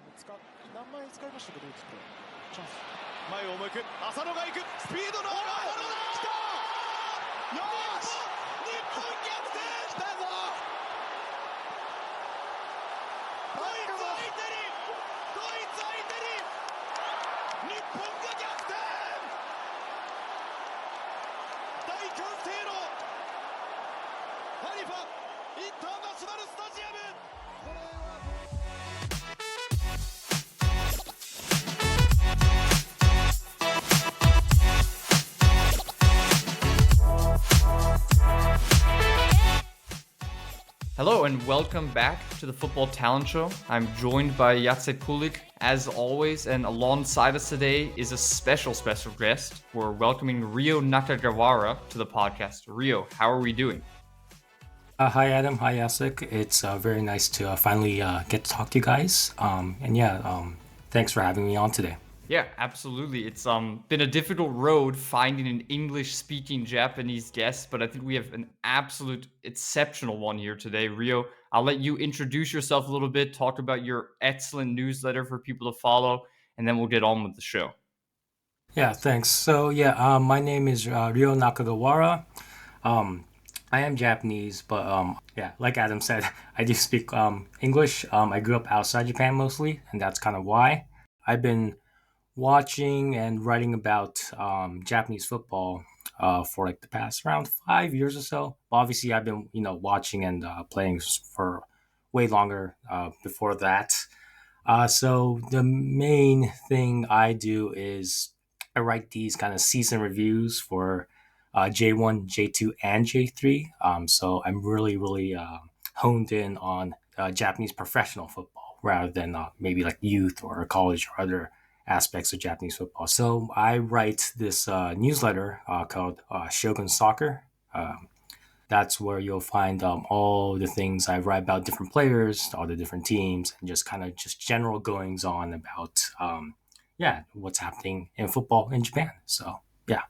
チャンス。前を向く浅野が行くスピードのある浅野だ。来た。よし。日本逆転したぞ。ドイツ相手に日本が逆転。大歓声のハリファインターナショナルスタジアム。Hello and welcome back to the Football Talent Show. I'm joined by Jacek Kulig, as always, and alongside us today is a special guest. We're welcoming Ryo Nakagawara to the podcast. Ryo, how are we doing? Hi Adam, hi Jacek. It's very nice to finally get to talk to you guys. Thanks for having me on today. Yeah, absolutely. It's been a difficult road finding an English-speaking Japanese guest, but I think we have an absolute exceptional one here today. Ryo, I'll let you introduce yourself a little bit, talk about your excellent newsletter for people to follow, and then we'll get on with the show. Yeah, thanks. So my name is Ryo Nakagawara. I am Japanese, but like Adam said, I do speak English. I grew up outside Japan mostly, and that's kind of why. I've been watching and writing about Japanese football for like the past around 5 years or so. Obviously, I've been watching and playing for way longer before that. So the main thing I do is I write these kind of season reviews for J1, J2, and J3. So I'm really honed in on Japanese professional football rather than maybe like youth or college or other aspects of Japanese football. So I write this newsletter called Shogun Soccer. That's where you'll find all the things I write about different players, all the different teams, and just kind of just general goings on about what's happening in football in Japan. So yeah.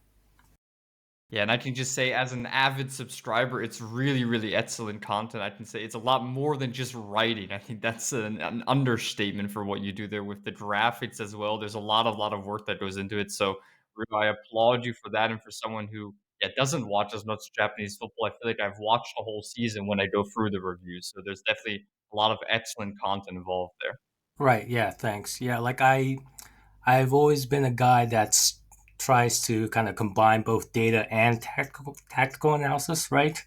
Yeah, and I can just say, as an avid subscriber, it's really excellent content. I can say it's a lot more than just writing. I think that's an understatement for what you do there with the graphics as well. There's a lot of work that goes into it. So I applaud you for that. And for someone who doesn't watch as much Japanese football, I feel like I've watched the whole season when I go through the reviews. So there's definitely a lot of excellent content involved there. Right. Yeah. Thanks. Yeah. I've always been a guy that's tries to kind of combine both data and tactical analysis. Right.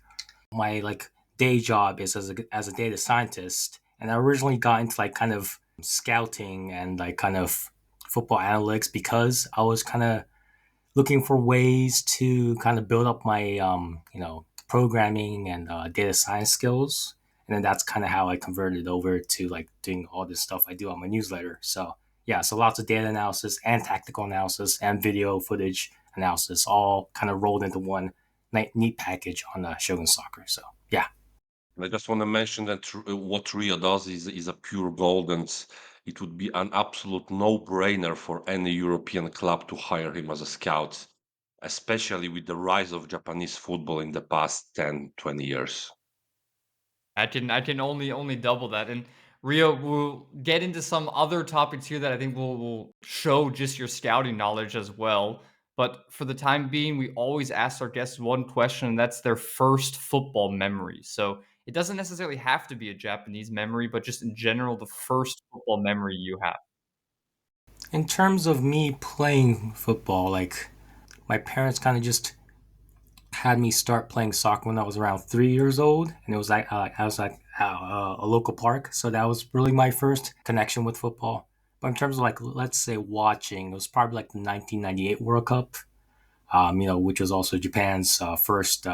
My like day job is as a data scientist, and I originally got into like kind of scouting and like kind of football analytics because I was kind of looking for ways to kind of build up my programming and data science skills, and then that's kind of how I converted over to like doing all this stuff I do on my newsletter. So yeah, so lots of data analysis and tactical analysis and video footage analysis all kind of rolled into one neat package on Shogun Soccer. So yeah. I just want to mention that what Rio does is a pure gold, and it would be an absolute no-brainer for any European club to hire him as a scout, especially with the rise of Japanese football in the past 10, 20 years. I can only double that. And Rio, we'll get into some other topics here that I think will show just your scouting knowledge as well. But for the time being, we always ask our guests one question, and that's their first football memory. So it doesn't necessarily have to be a Japanese memory, but just in general, the first football memory you have. In terms of me playing football, like my parents kind of just had me start playing soccer when I was around 3 years old, and it was like I was like a local park, so that was really my first connection with football. But in terms of like let's say watching, it was probably like the 1998 World Cup, which was also Japan's first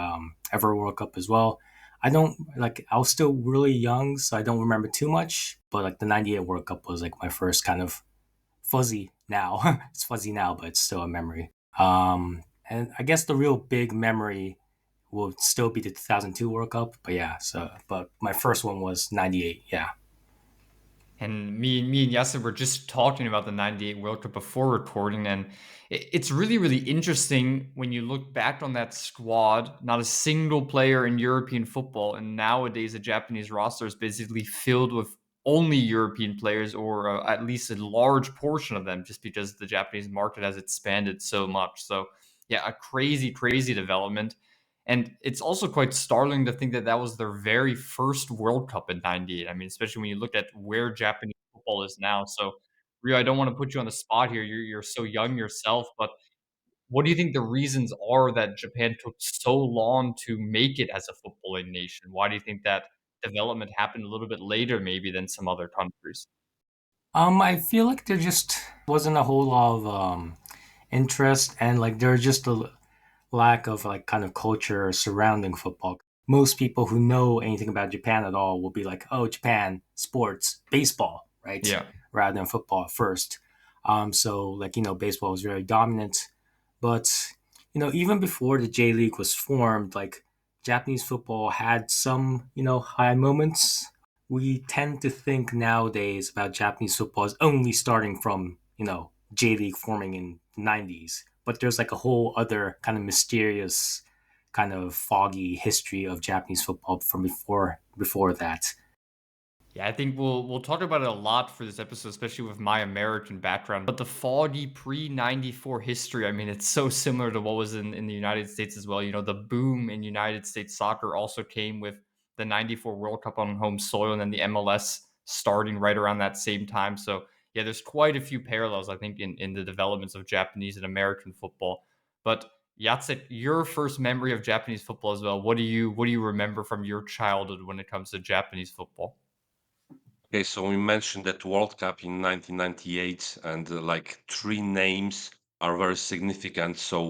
ever World Cup as well. I don't like I was still really young, so I don't remember too much. But like the '98 World Cup was like my first kind of fuzzy now. It's fuzzy now, but it's still a memory. And I guess the real big memory will still be the 2002 World Cup. But my first one was 98. Yeah. And me and Yasser were just talking about the 98 World Cup before recording, and it's really interesting when you look back on that squad. Not a single player in European football, and nowadays the Japanese roster is basically filled with only European players, or at least a large portion of them, just because the Japanese market has expanded so much. So, yeah, a crazy, crazy development. And it's also quite startling to think that that was their very first World Cup in '98. I mean, especially when you look at where Japanese football is now. So, Rio, I don't want to put you on the spot here. You're so young yourself, but what do you think the reasons are that Japan took so long to make it as a footballing nation? Why do you think that development happened a little bit later maybe than some other countries? I feel like there just wasn't a whole lot of interest, and like there's just a lack of like kind of culture surrounding football. Most people who know anything about Japan at all will be like, "Oh, Japan sports, baseball, right?" Yeah. Rather than football at first. So like baseball was very dominant, but even before the J League was formed, like Japanese football had some high moments. We tend to think nowadays about Japanese football as only starting from J League forming in the '90s, but there's like a whole other kind of mysterious, kind of foggy history of Japanese football from before that. Yeah, I think we'll talk about it a lot for this episode, especially with my American background. But the foggy pre '94 history, I mean, it's so similar to what was in the United States as well. You know, the boom in United States soccer also came with the '94 World Cup on home soil, and then the MLS starting right around that same time. So yeah, there's quite a few parallels, I think, in the developments of Japanese and American football. But Jacek, your first memory of Japanese football as well. What do you remember from your childhood when it comes to Japanese football? Okay, so we mentioned that World Cup in 1998, and like three names are very significant. So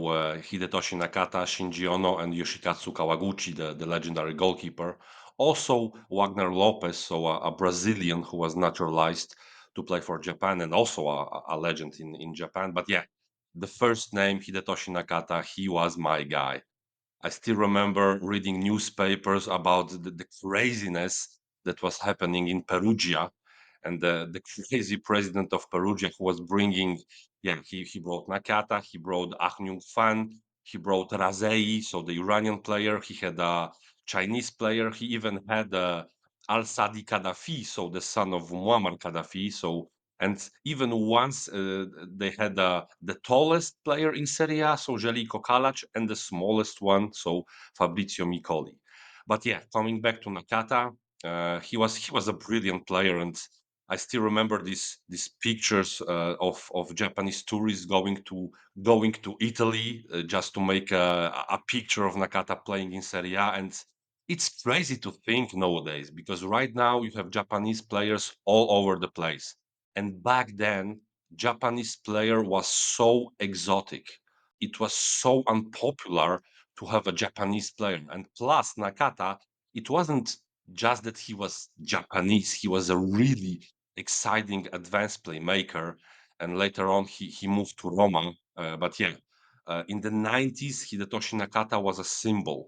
Hidetoshi Nakata, Shinji Ono, and Yoshikatsu Kawaguchi, the legendary goalkeeper. Also Wagner Lopez, so a Brazilian who was naturalized to play for Japan, and also a legend in Japan. But yeah, the first name, Hidetoshi Nakata, he was my guy. I still remember reading newspapers about the craziness that was happening in Perugia, and the crazy president of Perugia who was bringing, yeah, he brought Nakata, he brought Ah Fan, he brought Razei, so the Iranian player, he had a Chinese player, he even had Al Sadi Gaddafi, so the son of Muammar Gaddafi, so and even once they had the tallest player in Serie A, so Željko Kalac, and the smallest one, so Fabrizio Micoli. But yeah, coming back to Nakata, he was a brilliant player, and I still remember these pictures of Japanese tourists going to Italy just to make a picture of Nakata playing in Serie A, and it's crazy to think nowadays because right now you have Japanese players all over the place, and back then Japanese player was so exotic. It was so unpopular to have a Japanese player, and plus Nakata, it wasn't just that he was Japanese. He was a really exciting advanced playmaker, and later on he moved to Roma. But yeah, in the '90s, Hidetoshi Nakata was a symbol,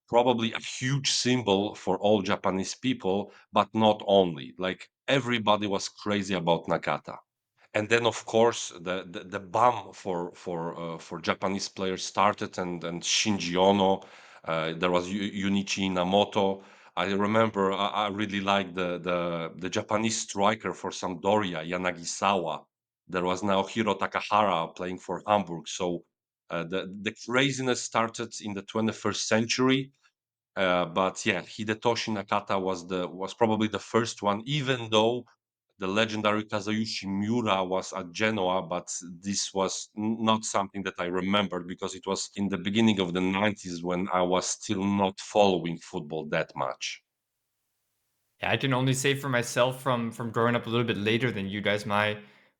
probably a huge symbol for all Japanese people, but not only. Like everybody was crazy about Nakata. And then, of course, the bomb for Japanese players started, and Shinji Ono, there was Junichi Inamoto. I remember I really liked the Japanese striker for Sampdoria, Yanagisawa. There was now Hiro Takahara playing for Hamburg. So the craziness started in the 21st century, but yeah, Hidetoshi Nakata was probably the first one, even though the legendary Kazuyushi Miura was at Genoa, but this was not something that I remembered because it was in the beginning of the '90s when I was still not following football that much. Yeah, I can only say for myself from growing up a little bit later than you guys, my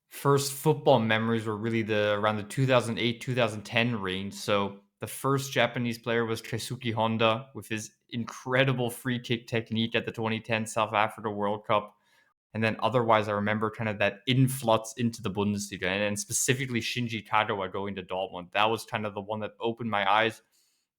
first football memories were really the around the 2008 2010 range. So the first Japanese player was Keisuke Honda with his incredible free kick technique at the 2010 South Africa World Cup. And then otherwise, I remember kind of that influx into the Bundesliga, and specifically Shinji Kagawa going to Dortmund. That was kind of the one that opened my eyes,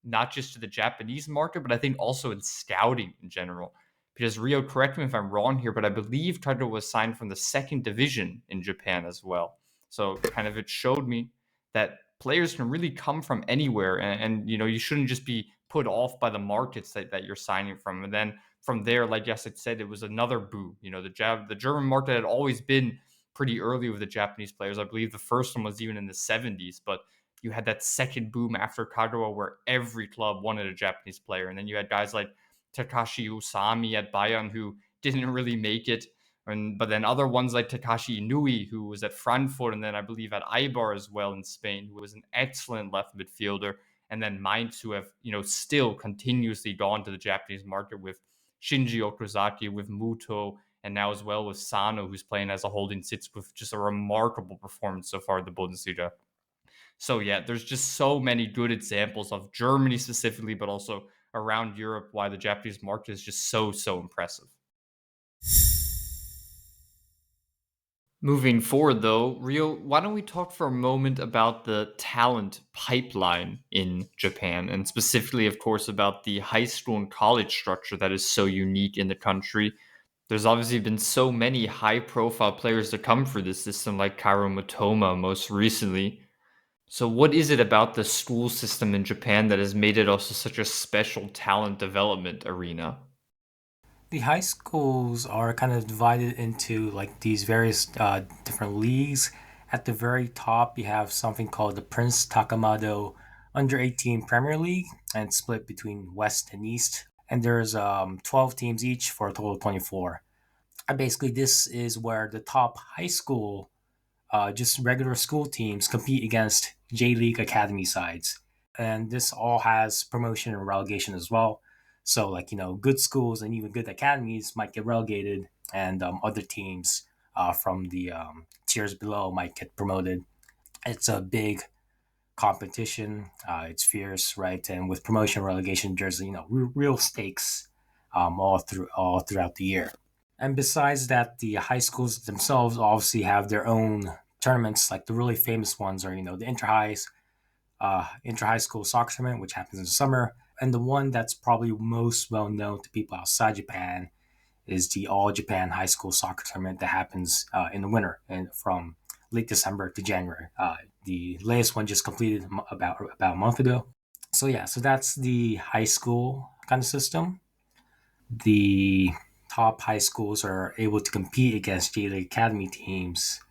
not just to the Japanese market, but I think also in scouting in general. Because Rio, correct me if I'm wrong here, but I believe Kagawa was signed from the second division in Japan as well. So kind of it showed me that players can really come from anywhere, and you shouldn't just be put off by the markets that you're signing from. And then from there, like Jacek said, it was another boom. The German market had always been pretty early with the Japanese players. I believe the first one was even in the 70s, but you had that second boom after Kagawa where every club wanted a Japanese player. And then you had guys like Takashi Usami at Bayern who didn't really make it. But then other ones like Takashi Inui, who was at Frankfurt, and then I believe at Eibar as well in Spain, who was an excellent left midfielder. And then Mainz, who have, still continuously gone to the Japanese market with Shinji Okazaki, with Muto, and now as well with Sano, who's playing as a holding sits with just a remarkable performance so far in the Bundesliga. So yeah, there's just so many good examples of Germany specifically, but also around Europe, why the Japanese market is just so impressive. Moving forward, though, Ryo, why don't we talk for a moment about the talent pipeline in Japan, and specifically, of course, about the high school and college structure that is so unique in the country. There's obviously been so many high-profile players to come for this system, like Kairo Motoma most recently. So what is it about the school system in Japan that has made it also such a special talent development arena? The high schools are kind of divided into like these various different leagues. At the very top, you have something called the Prince Takamado Under 18 Premier League, and it's split between West and East. And there's 12 teams each for a total of 24. And basically, this is where the top high school, just regular school teams, compete against J League Academy sides. And this all has promotion and relegation as well. So, like, good schools and even good academies might get relegated, and other teams from the tiers below might get promoted. It's a big competition. It's fierce, right? And with promotion and relegation, there's real stakes all throughout the year. And besides that, the high schools themselves obviously have their own tournaments. Like the really famous ones are the inter high school soccer tournament, which happens in the summer. And the one that's probably most well known to people outside Japan is the All Japan High School Soccer Tournament that happens in the winter and from late December to January. The latest one just completed about a month ago. So yeah, so that's the high school kind of system. The top high schools are able to compete against J League Academy teams,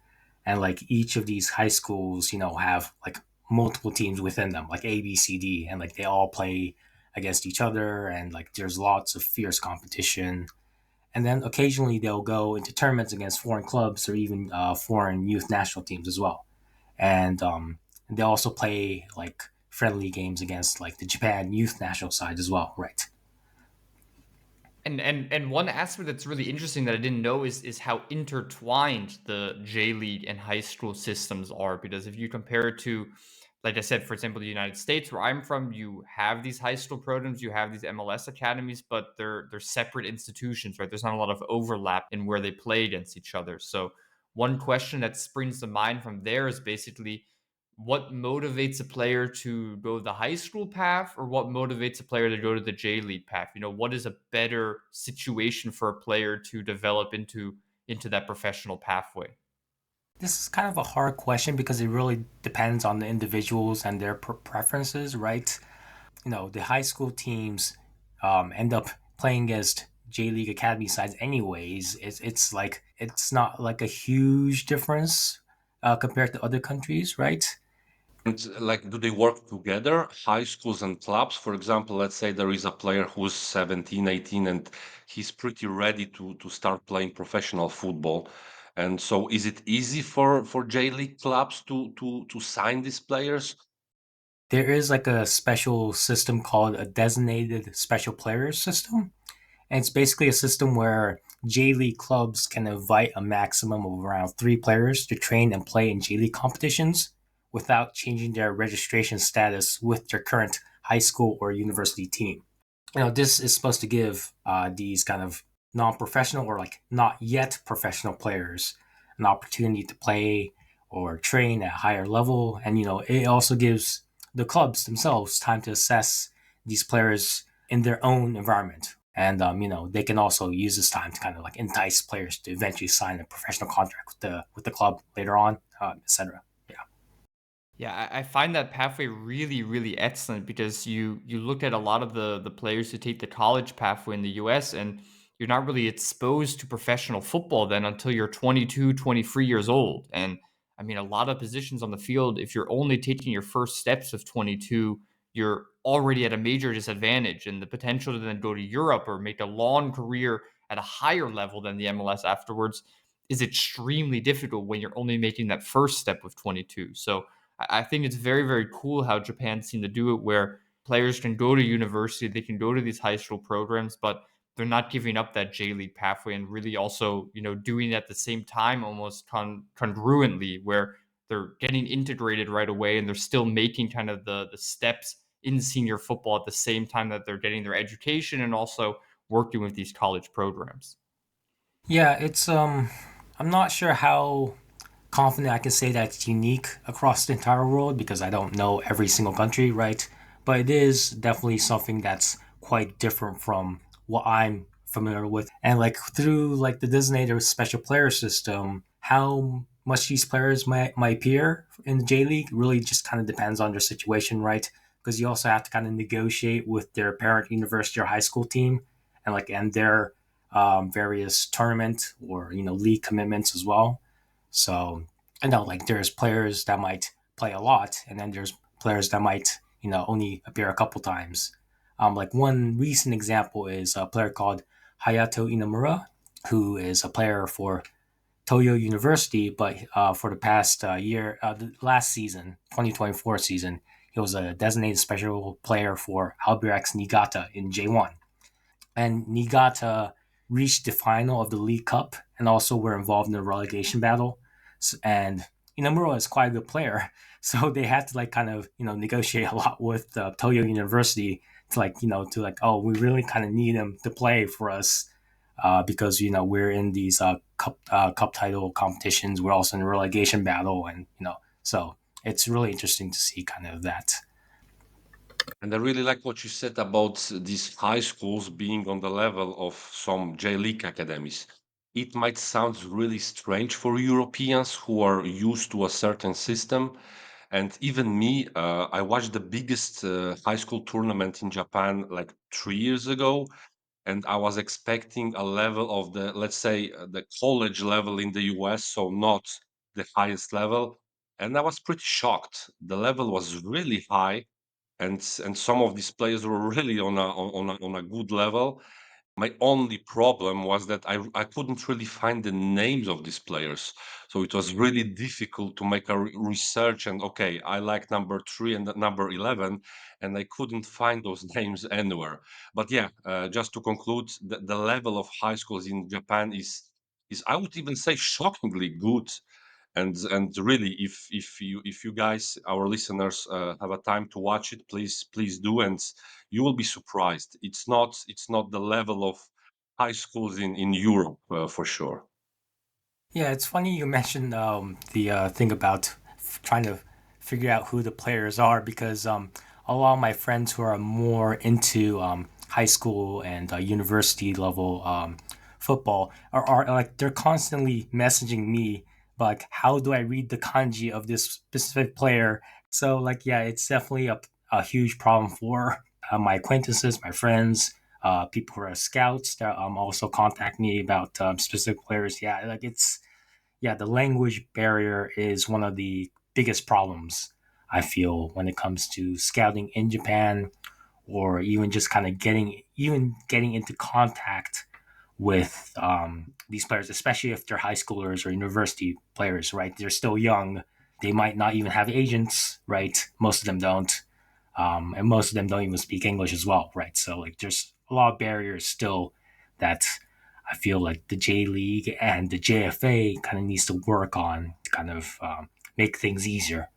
and like each of these high schools, have like multiple teams within them, like A, B, C, D, and like they all play against each other, and like there's lots of fierce competition. And then occasionally they'll go into tournaments against foreign clubs or even foreign youth national teams as well. And they also play like friendly games against like the Japan youth national side as well, right? And one aspect that's really interesting that I didn't know is how intertwined the J League and high school systems are. Because if you compare it to, like I said, for example, the United States, where I'm from, you have these high school programs, you have these MLS academies, but they're separate institutions, right? There's not a lot of overlap in where they play against each other. So one question that springs to mind from there is basically, what motivates a player to go the high school path, or what motivates a player to go to the J League path? What is a better situation for a player to develop into that professional pathway? This is kind of a hard question because it really depends on the individuals and their preferences, right? The high school teams end up playing against J League Academy sides anyways. It's not like a huge difference compared to other countries, right? And like, do they work together, high schools and clubs? For example, let's say there is a player who's 17, 18, and he's pretty ready to start playing professional football. And so is it easy for J League clubs to sign these players? There is like a special system called a designated special players system. And it's basically a system where J League clubs can invite a maximum of around 3 players to train and play in J League competitions without changing their registration status with their current high school or university team. This is supposed to give these kind of non-professional or like not yet professional players an opportunity to play or train at a higher level. And, it also gives the clubs themselves time to assess these players in their own environment. And, they can also use this time to kind of like entice players to eventually sign a professional contract with the club later on, etc. Yeah. Yeah, I find that pathway really, really excellent because you look at a lot of the players who take the college pathway in the US, and you're not really exposed to professional football then until you're 22, 23 years old. And I mean, a lot of positions on the field, if you're only taking your first steps of 22, you're already at a major disadvantage. And the potential to then go to Europe or make a long career at a higher level than the MLS afterwards is extremely difficult when you're only making that first step of 22. So I think it's very, very cool how Japan seemed to do it, where players can go to university, they can go to these high school programs, but they're not giving up that J League pathway, and really also, doing it at the same time, almost congruently, where they're getting integrated right away and they're still making kind of the steps in senior football at the same time that they're getting their education and also working with these college programs. Yeah, it's I'm not sure how confident I can say that it's unique across the entire world because I don't know every single country, right? But it is definitely something that's quite different from what I'm familiar with. And like through like the designated special player system, how much these players might appear in the J League really just kind of depends on their situation, right? Because you also have to kind of negotiate with their parent university or high school team and their various tournament or league commitments as well. So I know like there's players that might play a lot, and then there's players that might only appear a couple times. Like one recent example is a player called Hayato Inamura, who is a player for Toyo University, but for the past year, the last season, 2024 season, he was a designated special player for Albirex Niigata in J1. And Niigata reached the final of the League Cup and also were involved in the relegation battle. And Inamura is quite a good player, so they had to like kind of negotiate a lot with Toyo University to oh, we really kind of need him to play for us because we're in these cup title competitions. We're also in a relegation battle, and so it's really interesting to see kind of that. And I really like what you said about these high schools being on the level of some J League academies. It might sound really strange for Europeans who are used to a certain system. And even me, I watched the biggest high school tournament in Japan like 3 years ago. And I was expecting a level of the, let's say, the college level in the US, so not the highest level. And I was pretty shocked. The level was really high, and some of these players were really on a good level. My only problem was that I couldn't really find the names of these players, so it was really difficult to make a research. And okay, I like number 3 and number 11, and I couldn't find those names anywhere. But yeah, just to conclude, the level of high schools in Japan is, I would even say, shockingly good. And really, if you guys, our listeners, have a time to watch it, please do, and you will be surprised. It's not the level of high schools in Europe, for sure. Yeah, it's funny you mentioned the thing about trying to figure out who the players are because a lot of my friends who are more into high school and university level football are like they're constantly messaging me like how do I read the kanji of this specific player. So like yeah, it's definitely a huge problem for my acquaintances, my friends, people who are scouts that also contact me about specific players. Yeah, like it's yeah, the language barrier is one of the biggest problems I feel when it comes to scouting in Japan or even just kind of getting into contact with these players, especially if they're high schoolers or university players, right? They're still young. They might not even have agents, right? Most of them don't. And most of them don't even speak English as well, right? So like there's a lot of barriers still that I feel like the J League and the JFA kind of needs to work on to kind of make things easier.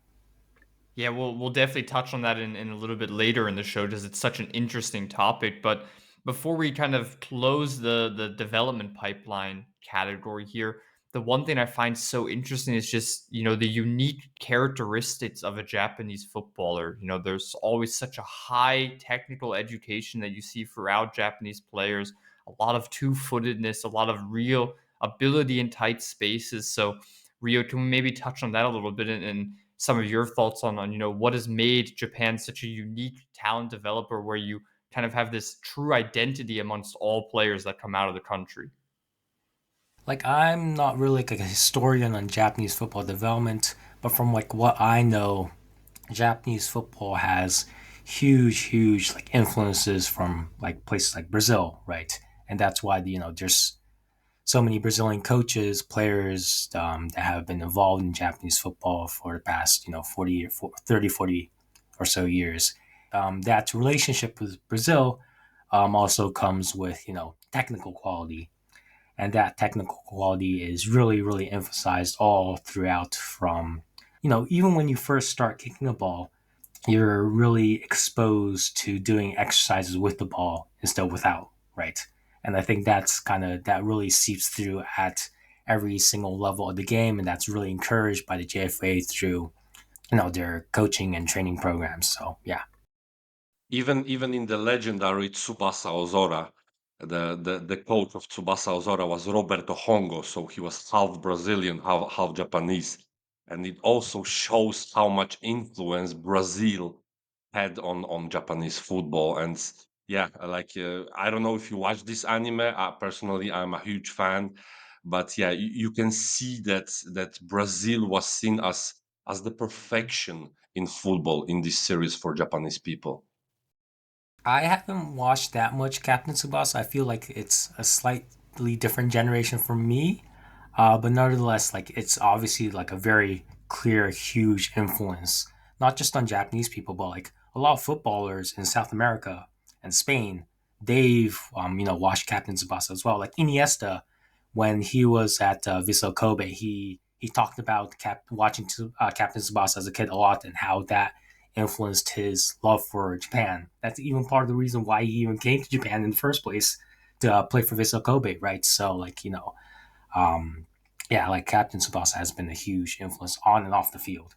Yeah, we'll definitely touch on that in a little bit later in the show because it's such an interesting topic. But before we kind of close the development pipeline category here, the one thing I find so interesting is just the unique characteristics of a Japanese footballer. There's always such a high technical education that you see throughout Japanese players, a lot of two-footedness, a lot of real ability in tight spaces. So Rio, can we maybe touch on that a little bit and some of your thoughts on what has made Japan such a unique talent developer, where you kind of have this true identity amongst all players that come out of the country. Like, I'm not really like a historian on Japanese football development, but from like what I know, Japanese football has huge like influences from like places like Brazil, right? And that's why there's so many Brazilian coaches, players that have been involved in Japanese football for the past 40 or so years. That relationship with Brazil also comes with technical quality, and that technical quality is really emphasized all throughout. From even when you first start kicking a ball, you're really exposed to doing exercises with the ball instead of without, right? And I think that really seeps through at every single level of the game, and that's really encouraged by the JFA through their coaching and training programs. So yeah. Even in the legendary Tsubasa Ozora, the coach of Tsubasa Ozora was Roberto Hongo, so he was half Brazilian, half Japanese, and it also shows how much influence Brazil had on Japanese football. And yeah, like I don't know if you watch this anime. Personally, I'm a huge fan, but yeah, you can see that Brazil was seen as the perfection in football in this series for Japanese people. I haven't watched that much Captain Tsubasa. I feel like it's a slightly different generation from me, but nevertheless, like it's obviously like a very clear, huge influence, not just on Japanese people, but like a lot of footballers in South America and Spain. They've watched Captain Tsubasa as well. Like Iniesta, when he was at Vissel Kobe, he talked about watching Captain Tsubasa as a kid a lot, and how that influenced his love for Japan. That's even part of the reason why he even came to Japan in the first place, to play for Vissel Kobe, right? So like um, yeah, like Captain Tsubasa has been a huge influence on and off the field.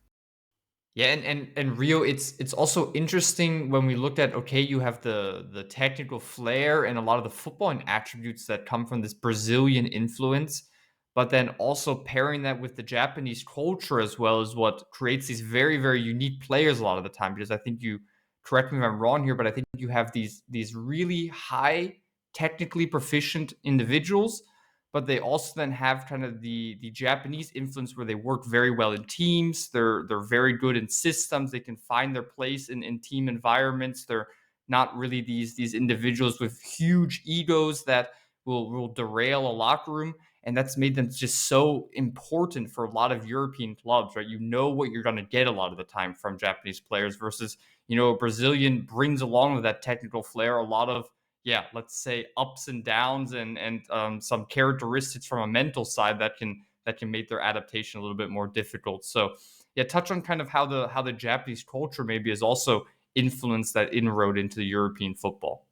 Yeah, and Rio, it's also interesting when we looked at, okay, you have the technical flair and a lot of the footballing attributes that come from this Brazilian influence, but then also pairing that with the Japanese culture as well is what creates these very unique players a lot of the time. Because I think you, correct me if I'm wrong here, but I think you have these really high technically proficient individuals, but they also then have kind of the Japanese influence where they work very well in teams. They're very good in systems. They can find their place in team environments. They're not really these individuals with huge egos that will derail a locker room. And that's made them just so important for a lot of European clubs, right? You know what you're going to get a lot of the time from Japanese players versus, a Brazilian brings along with that technical flair a lot of, yeah, let's say ups and downs and some characteristics from a mental side that can make their adaptation a little bit more difficult. So yeah, touch on kind of how the Japanese culture maybe has also influenced that inroad into the European football.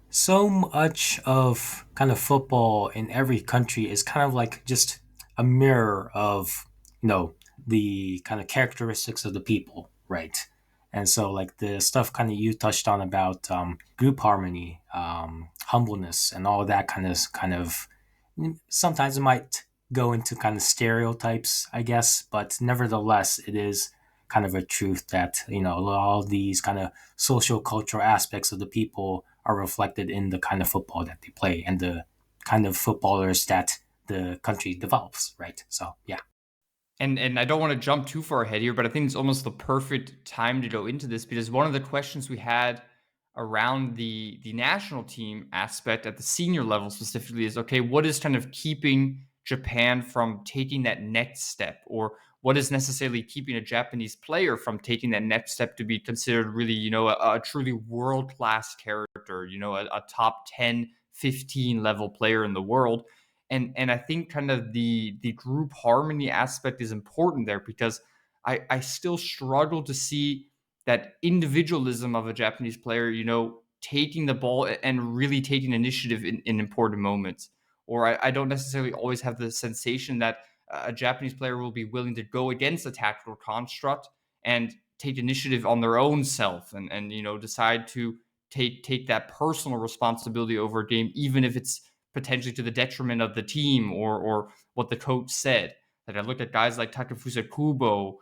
So much of kind of football in every country is kind of like just a mirror of you know the kind of characteristics of the people, right? And so like the stuff kind of you touched on about group harmony, humbleness, and all that kind of sometimes it might go into kind of stereotypes, I guess, but nevertheless it is kind of a truth that all these kind of social cultural aspects of the people are reflected in the kind of football that they play and the kind of footballers that the country develops, right? So yeah. And I don't want to jump too far ahead here, but I think it's almost the perfect time to go into this because one of the questions we had around the national team aspect at the senior level specifically is, okay, what is kind of keeping Japan from taking that next step, or what is necessarily keeping a Japanese player from taking that next step to be considered really, a truly world class character, a top 10, 15 level player in the world. And I think kind of the group harmony aspect is important there because I still struggle to see that individualism of a Japanese player, taking the ball and really taking initiative in important moments. Or I don't necessarily always have the sensation that a Japanese player will be willing to go against a tactical construct and take initiative on their own self and decide to take that personal responsibility over a game, even if it's potentially to the detriment of the team or what the coach said. Like I look at guys like Takefusa Kubo,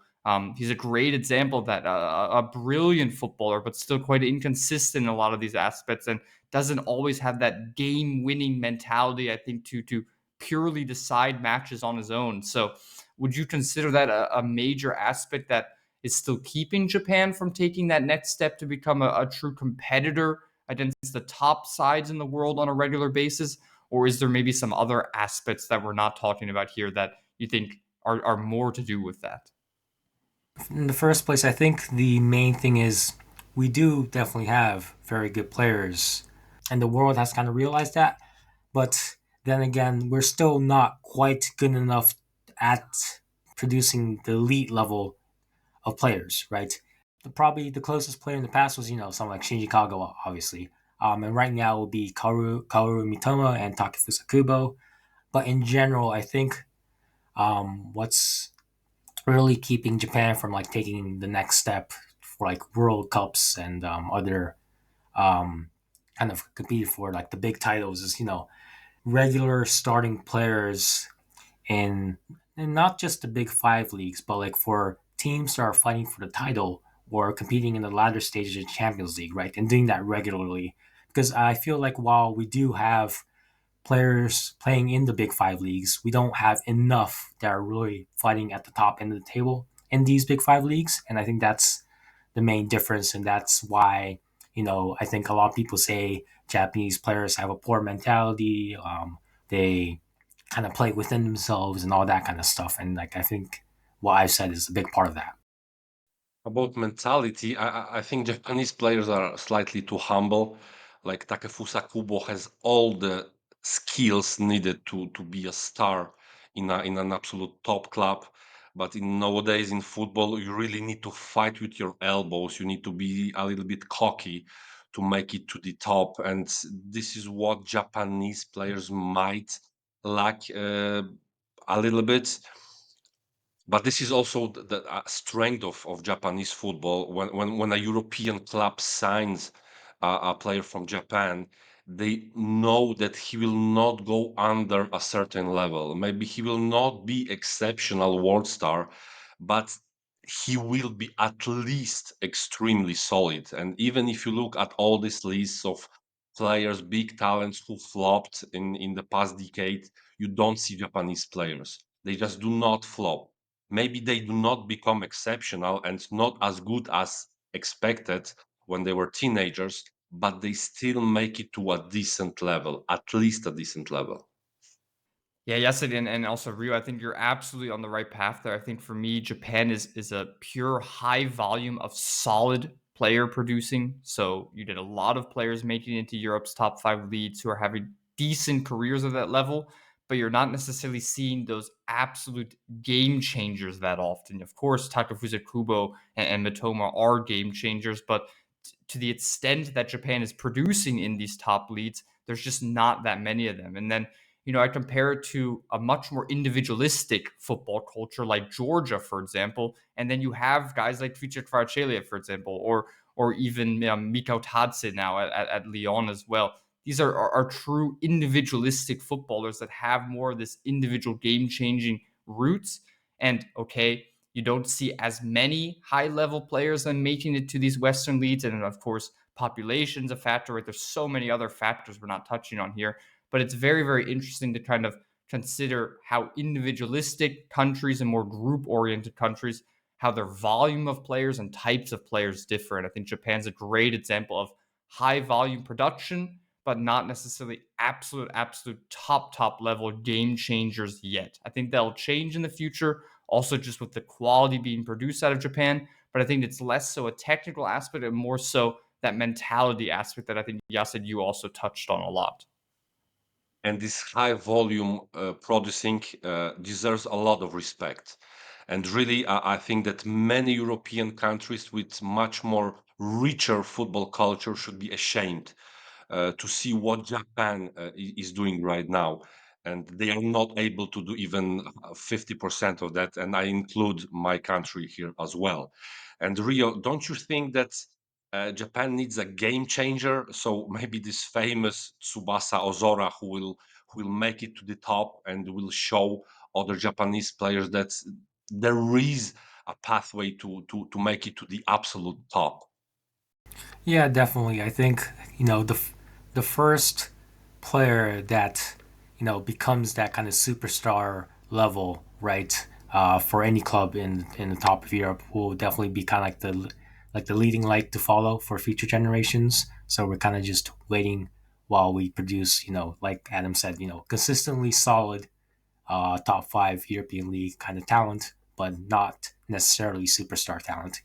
He's a great example of that, a brilliant footballer, but still quite inconsistent in a lot of these aspects, and doesn't always have that game-winning mentality, I think, to purely decide matches on his own. So would you consider that a major aspect that is still keeping Japan from taking that next step to become a true competitor against the top sides in the world on a regular basis? Or is there maybe some other aspects that we're not talking about here that you think are more to do with that? In the first place, I think the main thing is we do definitely have very good players, and the world has kind of realized that. But then again, we're still not quite good enough at producing the elite level of players, right? Probably the closest player in the past was, someone like Shinji Kagawa, obviously. And right now it will be Kaoru Mitoma and Takefusa Kubo. But in general, I think what's really keeping Japan from like taking the next step for like World Cups and other um, kind of compete for like the big titles is regular starting players in and not just the big five leagues, but like for teams that are fighting for the title or competing in the latter stages of Champions League, right? And doing that regularly. Because I feel like while we do have players playing in the big five leagues, we don't have enough that are really fighting at the top end of the table in these big five leagues. And I think that's the main difference. And that's why, I think a lot of people say Japanese players have a poor mentality. They kind of play within themselves and all that kind of stuff. And like, I think what I've said is a big part of that. About mentality, I think Japanese players are slightly too humble. Like Takefusa Kubo has all the skills needed to be a star in an absolute top club. But in nowadays in football, you really need to fight with your elbows. You need to be a little bit cocky to make it to the top. And this is what Japanese players might lack a little bit. But this is also the strength of Japanese football. When a European club signs a player from Japan, they know that he will not go under a certain level. Maybe he will not be exceptional world star, but he will be at least extremely solid. And even if you look at all these lists of players, big talents who flopped in the past decade, you don't see Japanese players. They just do not flop. Maybe they do not become exceptional and not as good as expected when they were teenagers, but they still make it to a decent level, at least a decent level. Yeah, yes, and also Rio, I think you're absolutely on the right path there. I think for me, Japan is a pure high volume of solid player producing. So you did a lot of players making it into Europe's top five leagues who are having decent careers at that level, but you're not necessarily seeing those absolute game changers that often. Of course, Takefusa Kubo and Mitoma are game changers, but to the extent that Japan is producing in these top leagues, there's just not that many of them. And then I compare it to a much more individualistic football culture like Georgia, for example, and then you have guys like Tvicha Kvaratskhelia, for example, or even Mikao Tadse now at Lyon as well. These are true individualistic footballers that have more of this individual game-changing roots. And okay, you don't see as many high-level players than making it to these Western leagues, and of course, population's a factor. Right? There's so many other factors we're not touching on here, but it's very, very interesting to kind of consider how individualistic countries and more group oriented countries, how their volume of players and types of players differ. And I think Japan's a great example of high volume production, but not necessarily absolute top level game changers yet. I think that'll change in the future, also just with the quality being produced out of Japan. But I think it's less so a technical aspect and more so that mentality aspect that I think Yasid, you also touched on a lot. And this high volume producing deserves a lot of respect. And really, I think that many European countries with much more richer football culture should be ashamed to see what Japan is doing right now. And they are not able to do even 50% of that. And I include my country here as well. And Rio, don't you think that Japan needs a game changer? So maybe this famous Tsubasa Ozora who will make it to the top and will show other Japanese players that there is a pathway to make it to the absolute top. Yeah, definitely. I think the first player that becomes that kind of superstar level, right? For any club in the top of Europe will definitely be kind of like the leading light to follow for future generations. So we're kind of just waiting while we produce, like Adam said, consistently solid top five European League kind of talent, but not necessarily superstar talent.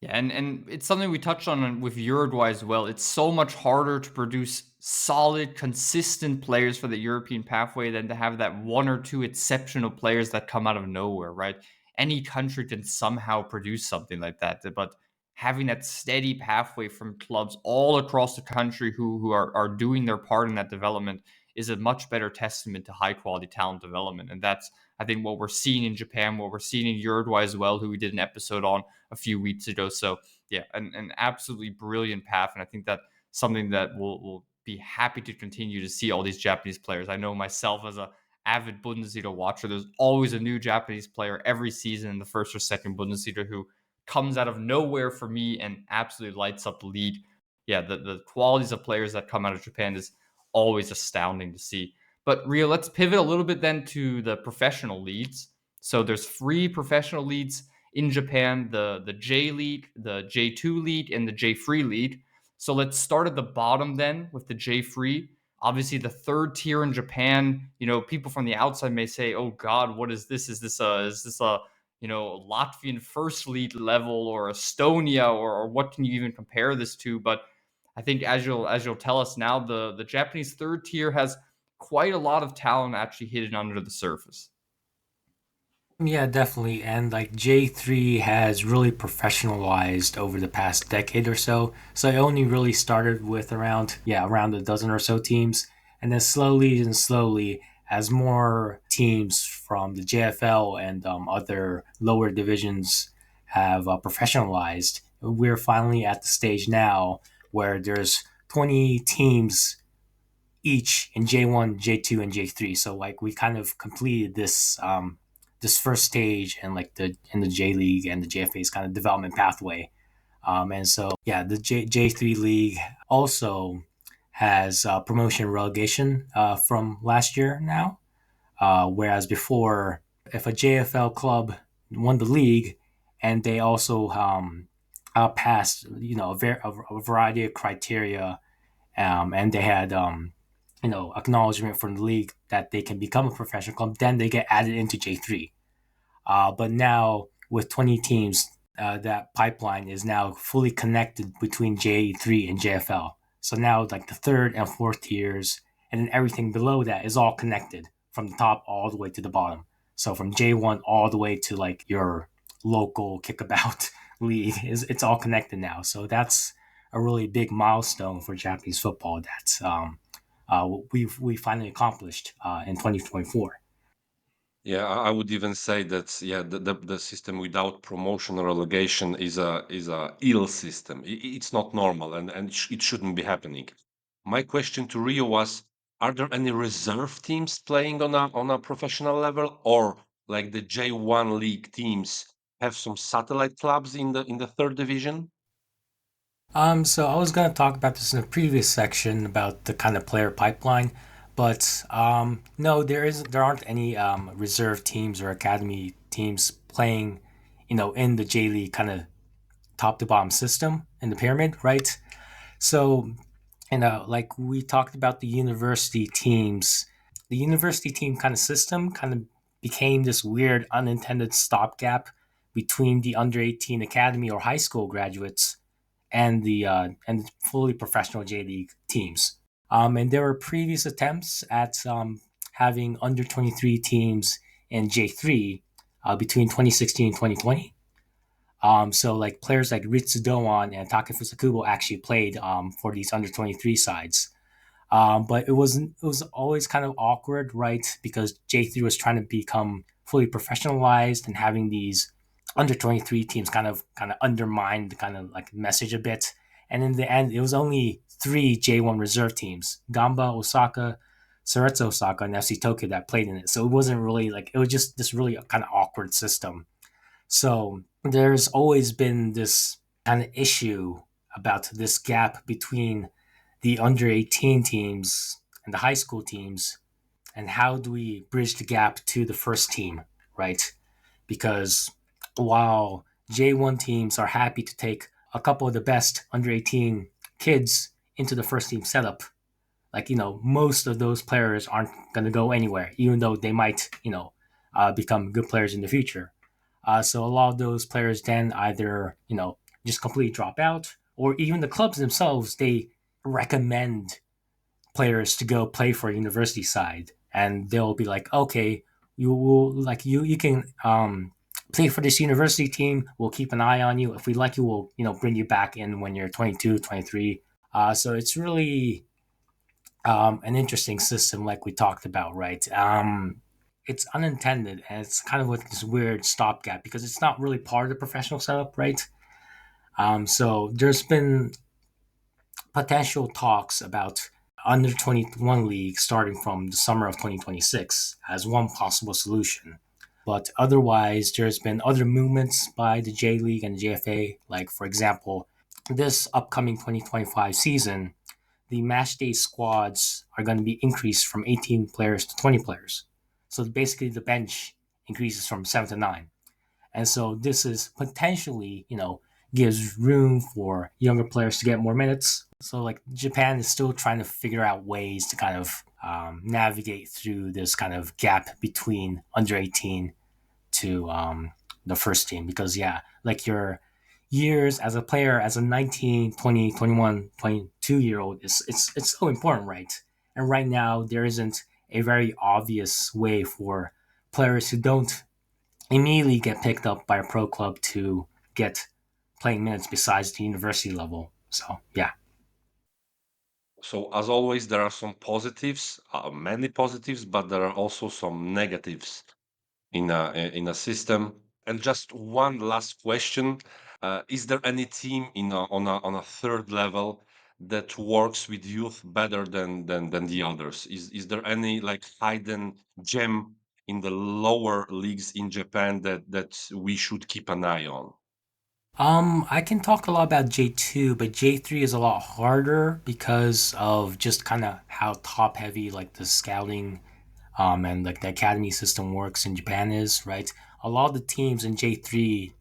Yeah, and it's something we touched on with Uruguay as well. It's so much harder to produce solid, consistent players for the European pathway than to have that one or two exceptional players that come out of nowhere, right? Any country can somehow produce something like that, but having that steady pathway from clubs all across the country who are doing their part in that development is a much better testament to high quality talent development. And that's, I think, what we're seeing in Japan, what we're seeing in Uruguay as well, who we did an episode on a few weeks ago. So yeah, an absolutely brilliant path, and I think that something that we'll be happy to continue to see all these Japanese players. I know myself as a avid Bundesliga watcher, there's always a new Japanese player every season in the first or second Bundesliga who comes out of nowhere for me and absolutely lights up the league. Yeah, the qualities of players that come out of Japan is always astounding to see. But Rio, let's pivot a little bit then to the professional leagues. So there's 3 professional leagues in Japan: the J League, the J2 League, and the J3 League. So let's start at the bottom then with the J3. Obviously, the third tier in Japan. People from the outside may say, "Oh God, what is this? Is this a Latvian first league level or Estonia or what can you even compare this to?" But I think as you'll tell us now, the Japanese third tier has quite a lot of talent actually hidden under the surface. Yeah, definitely. And like J3 has really professionalized over the past decade or so. So it only really started with around a dozen or so teams. And then slowly and slowly, as more teams from the JFL and other lower divisions have professionalized, we're finally at the stage now where there's 20 teams each in J1, J2, and J3. So like we kind of completed this first stage and like the J League and the JFA's kind of development pathway. And so yeah, the J3 League also has promotion relegation from last year now. Whereas before, if a JFL club won the league and they also passed, a variety of criteria, and they had acknowledgement from the league that they can become a professional club, then they get added into J3. But now with 20 teams, that pipeline is now fully connected between J3 and JFL. So now like the third and fourth tiers and then everything below that is all connected from the top all the way to the bottom. So from J1 all the way to like your local kickabout league it's all connected now. So that's a really big milestone for Japanese football that we finally accomplished in 2024. Yeah, I would even say that yeah, the system without promotion or relegation is a ill system. It's not normal, and it shouldn't be happening. My question to Rio was: are there any reserve teams playing on a professional level, or like the J1 league teams have some satellite clubs in the third division? So I was gonna talk about this in a previous section about the kind of player pipeline, but no, there aren't any reserve teams or academy teams playing, in the J League kind of top to bottom system in the pyramid, right? So, like we talked about the university teams, the university team kind of system kind of became this weird unintended stopgap between the under 18 academy or high school graduates and fully professional J League teams. And there were previous attempts at having under 23 teams in J3 between 2016 and 2020. So like players like Ritsu Doan and Takefusa Kubo actually played for these under 23 sides. But it was always kind of awkward, right? Because J3 was trying to become fully professionalized and having these under 23 teams kind of undermine the kind of like message a bit. And in the end, it was only 3 J1 reserve teams: Gamba, Osaka, Ceretzo Osaka, and FC Tokyo that played in it. So it wasn't really like, it was just this really kind of awkward system. So there's always been this kind of issue about this gap between the under 18 teams and the high school teams, and how do we bridge the gap to the first team, right? Because while J1 teams are happy to take a couple of the best under 18 kids into the first team setup, like, most of those players aren't going to go anywhere, even though they might, become good players in the future. So a lot of those players then either, just completely drop out, or even the clubs themselves, they recommend players to go play for a university side, and they'll be like, okay, you will like you can play for this university team. We'll keep an eye on you. If we like you, we'll bring you back in when you're 22, 23. So it's really an interesting system, like we talked about, right? It's unintended, and it's kind of like this weird stopgap because it's not really part of the professional setup, right? So there's been potential talks about under 21 league starting from the summer of 2026 as one possible solution. But otherwise, there's been other movements by the J League and the JFA. Like, for example, this upcoming 2025 season, the match day squads are going to be increased from 18 players to 20 players. So basically, the bench increases from 7 to 9. And so this is potentially, gives room for younger players to get more minutes. So like Japan is still trying to figure out ways to kind of navigate through this kind of gap between under 18 to the first team, because like your years as a player, as a 19, 20, 21, 22 year old, it's so important, right? And right now there isn't a very obvious way for players who don't immediately get picked up by a pro club to get playing minutes besides the university level. So yeah. So as always, there are some positives, many positives, but there are also some negatives in a system. And just one last question: is there any team on a third level that works with youth better than the others? Is there any like hidden gem in the lower leagues in Japan that we should keep an eye on? I can talk a lot about J2, but J3 is a lot harder because of just kind of how top heavy like the scouting and like the academy system works in Japan is, right? A lot of the teams in J3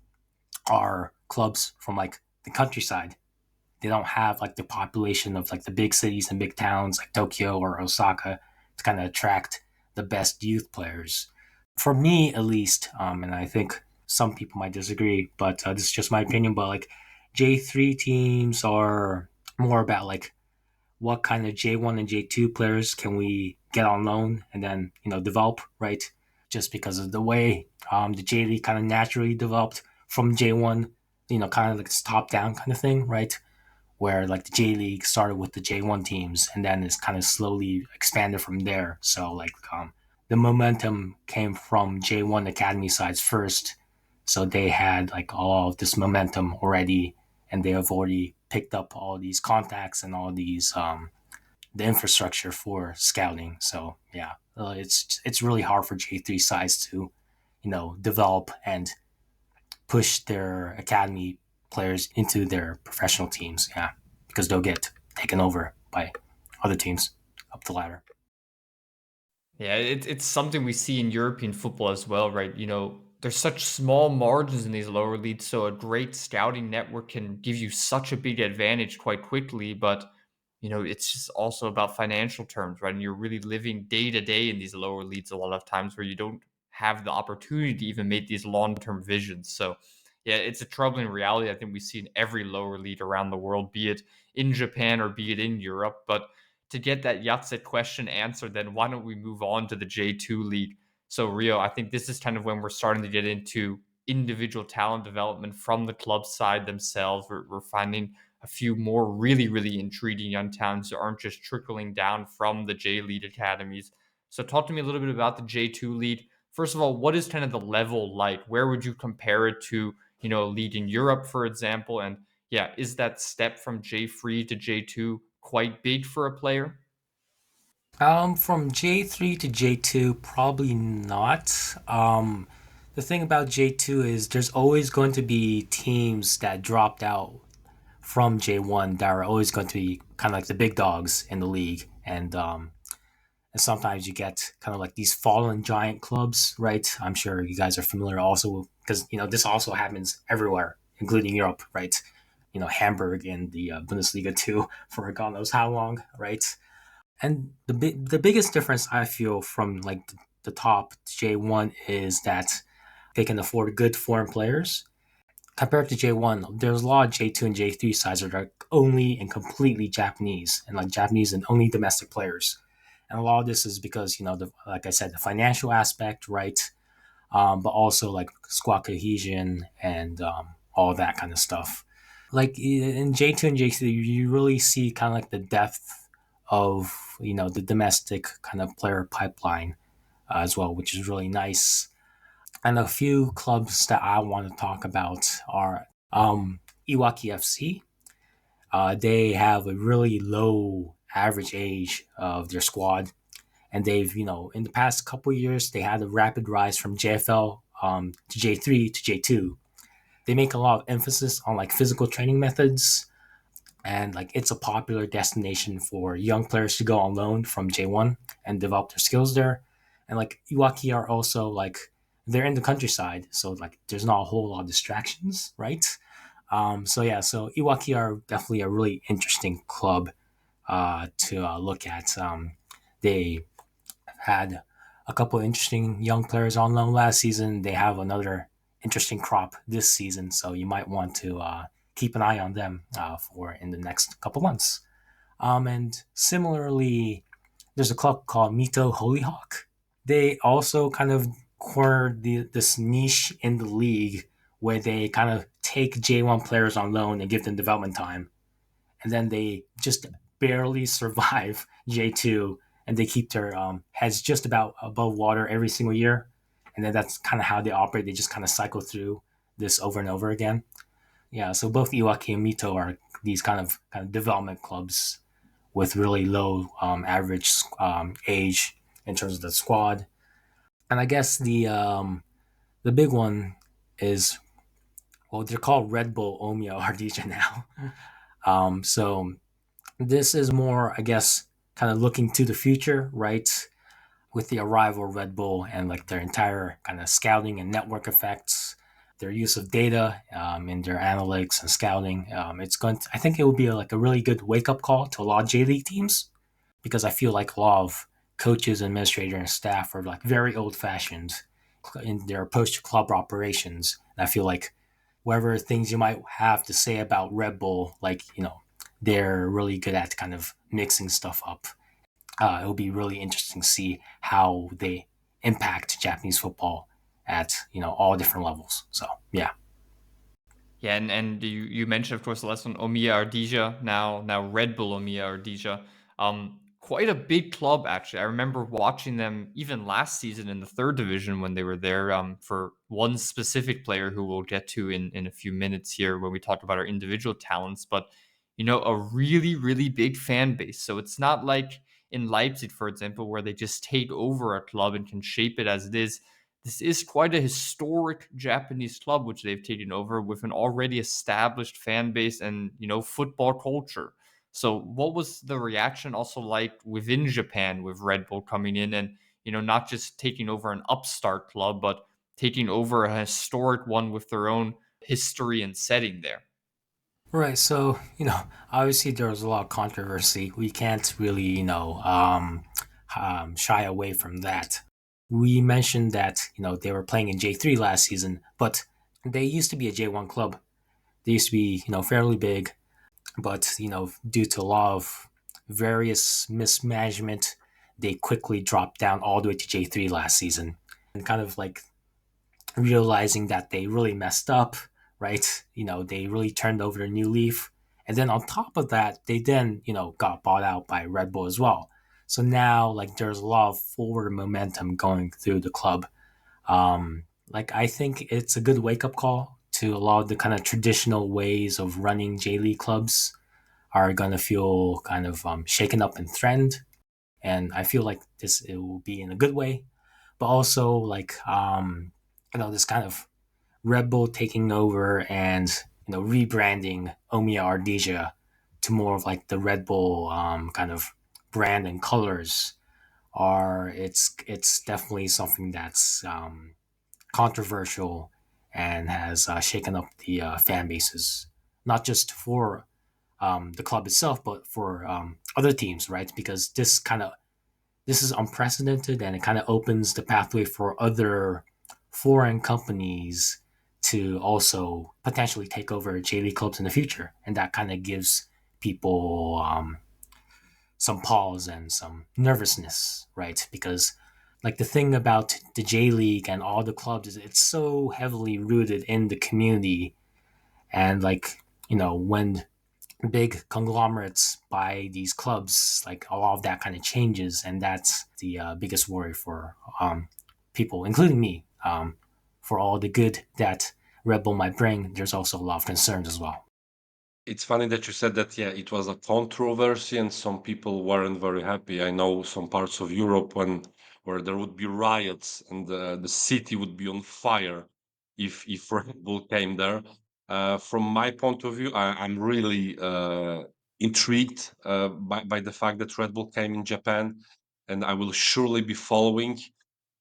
are clubs from like the countryside. They don't have like the population of like the big cities and big towns like Tokyo or Osaka to kind of attract the best youth players. For me, at least, and I think some people might disagree, but this is just my opinion. But like J3 teams are more about like what kind of J1 and J2 players can we get on loan and then develop, right? Just because of the way the J League kind of naturally developed from J1, kind of like this top down kind of thing, right? Where like the J League started with the J1 teams and then it's kind of slowly expanded from there. So like the momentum came from J1 academy sides first. So they had like all of this momentum already, and they have already picked up all these contacts and all these the infrastructure for scouting. So yeah, it's really hard for J3 sides to develop and push their academy players into their professional teams. Yeah, because they'll get taken over by other teams up the ladder. Yeah, it's something we see in European football as well, right? There's such small margins in these lower leagues, so a great scouting network can give you such a big advantage quite quickly. But it's just also about financial terms, right? And you're really living day to day in these lower leagues a lot of times where you don't have the opportunity to even make these long term visions. So yeah, it's a troubling reality I think we see in every lower league around the world, be it in Japan or be it in Europe. But to get that Jacek question answered, then why don't we move on to the J2 league? So, Rio, I think this is kind of when we're starting to get into individual talent development from the club side themselves. We're finding a few more really, really intriguing young talents that aren't just trickling down from the J League academies. So, talk to me a little bit about the J2 league. First of all, what is kind of the level like? Where would you compare it to, a league in Europe, for example? And yeah, is that step from J3 to J2 quite big for a player? From J3 to J2, probably not. The the thing about J2 is there's always going to be teams that dropped out from J1 that are always going to be kind of like the big dogs in the league. And sometimes you get kind of like these fallen giant clubs, right? I'm sure you guys are familiar also because, this also happens everywhere, including Europe, right? Hamburg in the Bundesliga too for God knows how long, right? And the biggest difference I feel from like the top J1 is that they can afford good foreign players. Compared to J1, there's a lot of J2 and J3 sides that are only and completely Japanese and like Japanese and only domestic players. And a lot of this is because, like I said, the financial aspect, right? But also like squad cohesion and all that kind of stuff. Like in J2 and J3, you really see kind of like the depth of, the domestic kind of player pipeline as well, which is really nice. And a few clubs that I want to talk about are Iwaki FC. They have a really low average age of their squad. And they've, in the past couple of years, they had a rapid rise from JFL to J3 to J2. They make a lot of emphasis on like physical training methods, and like it's a popular destination for young players to go on loan from J1 and develop their skills there. And like Iwaki are also like they're in the countryside, so like there's not a whole lot of distractions, right? So Iwaki are definitely a really interesting club to look at. They had a couple of interesting young players on loan last season. They have another interesting crop this season, so you might want to keep an eye on them for in the next couple months. And similarly, there's a club called Mito Holyhawk. They also kind of cornered this niche in the league where they kind of take J1 players on loan and give them development time, and then they just barely survive J2, and they keep their heads just about above water every single year. And then that's kind of how they operate. They just kind of cycle through this over and over again. Yeah, so both Iwaki and Mito are these kind of development clubs with really low average age in terms of the squad. And I guess the big one is, well, they're called Red Bull Omiya Ardija now. So this is more, I guess, kind of looking to the future, right? With the arrival of Red Bull and like their entire kind of scouting and network effects, their use of data in their analytics and scouting, I think it will be like a really good wake up call to a lot of J League teams, because I feel like a lot of coaches, administrators, and staff are like very old fashioned in their approach to club operations. And I feel like whatever things you might have to say about Red Bull, like, they're really good at kind of mixing stuff up. It'll be really interesting to see how they impact Japanese football at all different levels. So yeah. Yeah, and you mentioned, of course, the last one, Omiya Ardija, now Red Bull Omiya Ardija. Quite a big club, actually. I remember watching them even last season in the third division when they were there, for one specific player who we'll get to in a few minutes here when we talk about our individual talents. But, a really, really big fan base. So it's not like in Leipzig, for example, where they just take over a club and can shape it as it is. This is quite a historic Japanese club, which they've taken over with an already established fan base and, football culture. So what was the reaction also like within Japan with Red Bull coming in and, not just taking over an upstart club, but taking over a historic one with their own history and setting there? Right. So, obviously there was a lot of controversy. We can't really, shy away from that. We mentioned that, they were playing in J3 last season, but they used to be a J1 club. They used to be, fairly big, but, due to a lot of various mismanagement, they quickly dropped down all the way to J3 last season. And kind of like realizing that they really messed up, right? They really turned over a new leaf. And then on top of that, they then, got bought out by Red Bull as well. So now, like, there's a lot of forward momentum going through the club. Like, I think it's a good wake up call to a lot of the kind of traditional ways of running J League clubs are going to feel kind of shaken up and threatened. And I feel like it will be in a good way. But also, like, this kind of Red Bull taking over and rebranding Omiya Ardija to more of like the Red Bull kind of brand and colors are it's definitely something that's controversial and has shaken up the fan bases, not just for the club itself, but for other teams, right? Because this is unprecedented, and it kind of opens the pathway for other foreign companies to also potentially take over J League clubs in the future, and that kind of gives people some pause and some nervousness, right? Because like the thing about the J League and all the clubs is it's so heavily rooted in the community, and like when big conglomerates buy these clubs, like a lot of that kind of changes, and that's the biggest worry for people, including me. For all the good that Red Bull might bring, there's also a lot of concerns as well. It's funny that you said that, yeah, it was a controversy and some people weren't very happy. I know some parts of Europe where there would be riots and the city would be on fire if Red Bull came there. From my point of view, I'm really intrigued by the fact that Red Bull came in Japan, and I will surely be following.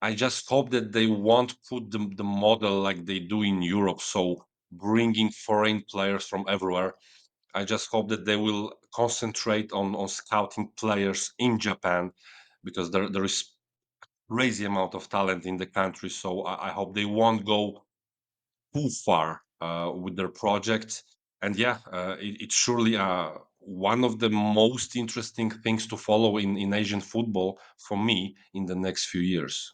I just hope that they won't put the model like they do in Europe, so bringing foreign players from everywhere. I just hope that they will concentrate on scouting players in Japan, because there is crazy amount of talent in the country. So I hope they won't go too far with their project. And yeah, it's surely one of the most interesting things to follow in Asian football for me in the next few years.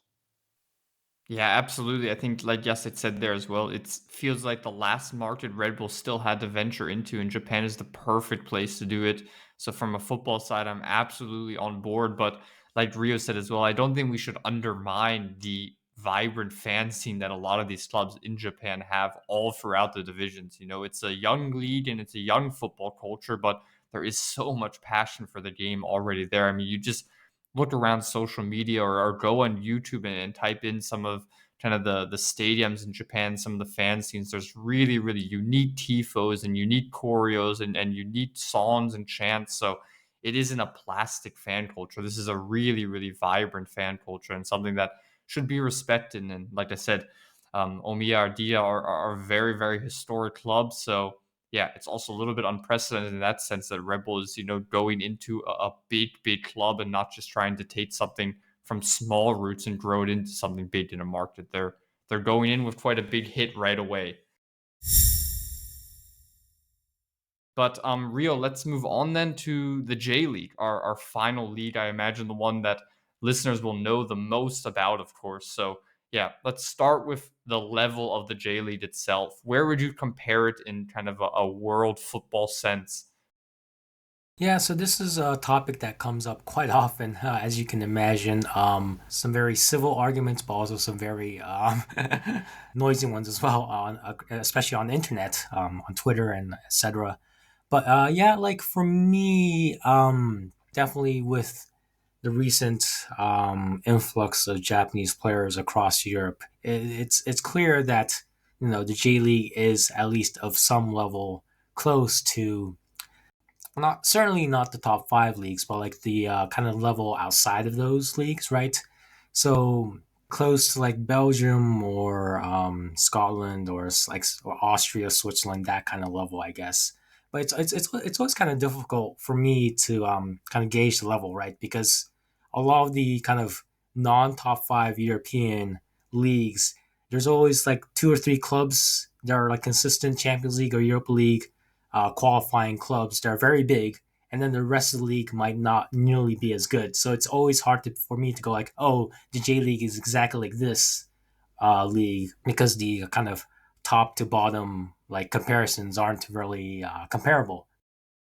Yeah, absolutely. I think, like Jacek said there as well, it feels like the last market Red Bull still had to venture into, and Japan is the perfect place to do it. So, from a football side, I'm absolutely on board. But, like Rio said as well, I don't think we should undermine the vibrant fan scene that a lot of these clubs in Japan have all throughout the divisions. It's a young league and it's a young football culture, but there is so much passion for the game already there. I mean, you just look around social media, or go on YouTube and type in some of kind of the stadiums in Japan, some of the fan scenes. There's really, really unique tifos and unique choreos and unique songs and chants. So it isn't a plastic fan culture. This is a really, really vibrant fan culture, and something that should be respected. And like I said, Omiya Ardea are very, very historic clubs. So yeah, it's also a little bit unprecedented in that sense that Red Bull is, going into a big, big club and not just trying to take something from small roots and grow it into something big in a market. They're going in with quite a big hit right away. But Rio, let's move on then to the J League, our final league. I imagine the one that listeners will know the most about, of course. So yeah, let's start with the level of the J League itself. Where would you compare it in kind of a world football sense? Yeah, so this is a topic that comes up quite often, as you can imagine. Some very civil arguments, but also some very noisy ones as well, especially on the internet, on Twitter and etc. But yeah, like for me, definitely with the recent influx of Japanese players across Europe, it's clear that the J League is at least of some level close to, not certainly not the top five leagues, but like the kind of level outside of those leagues, right? So close to like Belgium or Scotland or or Austria, Switzerland, that kind of level, I guess. But it's always kind of difficult for me to kind of gauge the level, right? Because a lot of the kind of non-top five European leagues, there's always like two or three clubs that are like consistent Champions League or Europa League qualifying clubs that are very big, and then the rest of the league might not nearly be as good. So it's always hard for me to go like, oh, the J League is exactly like this league, because the kind of top to bottom like comparisons aren't really comparable.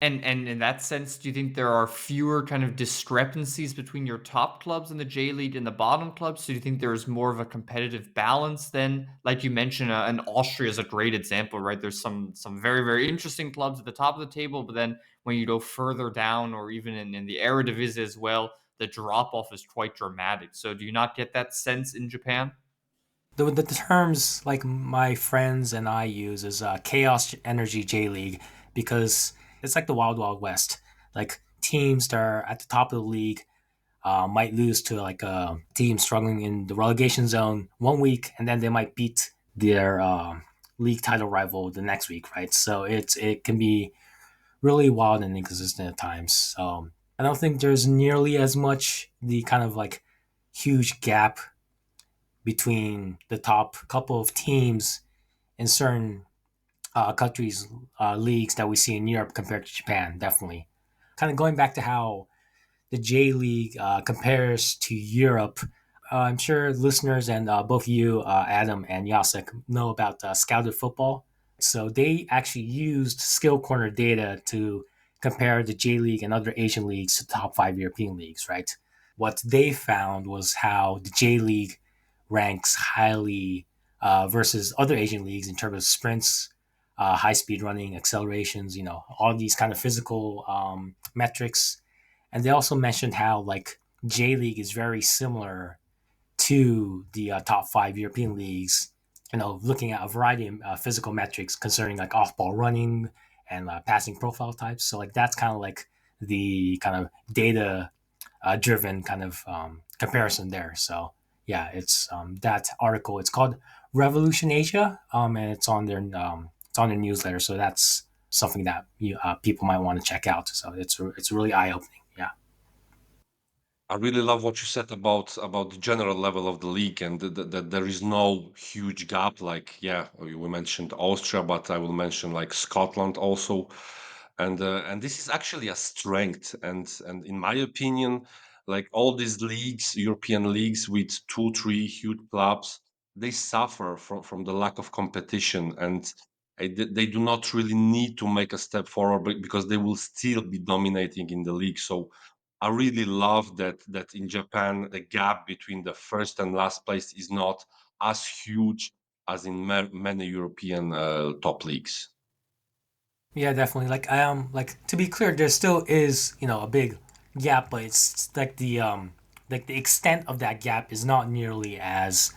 And in that sense, do you think there are fewer kind of discrepancies between your top clubs in the J League and the bottom clubs? So do you think there is more of a competitive balance then? Like you mentioned, and Austria is a great example, right? There's some very, very interesting clubs at the top of the table, but then when you go further down, or even in the Eredivisie as well, the drop off is quite dramatic. So do you not get that sense in Japan? The terms like my friends and I use is Chaos Energy J League because it's like the Wild Wild West. Like teams that are at the top of the league might lose to like a team struggling in the relegation zone one week, and then they might beat their league title rival the next week, right? So it can be really wild and inconsistent at times. I don't think there's nearly as much the kind of like huge gap between the top couple of teams in certain countries' leagues that we see in Europe compared to Japan. Definitely, kind of going back to how the J League compares to Europe. I'm sure listeners and both you, Adam and Jacek, know about scouted football. So they actually used skill corner data to compare the J League and other Asian leagues to the top five European leagues, right? What they found was how the J League ranks highly versus other Asian leagues in terms of sprints, high speed running, accelerations, all these kind of physical metrics. And they also mentioned how like J League is very similar to the top five European leagues. Looking at a variety of physical metrics concerning like off-ball running and passing profile types. So like that's kind of like the kind of data driven kind of comparison there. So yeah, it's that article. It's called Revolution Asia, and it's on their newsletter. So that's something that people might want to check out. So it's really eye opening. Yeah. I really love what you said about the general level of the league and that there is no huge gap. Like, yeah, we mentioned Austria, but I will mention like Scotland also, and this is actually a strength. And in my opinion, like all these leagues, European leagues with two, three huge clubs, they suffer from the lack of competition, and they do not really need to make a step forward because they will still be dominating in the league. So I really love that in Japan the gap between the first and last place is not as huge as in many European top leagues. Yeah, definitely. Like to be clear, there still is a big gap, but it's like the extent of that gap is not nearly as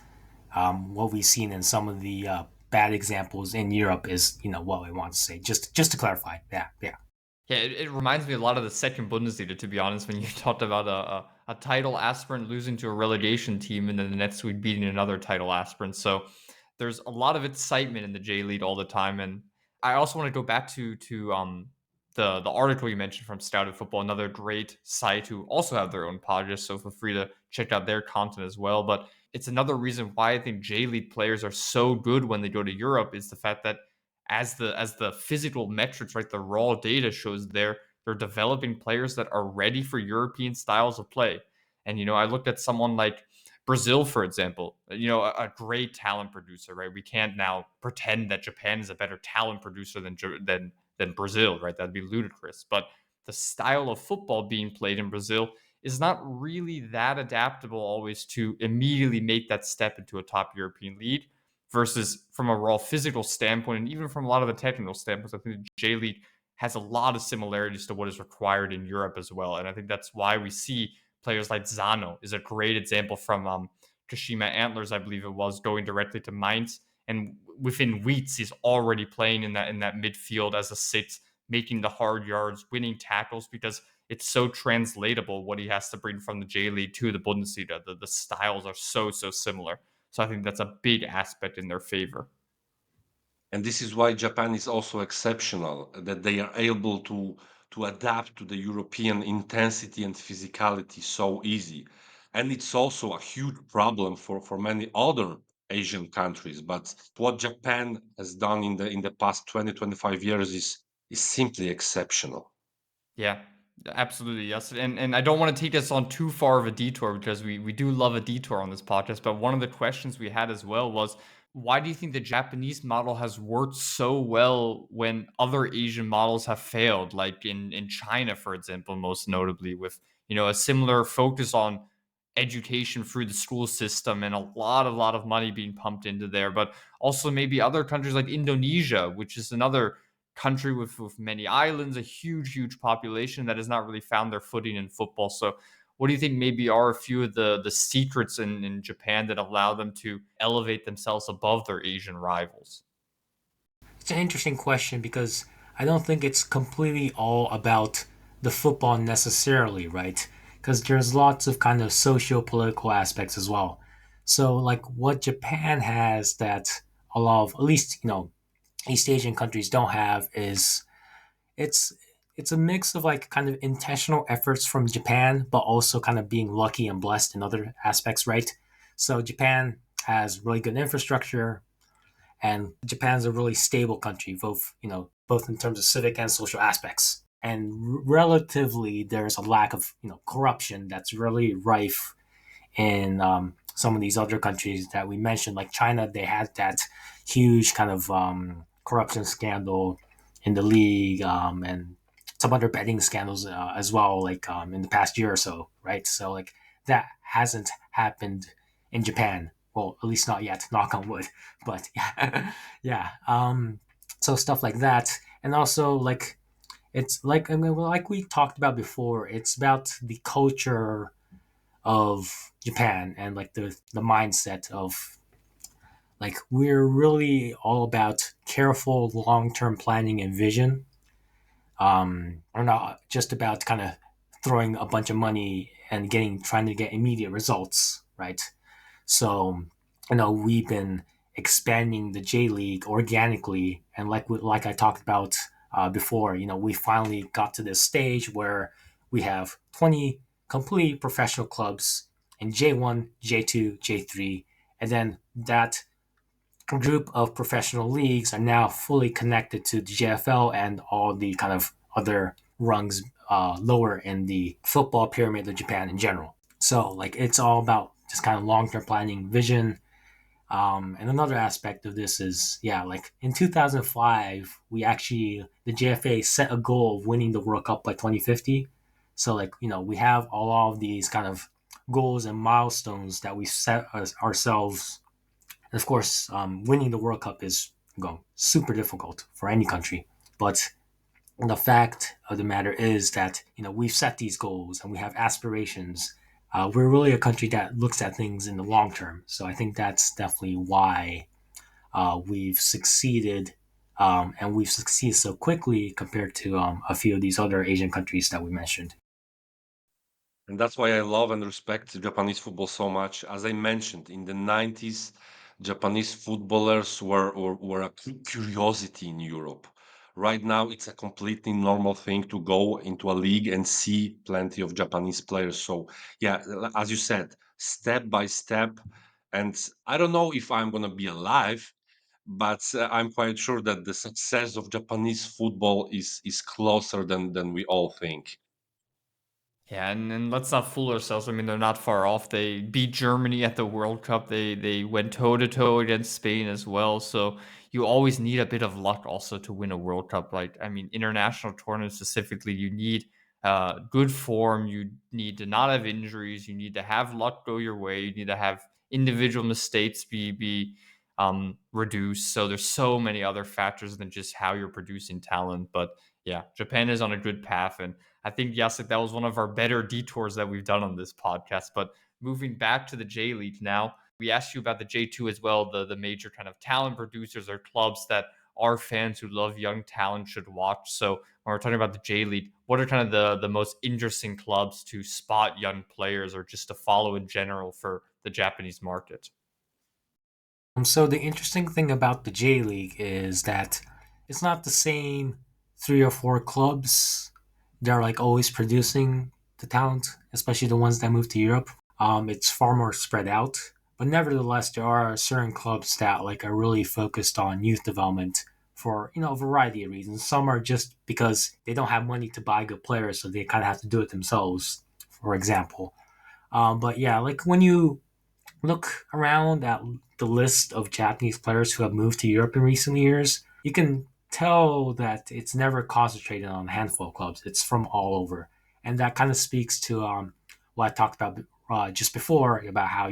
what we've seen in some of the bad examples in Europe is what I want to say. Just to clarify. Yeah, yeah. Yeah, it reminds me a lot of the second Bundesliga, to be honest, when you talked about a title aspirant losing to a relegation team and then the next week beating another title aspirant. So there's a lot of excitement in the J League all the time. And I also want to go back to the article you mentioned from Stouted Football, another great site who also have their own podcast. So feel free to check out their content as well. But it's another reason why I think J League players are so good when they go to Europe is the fact that as the physical metrics, right, the raw data shows they're developing players that are ready for European styles of play. And I looked at someone like Brazil, for example, a great talent producer, right? We can't now pretend that Japan is a better talent producer than Brazil, right? That'd be ludicrous. But the style of football being played in Brazil is not really that adaptable always to immediately make that step into a top European league versus from a raw physical standpoint and even from a lot of the technical standpoints. I think the J League has a lot of similarities to what is required in Europe as well. And I think that's why we see players like Zano is a great example from Kashima Antlers, I believe it was, going directly to Mainz. And within weeks, he's already playing in that midfield as a six, making the hard yards, winning tackles because it's so translatable what he has to bring from the J League to the Bundesliga. The styles are so similar. So I think that's a big aspect in their favor. And this is why Japan is also exceptional, that they are able to adapt to the European intensity and physicality so easy. And it's also a huge problem for many other Asian countries. But what Japan has done in the past 20-25 years is simply exceptional. Yeah, absolutely. Yes. And I don't want to take this on too far of a detour because we do love a detour on this podcast. But one of the questions we had as well was why do you think the Japanese model has worked so well when other Asian models have failed, like in China, for example, most notably, with a similar focus on education through the school system and a lot of money being pumped into there, but also maybe other countries like Indonesia, which is another country with many islands, a huge population that has not really found their footing in football. So what do you think maybe are a few of the secrets in Japan that allow them to elevate themselves above their Asian rivals? It's an interesting question because I don't think it's completely all about the football necessarily, right? Because there's lots of kind of socio-political aspects as well. So, like what Japan has that a lot of, at least, East Asian countries don't have is it's it's a mix of like kind of intentional efforts from Japan, but also kind of being lucky and blessed in other aspects, right? So Japan has really good infrastructure, and Japan's a really stable country, both in terms of civic and social aspects. And relatively, there's a lack of corruption that's really rife in some of these other countries that we mentioned, like China. They had that huge kind of corruption scandal in the league, and some other betting scandals as well, like in the past year or so, right? So like that hasn't happened in Japan. Well, at least not yet. Knock on wood. But yeah, yeah. So stuff like that, and also like it's like, I mean, like we talked about before, it's about the culture of Japan and like the mindset of like we're really all about careful long term planning and vision. We're not just about kind of throwing a bunch of money and trying to get immediate results, right? So, we've been expanding the J League organically, and like I talked about before, we finally got to this stage where we have 20 complete professional clubs in J1, J2, J3, and then that group of professional leagues are now fully connected to the JFL and all the kind of other rungs lower in the football pyramid of Japan in general. So, like, it's all about just kind of long term planning, vision. And another aspect of this is, yeah, like in 2005, the JFA set a goal of winning the World Cup by 2050. So, like, we have all of these kind of goals and milestones that we set ourselves. And of course, winning the World Cup is super difficult for any country. But the fact of the matter is that we've set these goals and we have aspirations. We're really a country that looks at things in the long term. So I think that's definitely why we've succeeded, and we've succeeded so quickly compared to a few of these other Asian countries that we mentioned. And that's why I love and respect Japanese football so much. As I mentioned, in the 90s, Japanese footballers were a curiosity in Europe. Right now, it's a completely normal thing to go into a league and see plenty of Japanese players. So, yeah, as you said, step by step. And I don't know if I'm going to be alive, but I'm quite sure that the success of Japanese football is closer than we all think. Yeah, and let's not fool ourselves. I mean, they're not far off. They beat Germany at the World Cup. They went toe to toe against Spain as well. So you always need a bit of luck also to win a World Cup. Like, I mean, international tournaments specifically, you need good form. You need to not have injuries. You need to have luck go your way. You need to have individual mistakes be reduced. So there's so many other factors than just how you're producing talent. But yeah, Japan is on a good path, and I think, Jacek, that was one of our better detours that we've done on this podcast. But moving back to the J League now, we asked you about the J2 as well, the major kind of talent producers or clubs that our fans who love young talent should watch. So when we're talking about the J League, what are kind of the most interesting clubs to spot young players or just to follow in general for the Japanese market? So the interesting thing about the J League is that it's not the same three or four clubs. They're like always producing the talent, especially the ones that move to Europe. It's far more spread out. But nevertheless, there are certain clubs that like are really focused on youth development for a variety of reasons. Some are just because they don't have money to buy good players, so they kind of have to do it themselves. For example, but yeah, like when you look around at the list of Japanese players who have moved to Europe in recent years, you can tell that it's never concentrated on a handful of clubs. It's from all over, and that kind of speaks to what I talked about just before about how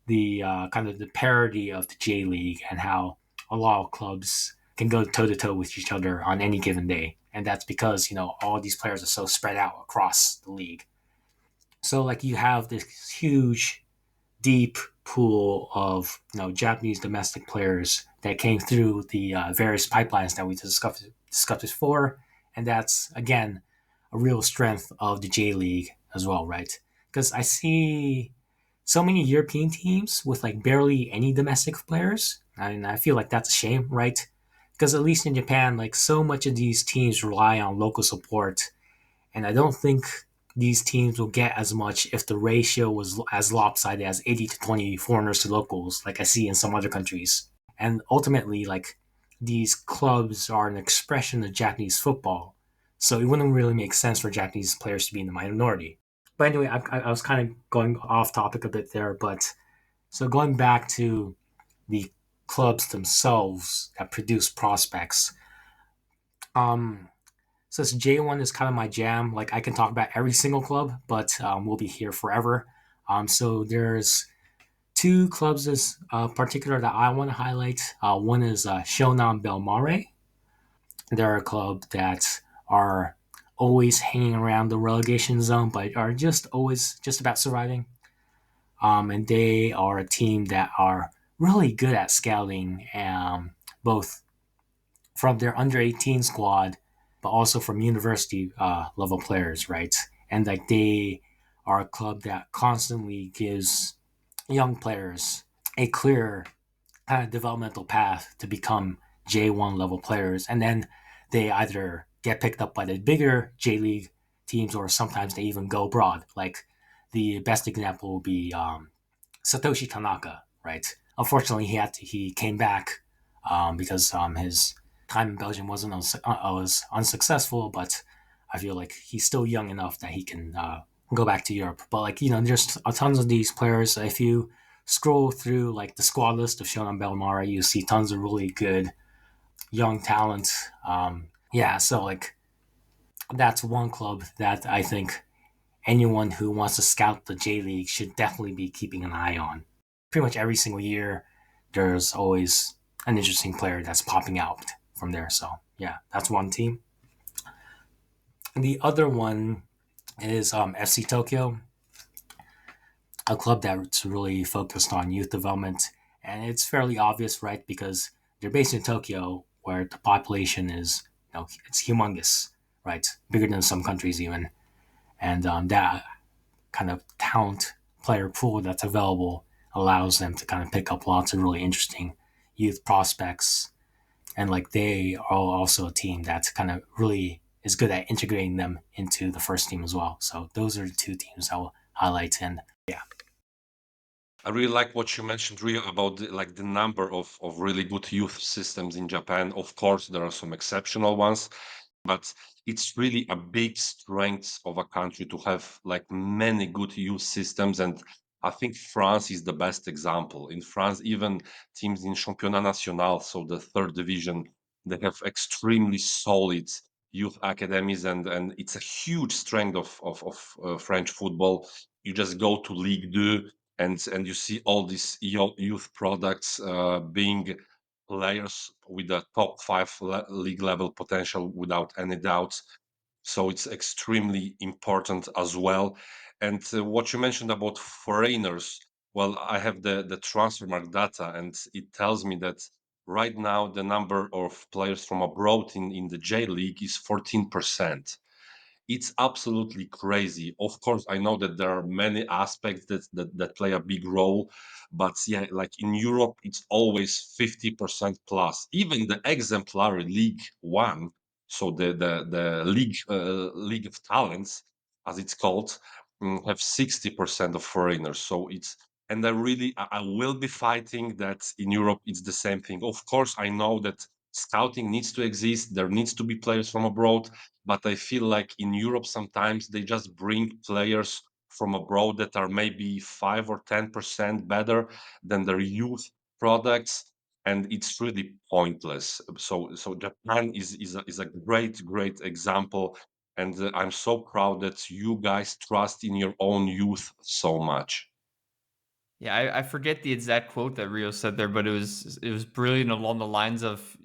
the kind of the parity of the J League and how a lot of clubs can go toe to toe with each other on any given day, and that's because all these players are so spread out across the league. So like you have this huge, deep pool of Japanese domestic players that came through the various pipelines that we discussed before, and that's again a real strength of the J League as well, right? Because I see so many European teams with like barely any domestic players, and I feel like that's a shame, right? Because at least in Japan, like so much of these teams rely on local support, and I don't think these teams will get as much if the ratio was as lopsided as 80 to 20 foreigners to locals, like I see in some other countries. And ultimately, like these clubs are an expression of Japanese football, so it wouldn't really make sense for Japanese players to be in the minority. But anyway, I was kind of going off topic a bit there, but so going back to the clubs themselves that produce prospects, um, since J1 is kind of my jam, like I can talk about every single club, but we'll be here forever. So there's two clubs in particular that I want to highlight. One is Shonan Bellmare. They're a club that are always hanging around the relegation zone, but are just always just about surviving. And they are a team that are really good at scouting, both from their under 18 squad, but also from university level players, right? And like they are a club that constantly gives young players a clear kind of developmental path to become J1 level players. And then they either get picked up by the bigger J League teams or sometimes they even go abroad. Like the best example will be Satoshi Tanaka, right? Unfortunately, he came back because his time in Belgium was unsuccessful. But I feel like he's still young enough that he can go back to Europe. But like there's tons of these players. If you scroll through like the squad list of Shonan Bellmare, you see tons of really good young talent. Yeah, so like that's one club that I think anyone who wants to scout the J League should definitely be keeping an eye on. Pretty much every single year, there's always an interesting player that's popping out from there. So yeah, that's one team. And the other one is FC Tokyo, a club that's really focused on youth development, and it's fairly obvious, right? Because they're based in Tokyo, where the population is, it's humongous, right? Bigger than some countries even, and that kind of talent player pool that's available allows them to kind of pick up lots of really interesting youth prospects. And like they are also a team that's kind of really is good at integrating them into the first team as well. So those are the two teams I will highlight. And yeah. I really like what you mentioned, Rio, about the number of really good youth systems in Japan. Of course, there are some exceptional ones, but it's really a big strength of a country to have like many good youth systems. And I think France is the best example. In France, even teams in Championnat National, so the third division, they have extremely solid youth academies, and it's a huge strength of French football. You just go to Ligue 2 and you see all these youth products being players with a top five league level potential without any doubts. So it's extremely important as well. And what you mentioned about foreigners, well, I have the transfer mark data, and it tells me that right now the number of players from abroad in the J League is 14%. It's absolutely crazy. Of course, I know that there are many aspects that play a big role, but yeah, like in Europe, it's always 50% plus. Even the exemplary League One, so the League of Talents, as it's called, have 60% of foreigners. So it's and I will be fighting that in Europe. It's the same thing. Of course, I know that scouting needs to exist. There needs to be players from abroad, but I feel like in Europe sometimes they just bring players from abroad that are maybe 5 or 10% better than their youth products, and it's really pointless. So Japan is a great example, and I'm so proud that you guys trust in your own youth so much. Yeah, I forget the exact quote that Rio said there, but it was brilliant along the lines of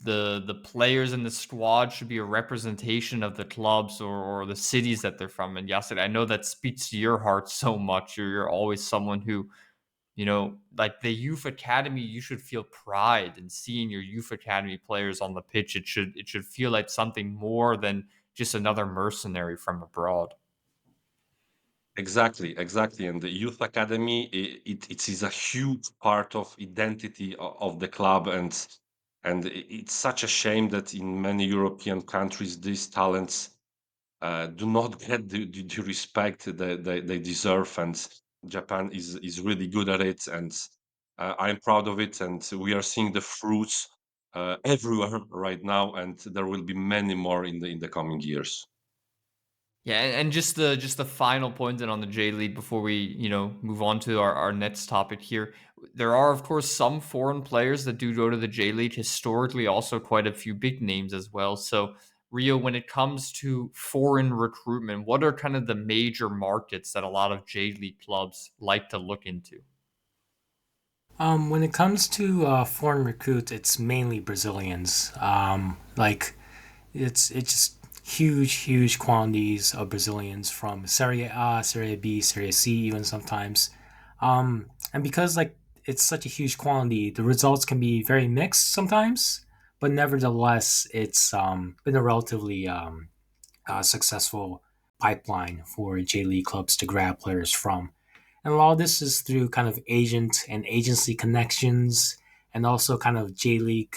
the players in the squad should be a representation of the clubs or the cities that they're from. And Yasir, I know that speaks to your heart so much. You're always someone who, like the youth academy, you should feel pride in seeing your youth academy players on the pitch. It should feel like something more than just another mercenary from abroad. Exactly, exactly. And the youth academy, it is a huge part of identity of the club, and it's such a shame that in many European countries these talents do not get the respect that they deserve. And Japan is really good at it, and I'm proud of it. And we are seeing the fruits everywhere right now, and there will be many more in the coming years. Yeah, and just the final point then on the J League before we move on to our next topic here. There are of course some foreign players that do go to the J League. Historically, also quite a few big names as well. So Rio, when it comes to foreign recruitment, what are kind of the major markets that a lot of J League clubs like to look into? When it comes to foreign recruits, it's mainly Brazilians. Like it's just huge quantities of Brazilians from Serie A, Serie B, Serie C, even sometimes. And because like it's such a huge quantity, the results can be very mixed sometimes. But nevertheless, it's been a relatively successful pipeline for J League clubs to grab players from. And a lot of this is through kind of agent and agency connections, and also kind of J League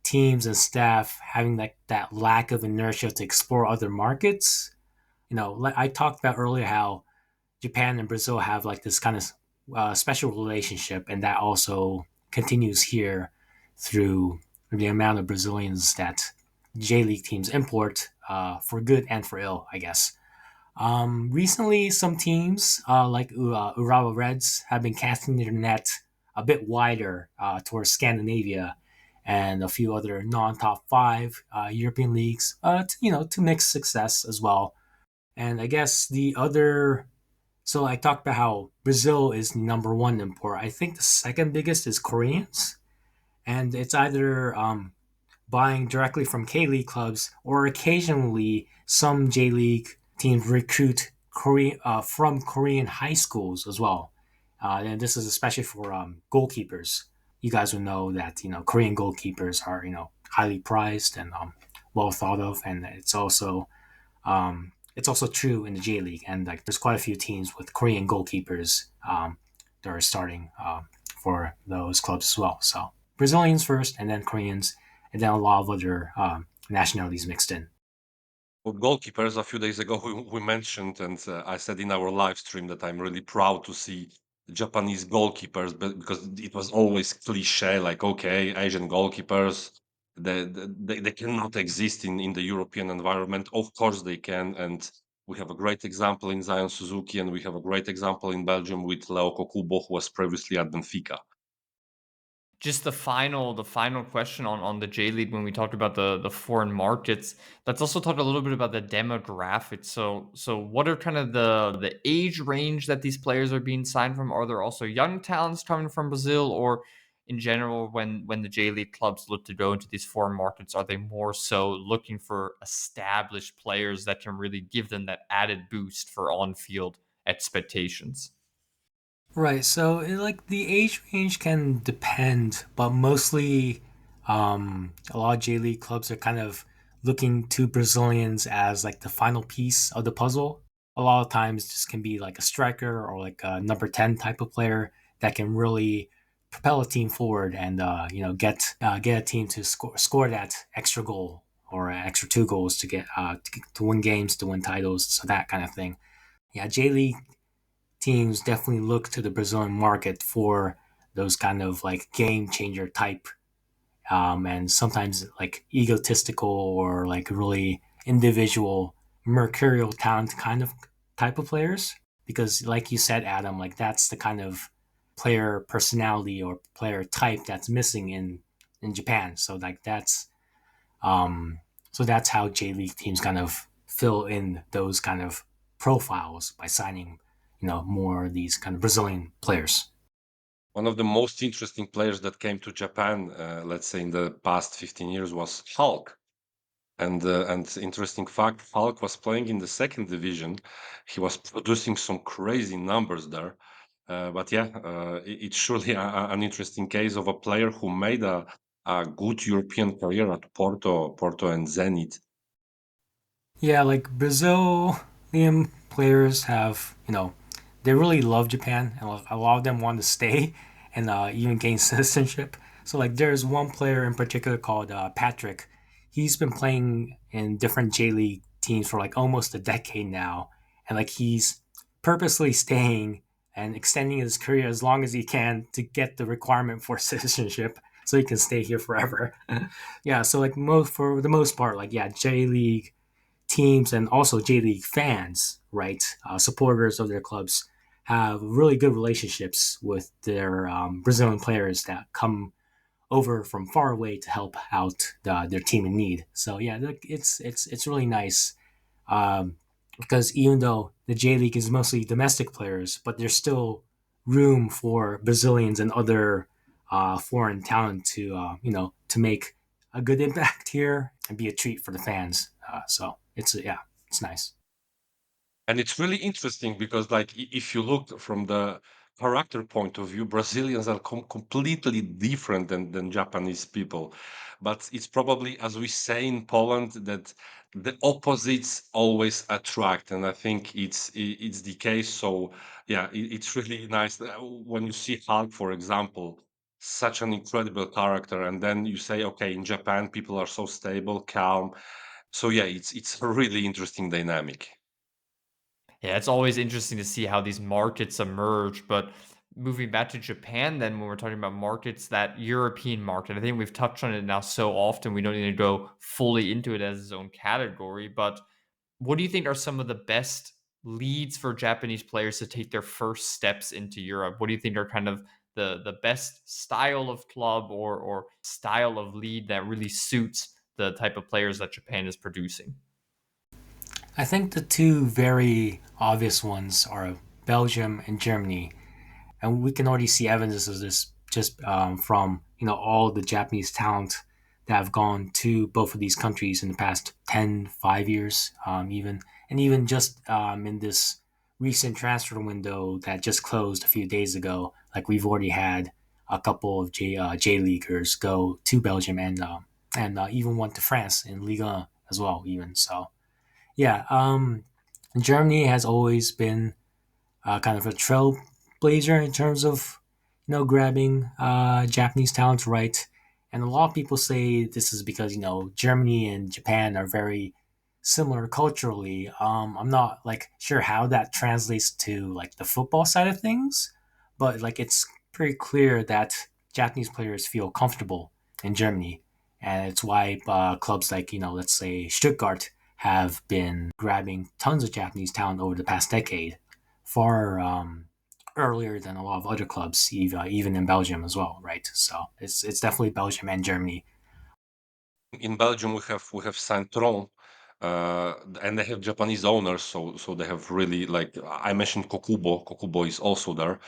teams and staff having like that lack of inertia to explore other markets. Like I talked about earlier, how Japan and Brazil have like this kind of special relationship, and that also continues here through the amount of Brazilians that J League teams import, for good and for ill, I guess. Recently, some teams like Urawa Reds have been casting their net a bit wider towards Scandinavia and a few other non-top five European leagues, to mixed success as well. And I guess the other, so I talked about how Brazil is number one import. I think the second biggest is Koreans, and it's either buying directly from K League clubs, or occasionally some J League teams recruit from Korean high schools as well. And this is especially for goalkeepers. You guys will know that Korean goalkeepers are highly prized and well thought of, and it's also true in the J League. And like there's quite a few teams with Korean goalkeepers that are starting for those clubs as well. So Brazilians first, and then Koreans, and then a lot of other nationalities mixed in. Well, goalkeepers, a few days ago, we mentioned, and I said in our live stream that I'm really proud to see Japanese goalkeepers, but because it was always cliche, like, okay, Asian goalkeepers, they cannot exist in the European environment. Of course they can. And we have a great example in Zion Suzuki, and we have a great example in Belgium with Leo Kokubo, who was previously at Benfica. Just the final question on the J League when we talked about the foreign markets. Let's also talk a little bit about the demographics. So what are kind of the age range that these players are being signed from? Are there also young talents coming from Brazil, or in general, when the J League clubs look to go into these foreign markets, are they more so looking for established players that can really give them that added boost for on-field expectations? Right. So like the age range can depend, but mostly a lot of J League clubs are kind of looking to Brazilians as like the final piece of the puzzle. A lot of times this can be like a striker or like a number 10 type of player that can really propel a team forward, and get a team to score that extra goal or extra two goals to get to win games, to win titles, so that kind of thing. Yeah, J League teams definitely look to the Brazilian market for those kind of like game changer type, and sometimes like egotistical or like really individual mercurial talent kind of type of players. Because like you said, Adam, like that's the kind of player personality or player type that's missing in Japan. So like that's how J League teams kind of fill in those kind of profiles by signing more of these kind of Brazilian players. One of the most interesting players that came to Japan, let's say in the past 15 years, was Hulk. And interesting fact, Falk was playing in the second division. He was producing some crazy numbers there. But yeah, it's surely an interesting case of a player who made a good European career at Porto and Zenit. Yeah, like Brazilian players have, they really love Japan, and a lot of them want to stay and even gain citizenship. So, like, there's one player in particular called Patrick. He's been playing in different J League teams for like almost a decade now, and like he's purposely staying and extending his career as long as he can to get the requirement for citizenship, so he can stay here forever. Yeah, so like most for the most part, like yeah, J League teams and also J League fans, right, supporters of their clubs, have really good relationships with their Brazilian players that come over from far away to help out their team in need. So yeah, it's really nice, because even though the J League is mostly domestic players, but there's still room for Brazilians and other foreign talent to to make a good impact here and be a treat for the fans. So it's nice. And it's really interesting because, like, if you look from the character point of view, Brazilians are completely different than Japanese people. But it's probably, as we say in Poland, that the opposites always attract, and I think it's the case. So yeah, it's really nice when you see Hulk, for example, such an incredible character, and then you say, okay, in Japan, people are so stable, calm. So yeah, it's a really interesting dynamic. Yeah, it's always interesting to see how these markets emerge. But moving back to Japan, then when we're talking about markets, that European market, I think we've touched on it now so often, we don't need to go fully into it as its own category. But what do you think are some of the best leads for Japanese players to take their first steps into Europe? What do you think are kind of the best style of club or style of lead that really suits the type of players that Japan is producing? I think the two very obvious ones are Belgium and Germany, and we can already see evidence of this just from all the Japanese talent that have gone to both of these countries in the past 5 years, even, and even just in this recent transfer window that just closed a few days ago. Like we've already had a couple of J leaguers go to Belgium and even one to France in Ligue 1 as well. Even so, yeah. Germany has always been kind of a trailblazer in terms of grabbing Japanese talent right. And a lot of people say this is because Germany and Japan are very similar culturally. I'm not like sure how that translates to like the football side of things, but like it's pretty clear that Japanese players feel comfortable in Germany, and it's why clubs like let's say Stuttgart have been grabbing tons of Japanese talent over the past decade, far earlier than a lot of other clubs, even in Belgium as well, right? So it's definitely Belgium and Germany. In Belgium, we have Saint-Tron, and they have Japanese owners, so they have really, like I mentioned, Kokubo. Kokubo is also there,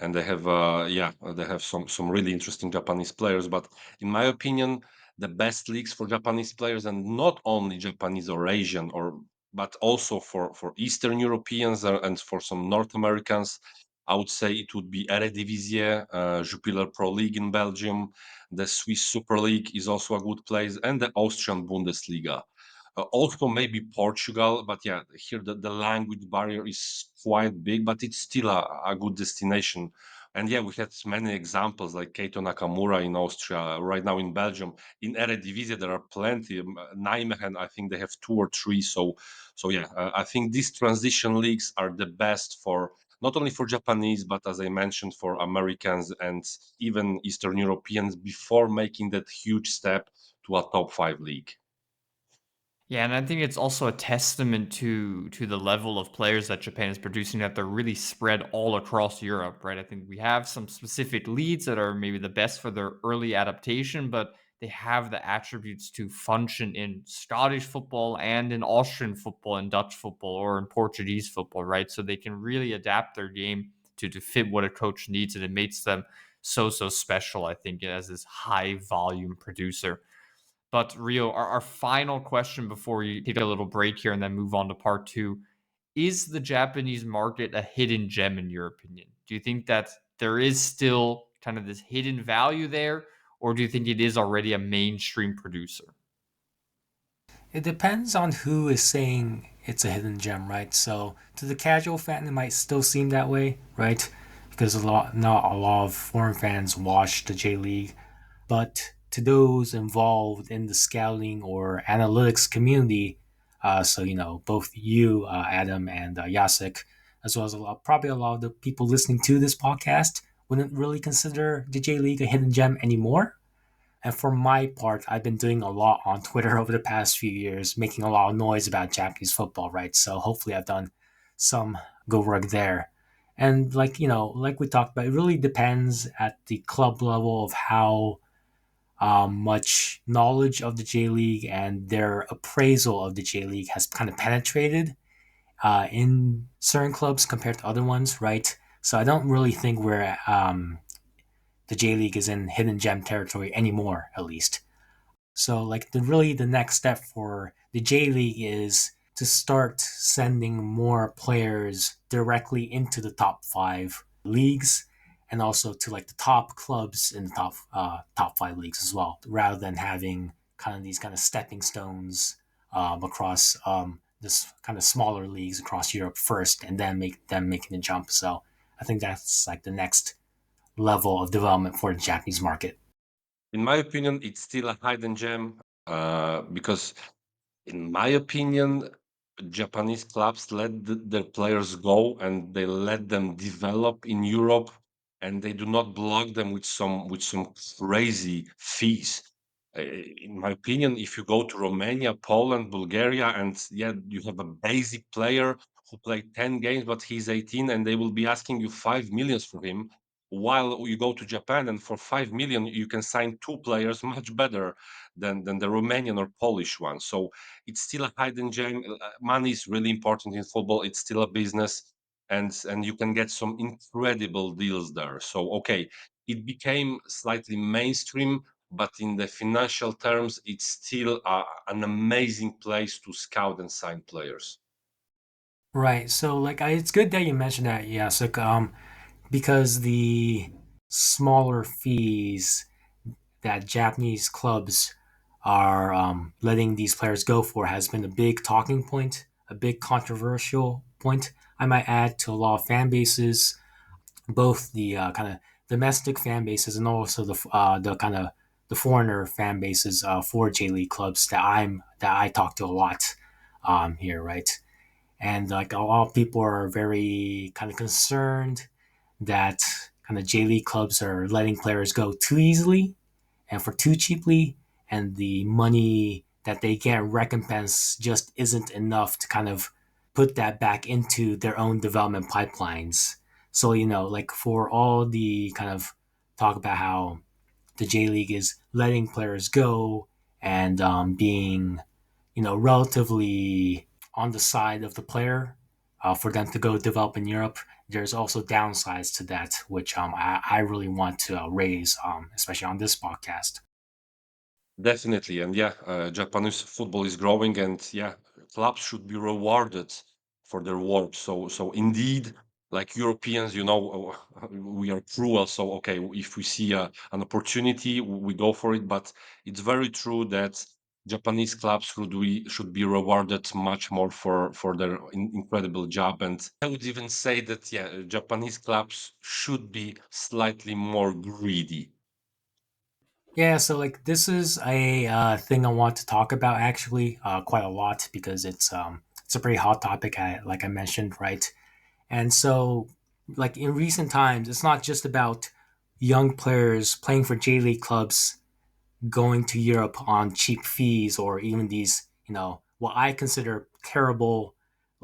and they have some really interesting Japanese players. But in my opinion, the best leagues for Japanese players, and not only Japanese or Asian, but also for Eastern Europeans and for some North Americans, I would say it would be Eredivisie, Jupiler Pro League in Belgium. The Swiss Super League is also a good place, and the Austrian Bundesliga. Also, maybe Portugal, but yeah, here the language barrier is quite big, but it's still a good destination. And yeah, we had many examples like Keito Nakamura in Austria, right now in Belgium. In Eredivisie, there are plenty. Nijmegen, I think they have two or three. So yeah, I think these transition leagues are the best for not only for Japanese, but as I mentioned, for Americans and even Eastern Europeans before making that huge step to a top five league. Yeah, and I think it's also a testament to the level of players that Japan is producing, that they're really spread all across Europe, right? I think we have some specific leads that are maybe the best for their early adaptation, but they have the attributes to function in Scottish football and in Austrian football and Dutch football or in Portuguese football, right? So they can really adapt their game to fit what a coach needs, and it makes them so special, I think, as this high volume producer. But Rio, our final question before we take a little break here and then move on to part two: is the Japanese market a hidden gem in your opinion? Do you think that there is still kind of this hidden value there, or do you think it is already a mainstream producer? It depends on who is saying it's a hidden gem, right? So to the casual fan, it might still seem that way, right? Because not a lot of foreign fans watch the J League, but to those involved in the scouting or analytics community, so both you, Adam, and Jacek, as well as probably a lot of the people listening to this podcast, wouldn't really consider the J League a hidden gem anymore. And for my part, I've been doing a lot on Twitter over the past few years, making a lot of noise about Japanese football, right? So hopefully I've done some good work there. And like we talked about, it really depends at the club level of how much knowledge of the J League and their appraisal of the J League has kind of penetrated in certain clubs compared to other ones, right? So I don't really think the J League is in hidden gem territory anymore, at least. So the next step for the J League is to start sending more players directly into the top five leagues, and also to the top clubs in the top five leagues as well, rather than having kind of these kind of stepping stones across this kind of smaller leagues across Europe first, and then making the jump. So I think that's the next level of development for the Japanese market. In my opinion, it's still a hidden gem because, in my opinion, Japanese clubs let their players go and they let them develop in Europe, and they do not block them with some crazy fees. In my opinion, if you go to Romania, Poland, Bulgaria, and yeah, you have a basic player who played 10 games, but he's 18, and they will be asking you 5 millions for him. While you go to Japan, and for 5 million, you can sign two players much better than the Romanian or Polish one. So it's still a hidden gem. Money is really important in football. It's still a business, and you can get some incredible deals there. So okay, it became slightly mainstream, but in the financial terms, it's still an amazing place to scout and sign players. Right. So it's good that you mentioned that, Yasuk, because the smaller fees that Japanese clubs are letting these players go for has been a big talking point, a big controversial point, I might add, to a lot of fan bases, both the kind of domestic fan bases and also the kind of the foreigner fan bases for J League clubs that I talk to a lot here, right? And a lot of people are very kind of concerned that kind of J League clubs are letting players go too easily and for too cheaply, and the money that they get recompense just isn't enough to kind of put that back into their own development pipelines. So for all the kind of talk about how the J League is letting players go and being relatively on the side of the player for them to go develop in Europe. There's also downsides to that, which I really want to raise, especially on this podcast. Definitely, and yeah, Japanese football is growing, and yeah, clubs should be rewarded for their work. So indeed, like Europeans, we are cruel. So okay, if we see an opportunity, we go for it. But it's very true that Japanese clubs should be rewarded much more for their incredible job. And I would even say that yeah, Japanese clubs should be slightly more greedy. Yeah, so this is a thing I want to talk about actually quite a lot because it's a pretty hot topic, like I mentioned, right? And so in recent times, it's not just about young players playing for J League clubs going to Europe on cheap fees, or even these, what I consider terrible,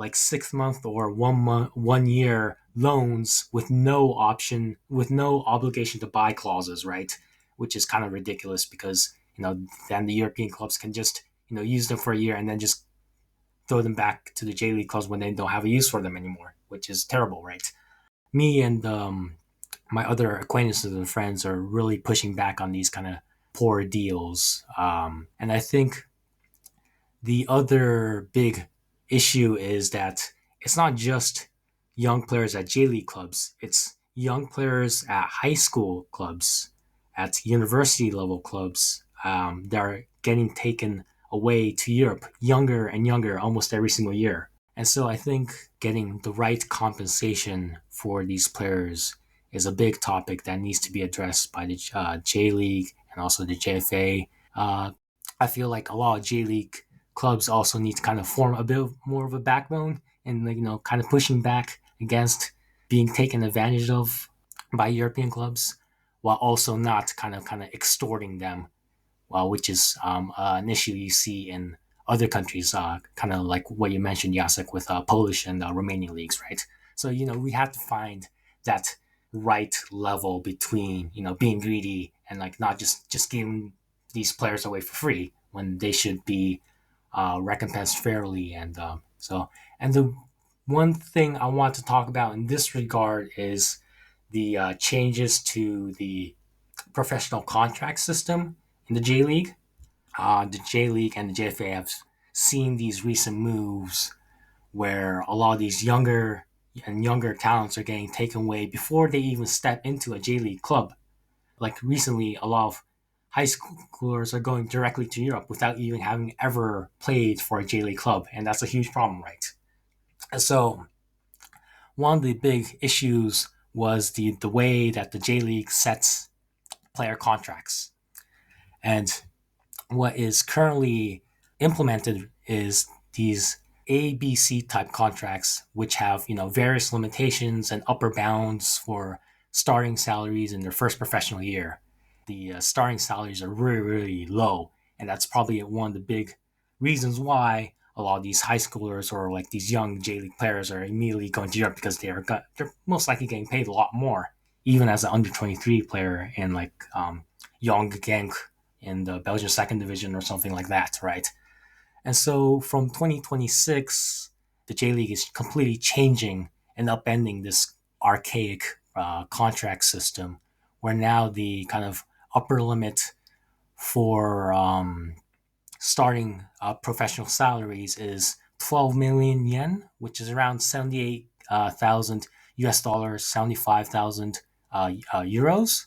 6 month or 1 year loans with no option, with no obligation to buy clauses, right? Which is kind of ridiculous because, then the European clubs can just, use them for a year and then just throw them back to the J League clubs when they don't have a use for them anymore, which is terrible, right? Me and my other acquaintances and friends are really pushing back on these kind of poor deals. And I think the other big issue is that it's not just young players at J League clubs, it's young players at high school clubs, at university level clubs that are getting taken away to Europe younger and younger almost every single year. And so I think getting the right compensation for these players is a big topic that needs to be addressed by the J League and also the JFA. I feel like a lot of J League clubs also need to kind of form a bit more of a backbone and kind of pushing back against being taken advantage of by European clubs, while also not kind of extorting them, which is an issue you see in other countries, kind of like what you mentioned, Jacek, with Polish and Romanian leagues, right? So we have to find that right level between being greedy and like not just giving these players away for free when they should be recompensed fairly. And the one thing I want to talk about in this regard is the changes to the professional contract system in the J League. The J League and the JFA have seen these recent moves where a lot of these younger and younger talents are getting taken away before they even step into a J League club. Like recently, a lot of high schoolers are going directly to Europe without even having ever played for a J League club, and that's a huge problem, right? And so, one of the big issues was the way that the J League sets player contracts. And what is currently implemented is these ABC type contracts, which have various limitations and upper bounds for starting salaries in their first professional year. The starting salaries are really, really low, and that's probably one of the big reasons why a lot of these high schoolers or like these young J League players are immediately going to Europe because they're most likely getting paid a lot more, even as an under 23 player in like Young Genk in the Belgian second division or something like that, right? And so from 2026, the J League is completely changing and upending this archaic contract system, where now the kind of upper limit for starting professional salaries is 12 million yen, which is around 78,000 US dollars, 75,000 euros.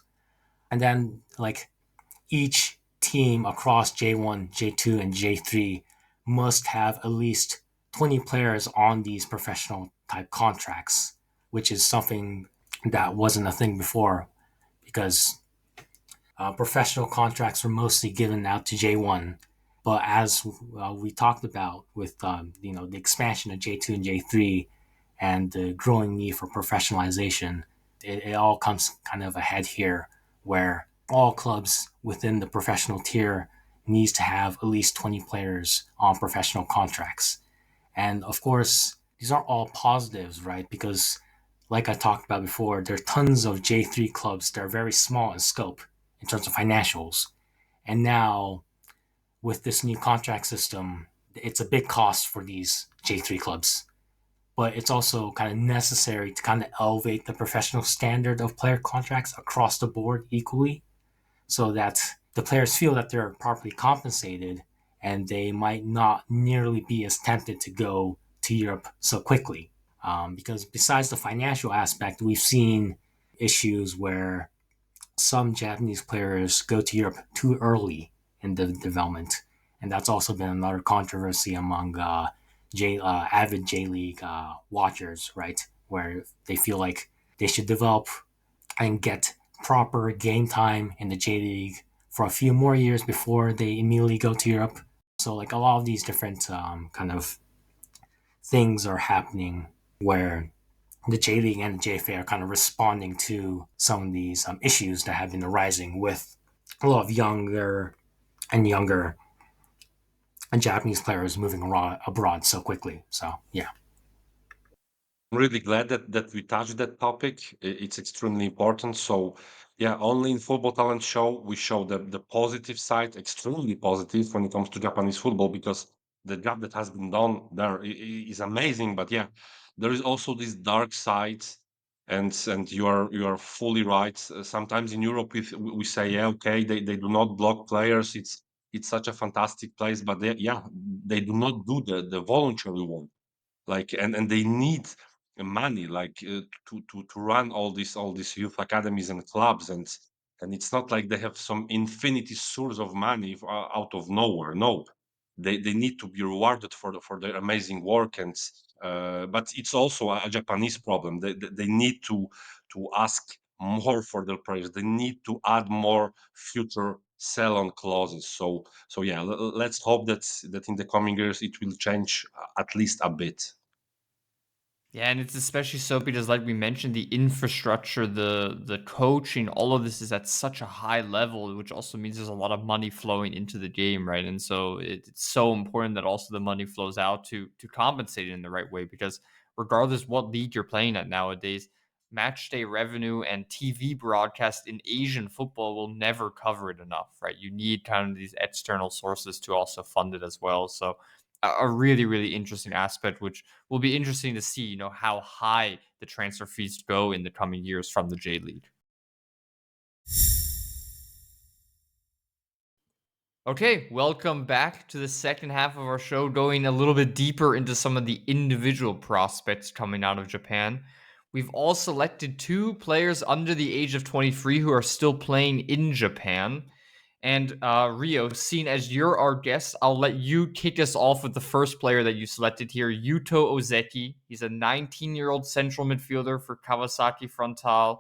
And then like each team across J1, J2, and J3 must have at least 20 players on these professional type contracts, which is something that wasn't a thing before because professional contracts were mostly given out to J1. But as we talked about with the expansion of J2 and J3 and the growing need for professionalization, it all comes kind of ahead here where all clubs within the professional tier needs to have at least 20 players on professional contracts. And of course, these aren't all positives, right? Because like I talked about before, there are tons of J3 clubs that are very small in scope in terms of financials. And now with this new contract system, it's a big cost for these J3 clubs. But it's also kind of necessary to kind of elevate the professional standard of player contracts across the board equally so that the players feel that they're properly compensated and they might not nearly be as tempted to go to Europe so quickly. Because besides the financial aspect, we've seen issues where some Japanese players go to Europe too early in the development. And that's also been another controversy among avid J League watchers, right? Where they feel like they should develop and get proper game time in the J League for a few more years before they immediately go to Europe. So, like a lot of these different kind of things are happening where the J League and the JFA are kind of responding to some of these issues that have been arising with a lot of younger and younger Japanese players moving abroad so quickly. So, yeah. I'm really glad that we touched that topic. It's extremely important. So, yeah, only in Football Talent Show we show the positive side, extremely positive when it comes to Japanese football because the job that has been done there is amazing. But yeah, there is also this dark side And you are fully right. Sometimes in Europe we say, yeah, okay, they do not block players. It's such a fantastic place, but they do not do the voluntary one, like, and they need money, like, to run all these youth academies and clubs, and it's not like they have some infinity source of money out of nowhere. No, they need to be rewarded for their amazing work. And but it's also a Japanese problem. They need to ask more for their players. They need to add more future sell-on clauses. So yeah, let's hope that in the coming years it will change, at least a bit. Yeah, and it's especially so because, like we mentioned, the infrastructure, the coaching, all of this is at such a high level, which also means there's a lot of money flowing into the game, right? And so it's so important that also the money flows out to compensate it in the right way, because regardless what league you're playing at nowadays, match day revenue and TV broadcast in Asian football will never cover it enough, right? You need kind of these external sources to also fund it as well. So a really, really interesting aspect, which will be interesting to see, how high the transfer fees go in the coming years from the J League. Okay, welcome back to the second half of our show, going a little bit deeper into some of the individual prospects coming out of Japan. We've all selected 2 players under the age of 23 who are still playing in Japan. And Ryo, seeing as you're our guest, I'll let you kick us off with the first player that you selected here, Yuto Ozeki. He's a 19-year-old central midfielder for Kawasaki Frontale.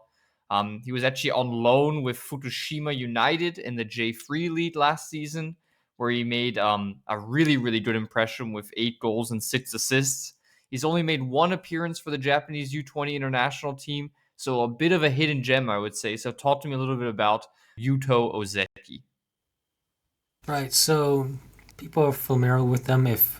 He was actually on loan with Fukushima United in the J3 League last season, where he made a really, really good impression with 8 goals and 6 assists. He's only made 1 appearance for the Japanese U20 international team, so a bit of a hidden gem, I would say. So talk to me a little bit about Yuto Ozeki. Right, so people are familiar with them if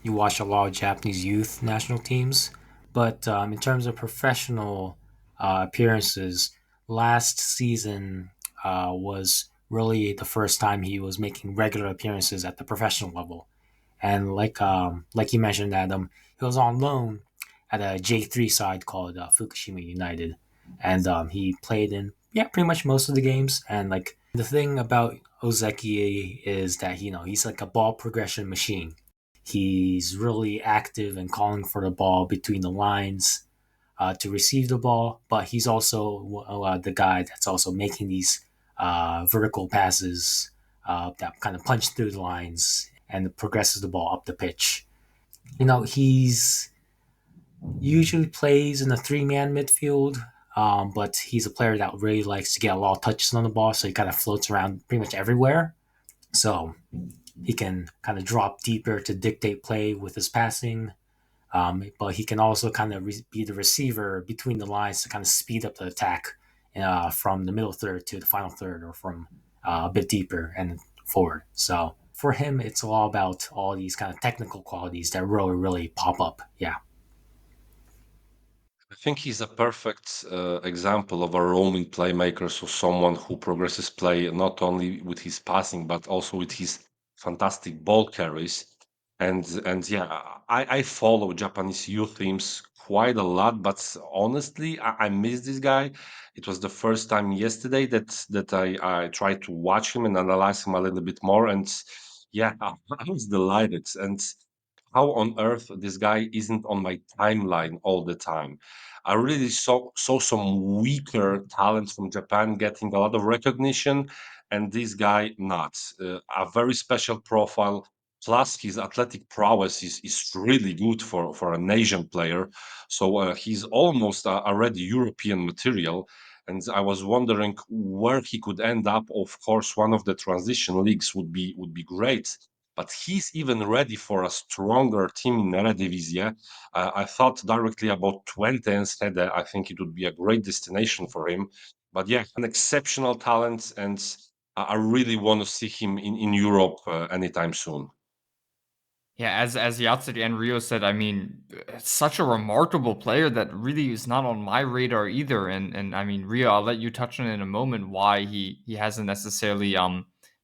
you watch a lot of Japanese youth national teams. But in terms of professional appearances, last season was really the first time he was making regular appearances at the professional level. And like you mentioned, Adam, he was on loan at a J3 side called Fukushima United, and he played in pretty much most of the games. And like the thing about Ozeki is that he's like a ball progression machine. He's really active and calling for the ball between the lines to receive the ball, but he's also the guy that's also making these vertical passes that kind of punch through the lines and progresses the ball up the pitch. He's usually plays in a 3-man midfield, but he's a player that really likes to get a lot of touches on the ball, so he kind of floats around pretty much everywhere. So he can kind of drop deeper to dictate play with his passing, but he can also kind of be the receiver between the lines to kind of speed up the attack from the middle third to the final third, or from a bit deeper and forward. So for him, it's all about all these kind of technical qualities that really, really pop up. Yeah. I think he's a perfect example of a roaming playmaker, so someone who progresses play not only with his passing but also with his fantastic ball carries. And yeah, I follow Japanese youth teams quite a lot, but honestly, I miss this guy. It was the first time yesterday that I tried to watch him and analyze him a little bit more, and yeah, I was delighted. And how on earth this guy isn't on my timeline all the time? I really saw some weaker talents from Japan getting a lot of recognition, and this guy not. A very special profile. Plus, his athletic prowess is really good for an Asian player. So he's almost already European material. And I was wondering where he could end up. Of course, one of the transition leagues would be great, but he's even ready for a stronger team in Eredivisie. I thought directly about Twente instead. I think it would be a great destination for him. But yeah, an exceptional talent, and I really want to see him in Europe anytime soon. Yeah, as Jacek and Rio said, I mean, such a remarkable player that really is not on my radar either. And I mean, Rio, I'll let you touch on in a moment why he hasn't necessarily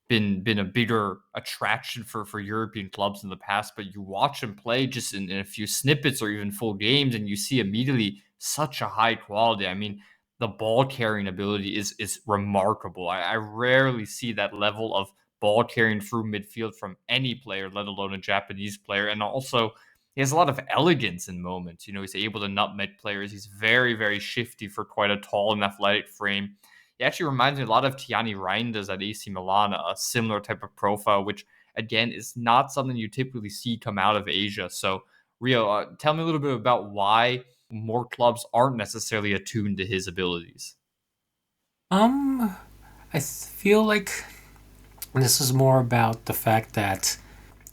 been a bigger attraction for European clubs in the past. But you watch him play just in a few snippets or even full games, and you see immediately such a high quality. I mean, the ball carrying ability is remarkable. I rarely see that level of ball carrying through midfield from any player, let alone a Japanese player. And also, he has a lot of elegance in moments. He's able to nutmeg players. He's very, very shifty for quite a tall and athletic frame. He actually reminds me a lot of Tiani Reinders at AC Milan, a similar type of profile, which again is not something you typically see come out of Asia. So, Ryo, tell me a little bit about why more clubs aren't necessarily attuned to his abilities. I feel like this is more about the fact that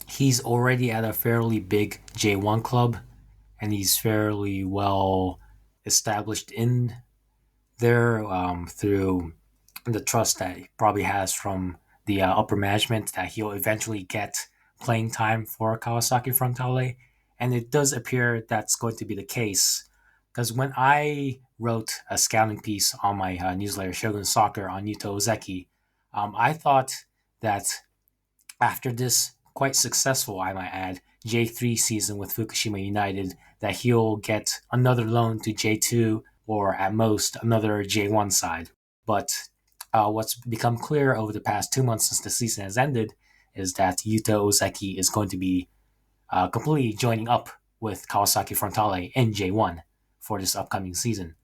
he's already at a fairly big J1 club and he's fairly well established in there through the trust that he probably has from the upper management that he'll eventually get playing time for Kawasaki Frontale. And it does appear that's going to be the case because when I wrote a scouting piece on my newsletter, Shogun Soccer, on Yuto Ozeki, I thought that after this quite successful, I might add, J3 season with Fukushima United, that he'll get another loan to J2 or at most another J1 side. But what's become clear over the past 2 months since the season has ended is that Yuto Ozeki is going to be completely joining up with Kawasaki Frontale in J1 for this upcoming season.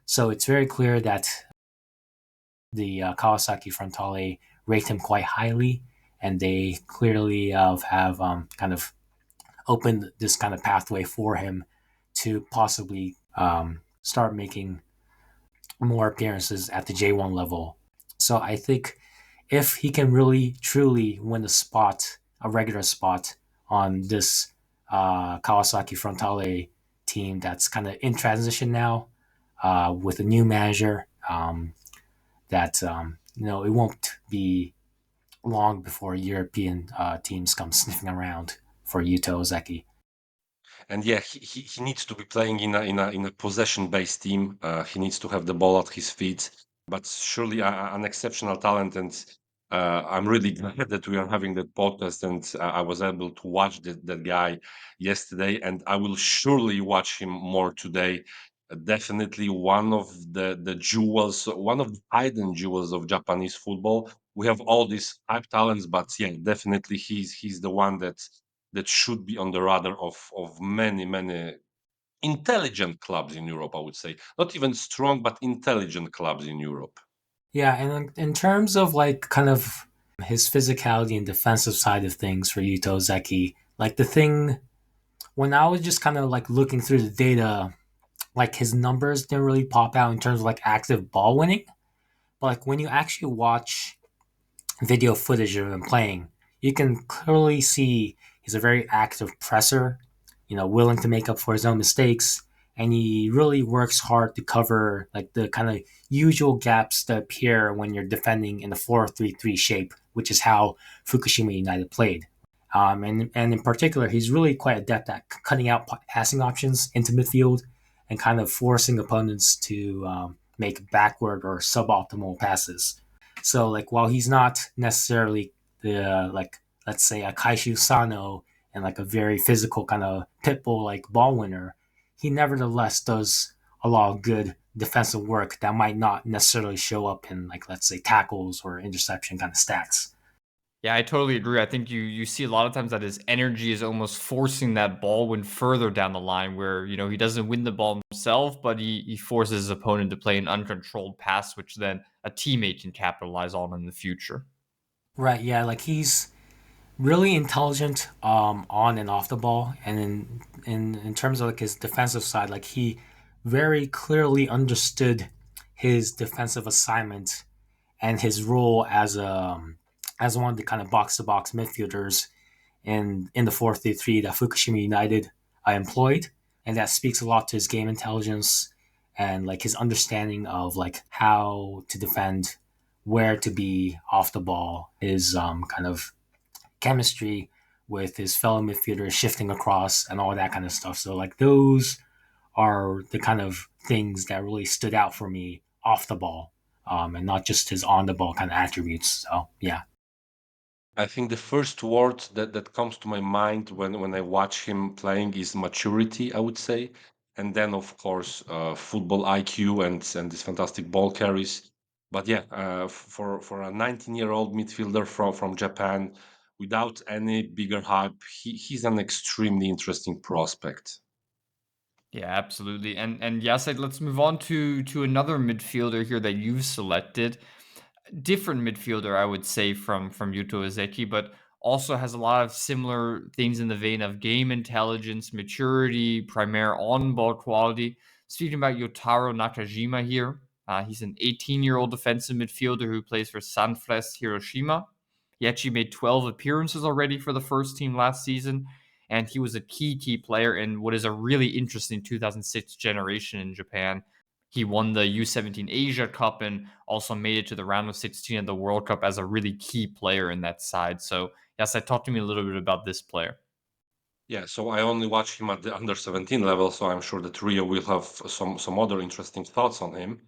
So it's very clear that the Kawasaki Frontale rate him quite highly, and they clearly have kind of opened this kind of pathway for him to possibly start making more appearances at the J1 level. So I think if he can really truly win a regular spot on this Kawasaki Frontale team that's kind of in transition now with a new manager, that it won't be long before European teams come sniffing around for Yuto Ozeki. And yeah, he needs to be playing in a possession based team. He needs to have the ball at his feet. But surely an exceptional talent, and I'm really glad that we are having that podcast, and I was able to watch that guy yesterday, and I will surely watch him more today. Definitely one of the jewels, one of the hidden jewels of Japanese football. We have all these hype talents, but yeah, definitely he's the one that should be on the radar of many intelligent clubs in Europe, I would say. Not even strong, but intelligent clubs in Europe. Yeah, and in terms of like kind of his physicality and defensive side of things for Yuto Ozeki, like the thing when I was just kind of like looking through the data, like his numbers didn't really pop out in terms of like active ball winning. But like when you actually watch video footage of him playing, you can clearly see he's a very active presser, willing to make up for his own mistakes, and he really works hard to cover like the kind of usual gaps that appear when you're defending in the 4-3-3 shape, which is how Fukushima United played. And in particular, he's really quite adept at cutting out passing options into midfield and kind of forcing opponents to make backward or suboptimal passes. So like while he's not necessarily the like let's say a Kaishu Sano and like a very physical kind of pitbull like ball winner, he nevertheless does a lot of good defensive work that might not necessarily show up in like let's say tackles or interception kind of stats. Yeah, I totally agree. I think you see a lot of times that his energy is almost forcing that ball win further down the line where, he doesn't win the ball himself, but he forces his opponent to play an uncontrolled pass, which then a teammate can capitalize on in the future. Right, yeah, like he's really intelligent on and off the ball, and in terms of like his defensive side, like he very clearly understood his defensive assignment and his role as one of the kind of box to box midfielders in the 4-3-3 that Fukushima United employed, and that speaks a lot to his game intelligence and like his understanding of like how to defend, where to be off the ball, his kind of chemistry with his fellow midfielders shifting across and all that kind of stuff. So like those are the kind of things that really stood out for me off the ball, and not just his on the ball kind of attributes. So yeah. I think the first word that comes to my mind when I watch him playing is maturity, I would say. and then of course football IQ and this fantastic ball carries. But yeah, for a 19-year-old midfielder from Japan, without any bigger hype, he's an extremely interesting prospect. Yeah, absolutely. And Yasek, let's move on to another midfielder here that you've selected. Different midfielder, I would say, from Yuto Ozeki, but also has a lot of similar things in the vein of game intelligence, maturity, primary on-ball quality. Speaking about Yotaro Nakajima here, he's an 18-year-old defensive midfielder who plays for Sanfrecce Hiroshima. He actually made 12 appearances already for the first team last season, and he was a key player in what is a really interesting 2006 generation in Japan. He won the U17 Asia Cup and also made it to the round of 16 of the World Cup as a really key player in that side. So, yes, talk to me a little bit about this player. Yeah, so I only watched him at the under 17 level, so I'm sure that Rio will have some other interesting thoughts on him.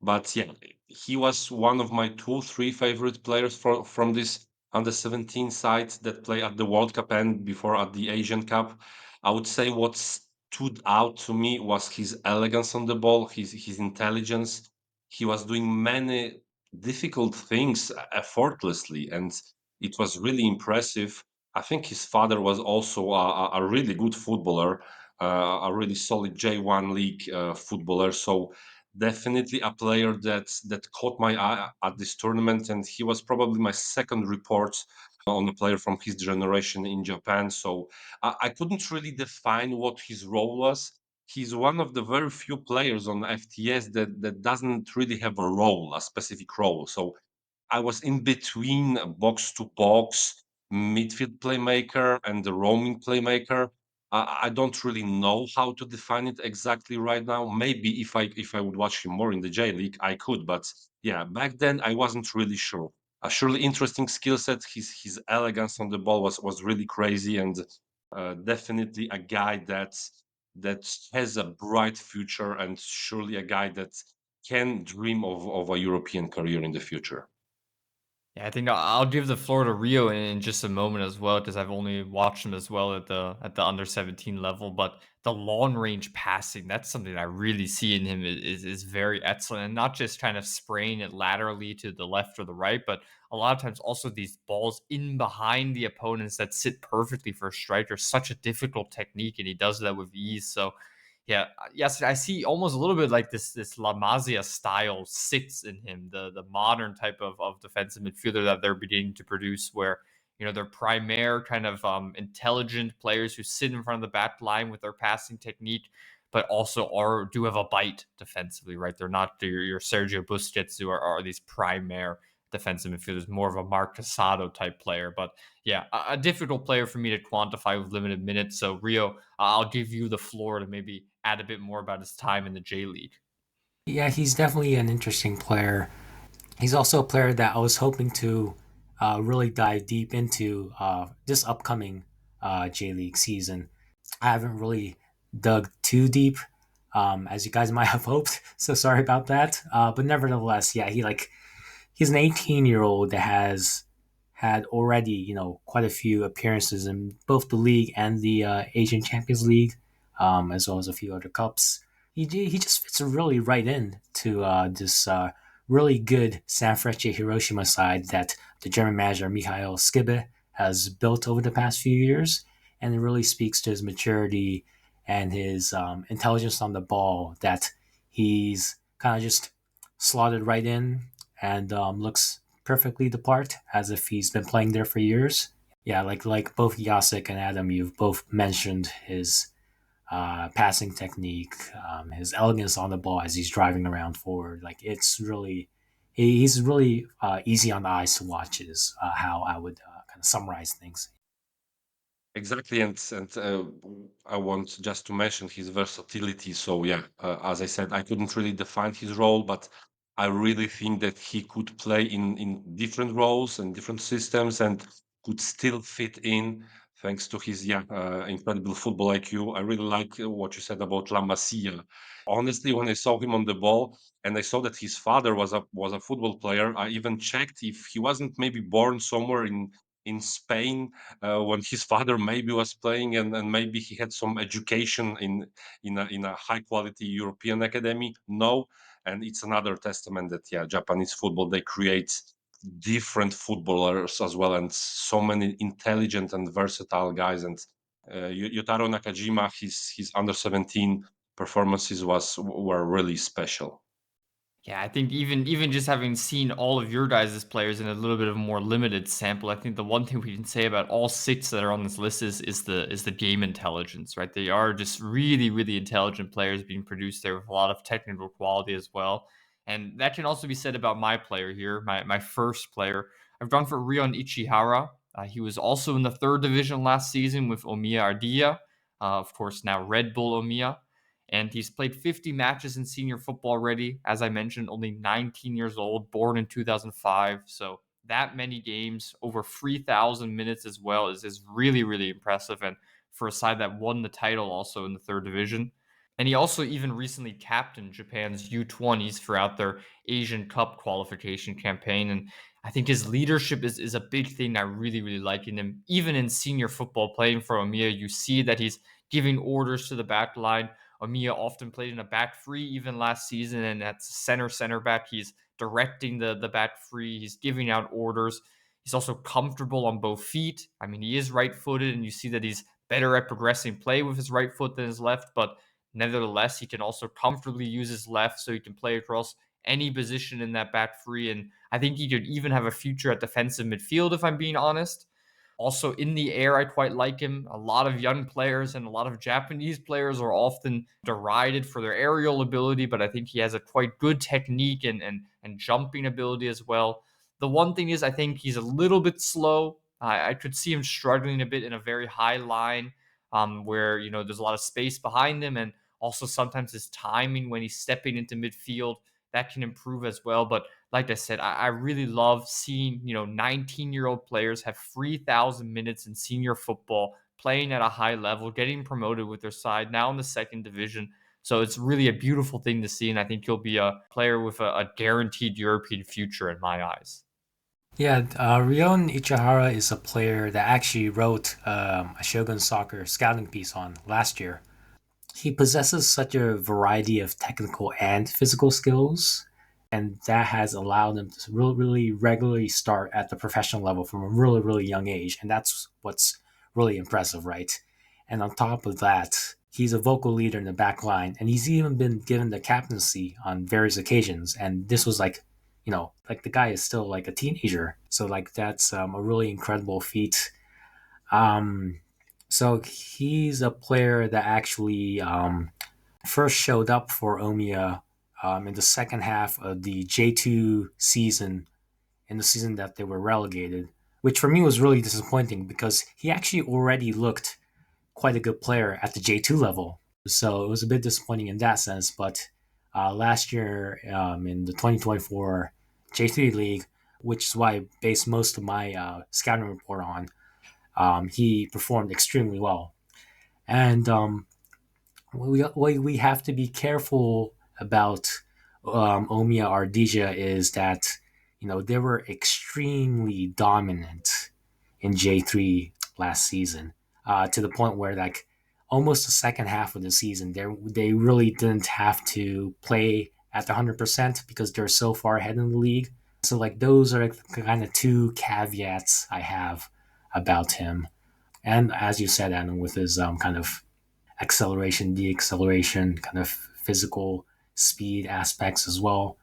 But yeah, he was one of my two, three favorite players from this under 17 side that play at the World Cup and before at the Asian Cup. I would say what stood out to me was his elegance on the ball, his intelligence. He was doing many difficult things effortlessly, and it was really impressive. I think his father was also a really good footballer, a really solid J1 league footballer. So definitely a player that caught my eye at this tournament, and he was probably my second report on a player from his generation in Japan. So I couldn't really define what his role was. He's one of the very few players on FTS that doesn't really have a role, a specific role. So I was in between a box to box midfield playmaker and the roaming playmaker. I don't really know how to define it exactly right now. Maybe if I would watch him more in the J League, I could. But yeah, back then I wasn't really sure. A surely interesting skill set. His elegance on the ball was really crazy, and definitely a guy that has a bright future, and surely a guy that can dream of a European career in the future. Yeah, I think I'll give the floor to Rio in just a moment as well because I've only watched him as well at the under 17 level. But the long range passing, that's something I really see in him is very excellent, and not just kind of spraying it laterally to the left or the right, but a lot of times also these balls in behind the opponents that sit perfectly for a striker. Such a difficult technique, and he does that with ease. So yeah, yes, I see almost a little bit like this La Masia style sits in him, the modern type of defensive midfielder that they're beginning to produce, where they're primary kind of intelligent players who sit in front of the back line with their passing technique, but also do have a bite defensively, right? They're not your Sergio Busquets who are these primary defensive midfielders, more of a Marc Casado type player, but yeah, a difficult player for me to quantify with limited minutes. So Rio, I'll give you the floor to maybe add a bit more about his time in the J League. Yeah, he's definitely an interesting player. He's also a player that I was hoping to really dive deep into this upcoming J League season. I haven't really dug too deep, as you guys might have hoped. So sorry about that. But nevertheless, yeah, he's an 18-year-old that has had already quite a few appearances in both the league and the Asian Champions League, as well as a few other cups. He just fits really right in to this really good Sanfrecce Hiroshima side that the German manager Michael Skibbe has built over the past few years, and it really speaks to his maturity and his intelligence on the ball that he's kind of just slotted right in and looks perfectly the part as if he's been playing there for years. Yeah, like both Jacek and Adam, you've both mentioned his passing technique, his elegance on the ball as he's driving around forward. Like he's really easy on the eyes to watch. Is how I would kind of summarize things. Exactly, and I want just to mention his versatility. So yeah, as I said, I couldn't really define his role, but I really think that he could play in different roles and different systems, and could still fit in thanks to his incredible football IQ. I really like what you said about La Masia. Honestly, when I saw him on the ball and I saw that his father was a football player, I even checked if he wasn't maybe born somewhere in Spain when his father maybe was playing, and maybe he had some education in a high quality European academy. No, and it's another testament that yeah, Japanese football, they create different footballers as well, and so many intelligent and versatile guys. And Yotaro Nakajima, his under 17 performances were really special. Yeah, I think even just having seen all of your guys' players in a little bit of a more limited sample, I think the one thing we can say about all six that are on this list is the game intelligence, right? They are just really, really intelligent players being produced there with a lot of technical quality as well. And that can also be said about my player here, my first player. I've gone for Rion Ichihara. He was also in the third division last season with Omiya Ardilla, of course, now Red Bull Omiya. And he's played 50 matches in senior football already. As I mentioned, only 19 years old, born in 2005. So that many games, over 3,000 minutes as well, is really, really impressive. And for a side that won the title also in the third division. And he also even recently captained Japan's U20s throughout their Asian Cup qualification campaign. And I think his leadership is a big thing I really, really like in him. Even in senior football, playing for Omiya, you see that he's giving orders to the back line. Omiya often played in a back three even last season, and at center back, he's directing the back three. He's giving out orders. He's also comfortable on both feet. I mean, he is right-footed, and you see that he's better at progressing play with his right foot than his left, but nevertheless, he can also comfortably use his left, so he can play across any position in that back three. And I think he could even have a future at defensive midfield, if I'm being honest. Also, in the air, I quite like him. A lot of young players and a lot of Japanese players are often derided for their aerial ability, but I think he has a quite good technique and jumping ability as well. The one thing is, I think he's a little bit slow. I could see him struggling a bit in a very high line, where there's a lot of space behind him, and also sometimes his timing when he's stepping into midfield that can improve as well. But like I said, I really love seeing 19-year-old players have 3,000 minutes in senior football, playing at a high level, getting promoted with their side now in the second division. So it's really a beautiful thing to see, and I think he'll be a player with a guaranteed European future in my eyes. Yeah, Rion Ichihara is a player that actually wrote a Shogun Soccer scouting piece on last year. He possesses such a variety of technical and physical skills, and that has allowed him to really regularly start at the professional level from a really, really young age. And that's what's really impressive, right? And on top of that, he's a vocal leader in the back line, and he's even been given the captaincy on various occasions. And this was like the guy is still like a teenager. So, like, that's a really incredible feat. Um, so he's a player that actually first showed up for Omiya in the second half of the J2 season, in the season that they were relegated, which for me was really disappointing because he actually already looked quite a good player at the J2 level. So it was a bit disappointing in that sense. But last year in the 2024 J3 League, which is why I based most of my scouting report on, he performed extremely well. And we have to be careful about Omiya Ardija is that they were extremely dominant in J3 last season, to the point where like almost the second half of the season they really didn't have to play at the 100% because they're so far ahead in the league. So like those are like the kind of two caveats I have about him. And as you said, Adam, with his kind of acceleration, deceleration, kind of physical speed aspects as well.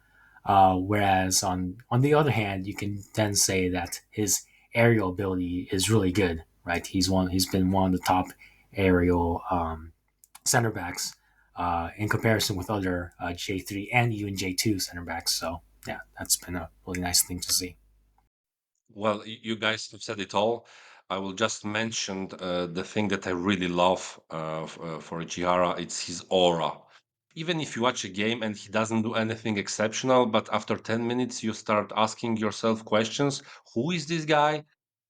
Whereas on the other hand, you can then say that his aerial ability is really good, right? He's been one of the top aerial center backs in comparison with other J3 and even J2 center backs. So yeah, that's been a really nice thing to see. Well, you guys have said it all. I will just mention the thing that I really love for Ichihara. It's his aura. Even if you watch a game and he doesn't do anything exceptional, but after 10 minutes you start asking yourself questions. Who is this guy?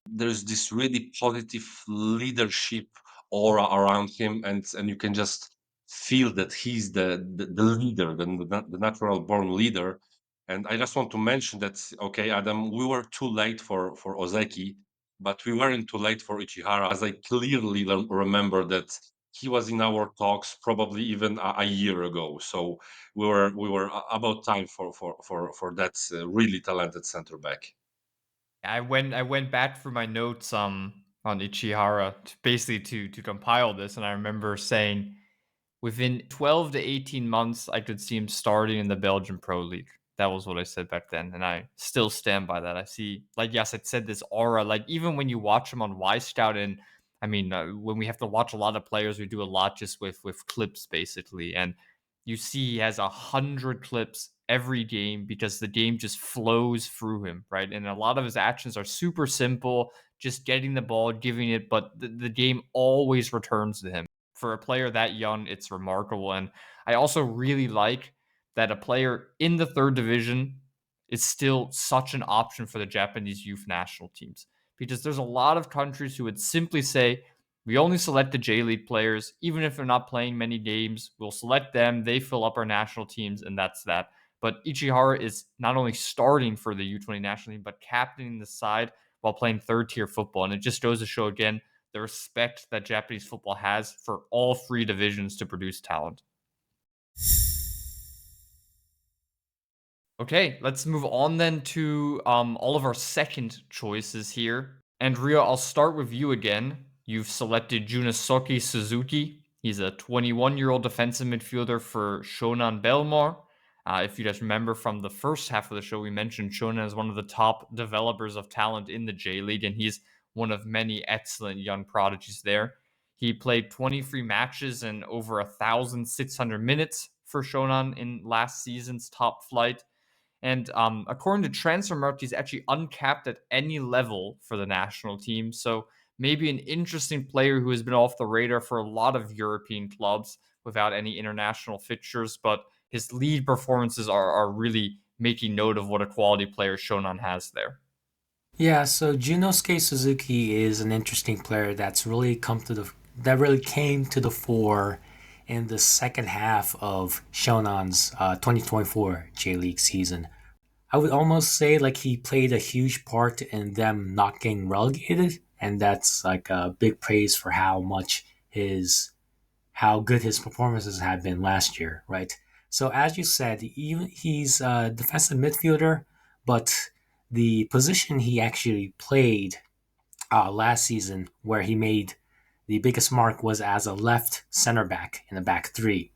There's this really positive leadership aura around him, and you can just feel that he's the leader, the natural born leader. And I just want to mention that, okay, Adam, we were too late for Ozeki, but we weren't too late for Ichihara, as I clearly remember that he was in our talks probably even a year ago. So we were about time for that really talented center back. I went back through my notes on Ichihara basically to compile this, and I remember saying within 12 to 18 months I could see him starting in the Belgian Pro League. That was what I said back then, and I still stand by that. I see, like, yes, I said this aura, like even when you watch him on Y Scout, and I mean, when we have to watch a lot of players, we do a lot just with clips basically, and you see he has 100 clips every game because the game just flows through him, right? And a lot of his actions are super simple, just getting the ball, giving it, but the game always returns to him. For a player that young, it's remarkable. And I also really like that a player in the third division is still such an option for the Japanese youth national teams, because there's a lot of countries who would simply say, we only select the J League players, even if they're not playing many games. We'll select them, they fill up our national teams, and that's that. But Ichihara is not only starting for the U20 national team, but captaining the side while playing third tier football. And it just goes to show again the respect that Japanese football has for all three divisions to produce talent. Okay, let's move on then to all of our second choices here. And Ryo, I'll start with you again. You've selected Junnosuke Suzuki. He's a 21-year-old defensive midfielder for Shonan Bellmare. If you guys remember from the first half of the show, we mentioned Shonan as one of the top developers of talent in the J League, and he's one of many excellent young prodigies there. He played 23 matches and over 1,600 minutes for Shonan in last season's top flight. And according to Transfermarkt, he's actually uncapped at any level for the national team. So maybe an interesting player who has been off the radar for a lot of European clubs without any international fixtures. But his lead performances are really making note of what a quality player Shonan has there. Yeah, so Junnosuke Suzuki is an interesting player that really came to the fore in the second half of Shonan's 2024 J League season. I would almost say like he played a huge part in them not getting relegated, and that's like a big praise for how good his performances have been last year, right? So as you said, he's a defensive midfielder, but the position he actually played last season, where he made the biggest mark, was as a left center back in the back three.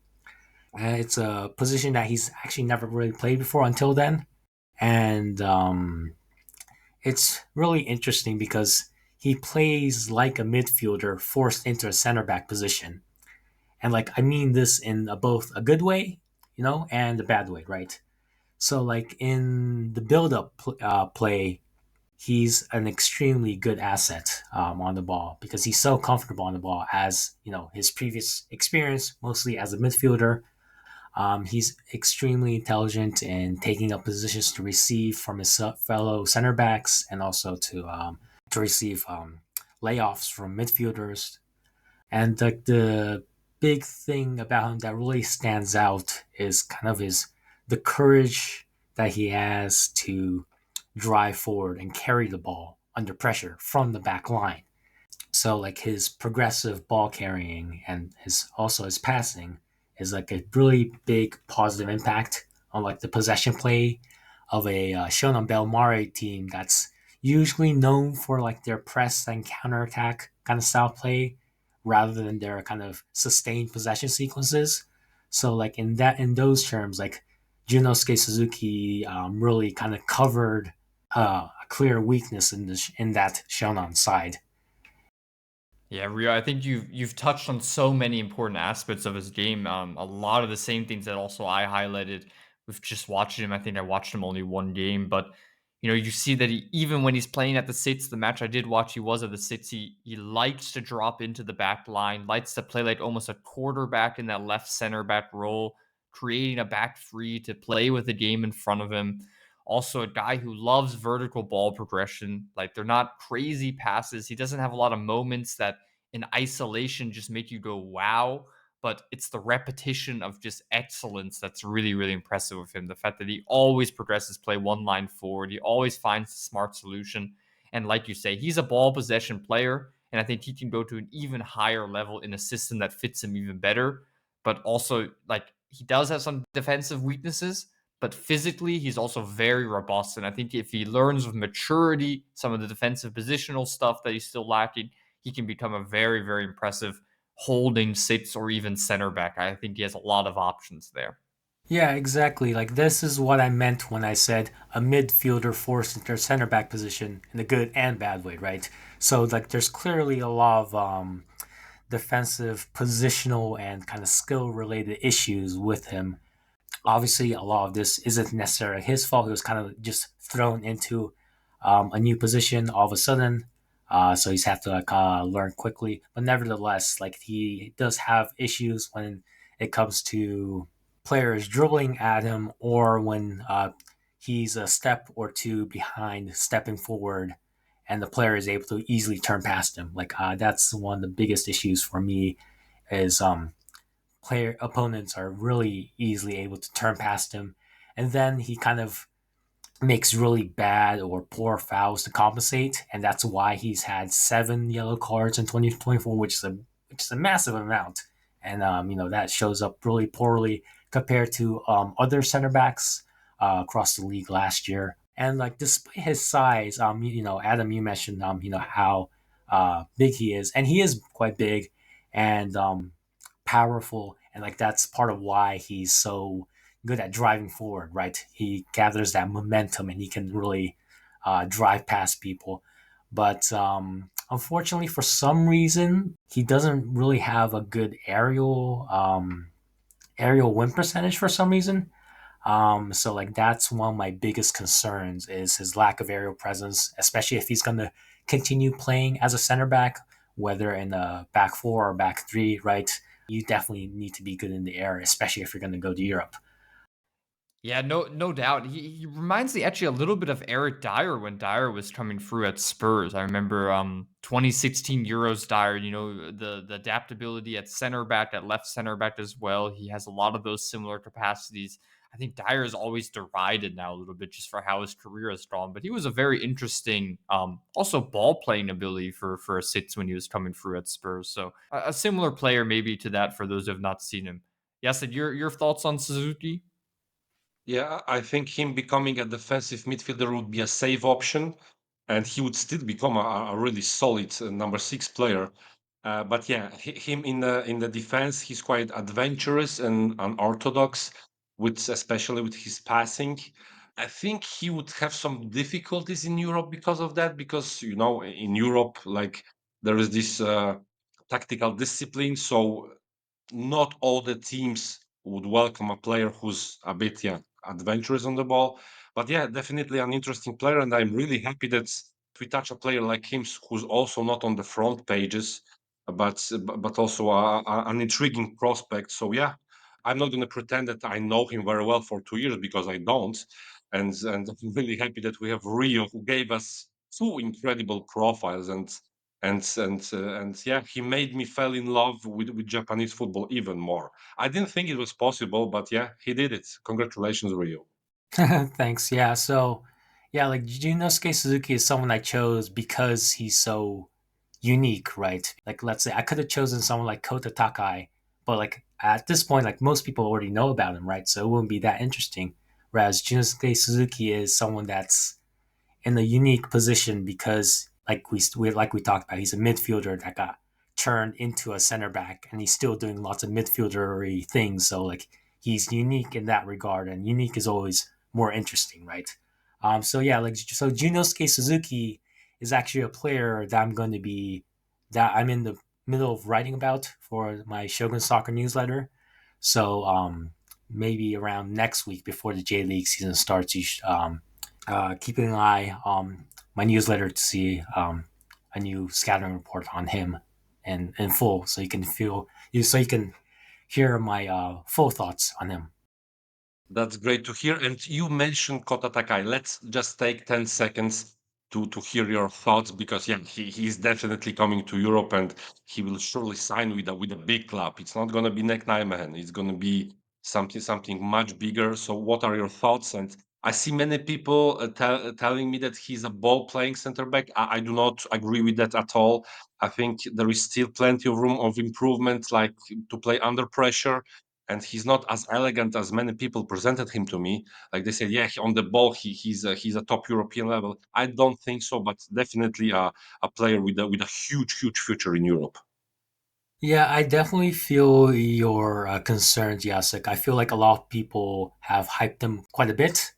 It's a position that he's actually never really played before until then, and it's really interesting because he plays like a midfielder forced into a center back position. And like I mean this in both a good way, and a bad way, right? So like in the play, he's an extremely good asset on the ball because he's so comfortable on the ball. As his previous experience, mostly as a midfielder, he's extremely intelligent in taking up positions to receive from his fellow center backs and also to receive layoffs from midfielders. And the big thing about him that really stands out is kind of the courage that he has to drive forward and carry the ball under pressure from the back line. So like his progressive ball carrying and his passing is like a really big positive impact on like the possession play of a Shonan Bellmare team that's usually known for like their press and counterattack kind of style play rather than their kind of sustained possession sequences. So like in those terms, like Junnosuke Suzuki really kind of covered a clear weakness in that Shonan side. Yeah, Ryo, I think you've touched on so many important aspects of his game. A lot of the same things that also I highlighted with just watching him. I think I watched him only one game, but you see that even when he's playing at the sits, the match I did watch, he was at the sits. He likes to drop into the back line, likes to play like almost a quarterback in that left center back role, creating a back three to play with the game in front of him. Also, a guy who loves vertical ball progression. Like, they're not crazy passes. He doesn't have a lot of moments that in isolation just make you go, wow. But it's the repetition of just excellence that's really, really impressive with him. The fact that he always progresses play one line forward. He always finds a smart solution. And like you say, he's a ball possession player, and I think he can go to an even higher level in a system that fits him even better. But also, like, he does have some defensive weaknesses, but physically he's also very robust. And I think if he learns with maturity some of the defensive positional stuff that he's still lacking, he can become a very, very impressive holding six or even center back. I think he has a lot of options there. Yeah, exactly. Like this is what I meant when I said a midfielder forced into their center back position in a good and bad way, right? So like there's clearly a lot of defensive, positional, and kind of skill related issues with him. Obviously, a lot of this isn't necessarily his fault. He was kind of just thrown into a new position all of a sudden. So he's have to like learn quickly. But nevertheless, like he does have issues when it comes to players dribbling at him or when he's a step or two behind stepping forward and the player is able to easily turn past him. Like that's one of the biggest issues for me is player opponents are really easily able to turn past him, and then he kind of makes really bad or poor fouls to compensate, and that's why he's had 7 yellow cards in 2024, which is a massive amount, and that shows up really poorly compared to other center backs across the league last year. And like despite his size, Adam, you mentioned how big he is, and he is quite big, and powerful, and like that's part of why he's so good at driving forward, right? He gathers that momentum and he can really drive past people. But unfortunately, for some reason, he doesn't really have a good aerial win percentage for some reason. So like that's one of my biggest concerns is his lack of aerial presence, especially if he's going to continue playing as a center back, whether in a back four or back three, right? You definitely need to be good in the air, especially if you're going to go to Europe. Yeah, no doubt. He reminds me actually a little bit of Eric Dyer when Dyer was coming through at Spurs. I remember 2016 Euros Dyer, the adaptability at center back, at left center back as well. He has a lot of those similar capacities. I think Dyer is always derided now a little bit just for how his career has gone, but he was a very interesting also ball playing ability for a six when he was coming through at Spurs. So a similar player maybe to that for those who have not seen him. Yes, and your thoughts on Suzuki? Yeah, I think him becoming a defensive midfielder would be a safe option, and he would still become a really solid number six player. But yeah, him in the defense, he's quite adventurous and unorthodox, with especially with his passing. I think he would have some difficulties in Europe because of that, because in Europe, like there is this tactical discipline, so not all the teams would welcome a player who's a bit adventurous on the ball. But yeah, definitely an interesting player, and I'm really happy that we touch a player like him who's also not on the front pages, but also an intriguing prospect. So yeah, I'm not going to pretend that I know him very well for 2 years because I don't, and I'm really happy that we have Rio who gave us two incredible profiles and yeah, he made me fall in love with Japanese football even more. I didn't think it was possible, but yeah, he did it. Congratulations, Rio. Thanks. Yeah. So, yeah, like Junnosuke Suzuki is someone I chose because he's so unique, right? Like, let's say I could have chosen someone like Kota Takai, but like at this point, like most people already know about him, right? So it wouldn't be that interesting. Whereas Junnosuke Suzuki is someone that's in a unique position because, like we talked about, he's a midfielder that got turned into a center back, and he's still doing lots of midfieldery things. So like he's unique in that regard, and unique is always more interesting, right? So yeah, like so Junosuke Suzuki is actually a player that I'm in the middle of writing about for my Shogun Soccer newsletter. So maybe around next week before the J League season starts, keeping an eye on my newsletter to see a new scouting report on him in full, so you can hear my full thoughts on him. That's great to hear. And you mentioned Kota Takai. Let's just take 10 seconds to hear your thoughts because yeah, he's definitely coming to Europe and he will surely sign with a big club. It's not gonna be Neck Nijmegen. It's gonna be something much bigger. So what are your thoughts? And I see many people telling me that he's a ball playing center back. I do not agree with that at all. I think there is still plenty of room of improvement, like to play under pressure. And he's not as elegant as many people presented him to me. Like they said, yeah, on the ball he's a top European level. I don't think so, but definitely a player with a huge future in Europe. Yeah, I definitely feel your concerns, Jacek. I feel like a lot of people have hyped him quite a bit,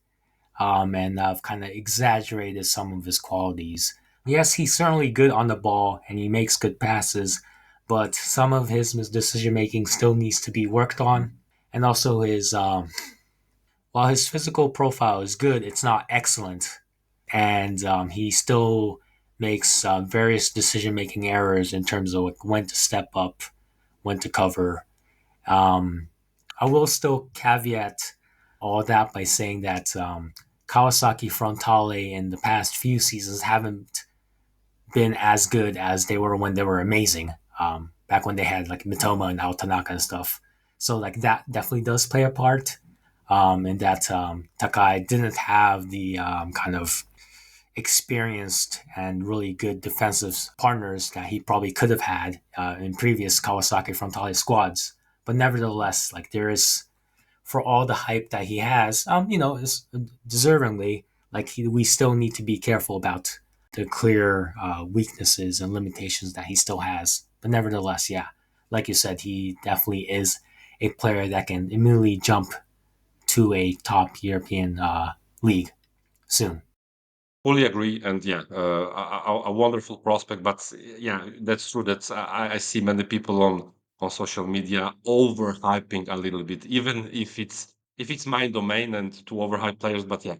and have kind of exaggerated some of his qualities. Yes, he's certainly good on the ball and he makes good passes, but some of his decision making still needs to be worked on. And also, his while his physical profile is good, it's not excellent, and he still makes various decision making errors in terms of like when to step up, when to cover. Um, I will still caveat all that by saying that Kawasaki Frontale in the past few seasons haven't been as good as they were when they were amazing. Back when they had like Mitoma and Aotanaka and stuff. So like that definitely does play a part. And that Takai didn't have the kind of experienced and really good defensive partners that he probably could have had in previous Kawasaki Frontale squads. But nevertheless, like there is, for all the hype that he has, is deservingly, we still need to be careful about the clear weaknesses and limitations that he still has. But nevertheless, yeah, like you said, he definitely is a player that can immediately jump to a top European league soon. Fully agree, and yeah, a wonderful prospect. But yeah, that's true. That I see many people on social media overhyping a little bit, even if it's my domain and to overhype players. But yeah,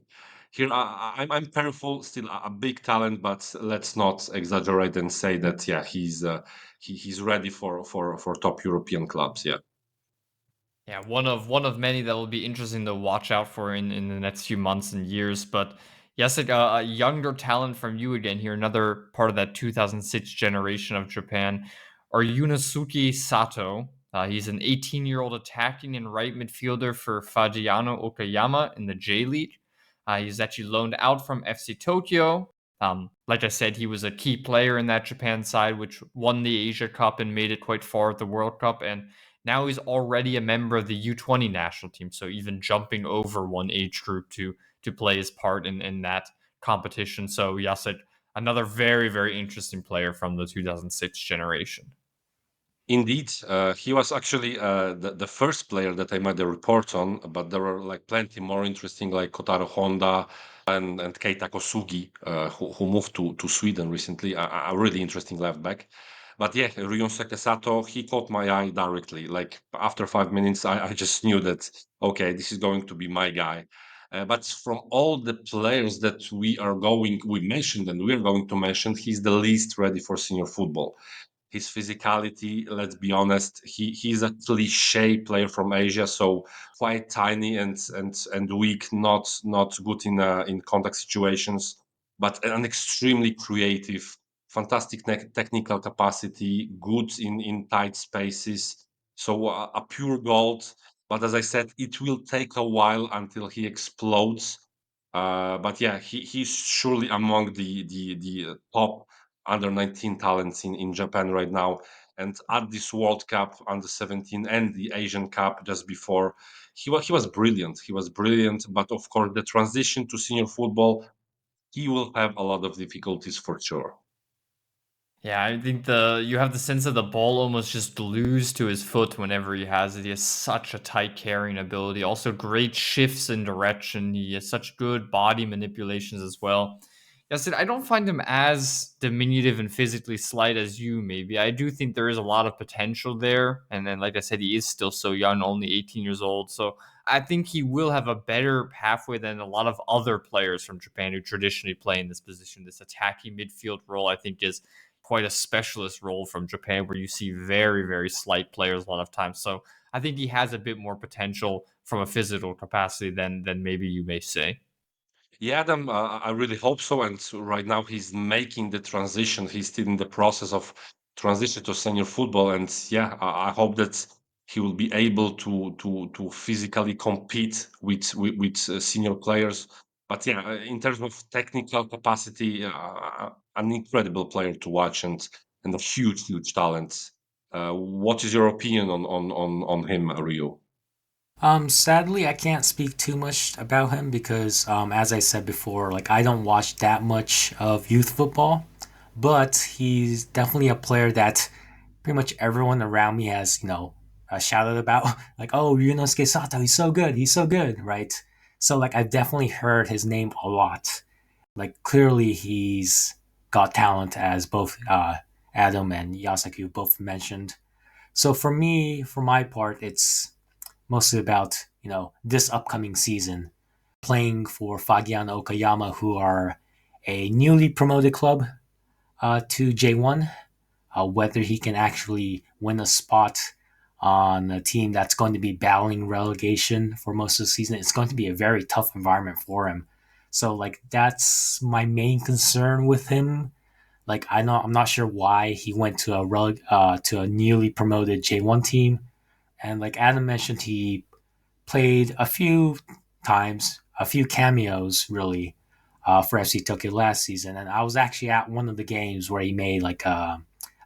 here I'm careful. Still a big talent, but let's not exaggerate and say that yeah he's ready for top European clubs. Yeah. Yeah, one of many that will be interesting to watch out for in the next few months and years. But yes, like a younger talent from you again here, another part of that 2006 generation of Japan, are Yunosuke Sato. He's an 18-year-old attacking and right midfielder for Fagiano Okayama in the J League. He's actually loaned out from FC Tokyo. Like I said, he was a key player in that Japan side, which won the Asia Cup and made it quite far at the World Cup. And now he's already a member of the U20 national team, so even jumping over one age group to play his part in that competition. So yes, another very interesting player from the 2006 generation. Indeed, he was actually the first player that I made a report on, but there were like plenty more interesting, like Kotaro Honda and Keita Kosugi, who moved to Sweden recently. A really interesting left back. But yeah, Ryunosuke Sato, he caught my eye directly. Like after 5 minutes, I just knew that okay, this is going to be my guy. But from all the players that we mentioned and we're going to mention, he's the least ready for senior football. His physicality, let's be honest, he's a cliche player from Asia, so quite tiny and weak, not good in contact situations, but an extremely creative, fantastic technical capacity, good in tight spaces. So a pure gold. But as I said, it will take a while until he explodes. But yeah, he's surely among the top under 19 talents in Japan right now. And at this World Cup under 17 and the Asian Cup just before, he was brilliant. He was brilliant. But of course, the transition to senior football, he will have a lot of difficulties for sure. Yeah, I think the you have the sense that the ball almost just glues to his foot whenever he has it. He has such a tight carrying ability. Also, great shifts in direction. He has such good body manipulations as well. Yes, I don't find him as diminutive and physically slight as you. Maybe I do think there is a lot of potential there. And then, like I said, he is still so young, only 18 years old. So I think he will have a better pathway than a lot of other players from Japan who traditionally play in this position. This attacking midfield role, I think, is quite a specialist role from Japan where you see very slight players a lot of times. So I think he has a bit more potential from a physical capacity than maybe you may say. Yeah, Adam, I really hope so. And so right now he's making the transition. He's still in the process of transition to senior football. And yeah, I hope that he will be able to physically compete with senior players. But yeah, in terms of technical capacity, an incredible player to watch and a huge talent. What is your opinion on him, Rio? Sadly, I can't speak too much about him because, as I said before, like I don't watch that much of youth football, but he's definitely a player that pretty much everyone around me has, shouted about. Like, oh, Ryunosuke Sato, he's so good, right? So, like, I've definitely heard his name a lot. Like, clearly he's got talent, as both Adam and Yasaku both mentioned. So, for me, for my part, it's mostly about this upcoming season, playing for Fagiano Okayama, who are a newly promoted club to J1. Whether he can actually win a spot on a team that's going to be battling relegation for most of the season, it's going to be a very tough environment for him. So like that's my main concern with him. Like I'm not sure why he went to a newly promoted J1 team, and like Adam mentioned, he played a few times, a few cameos really, for FC Tokyo last season. And I was actually at one of the games where he made like a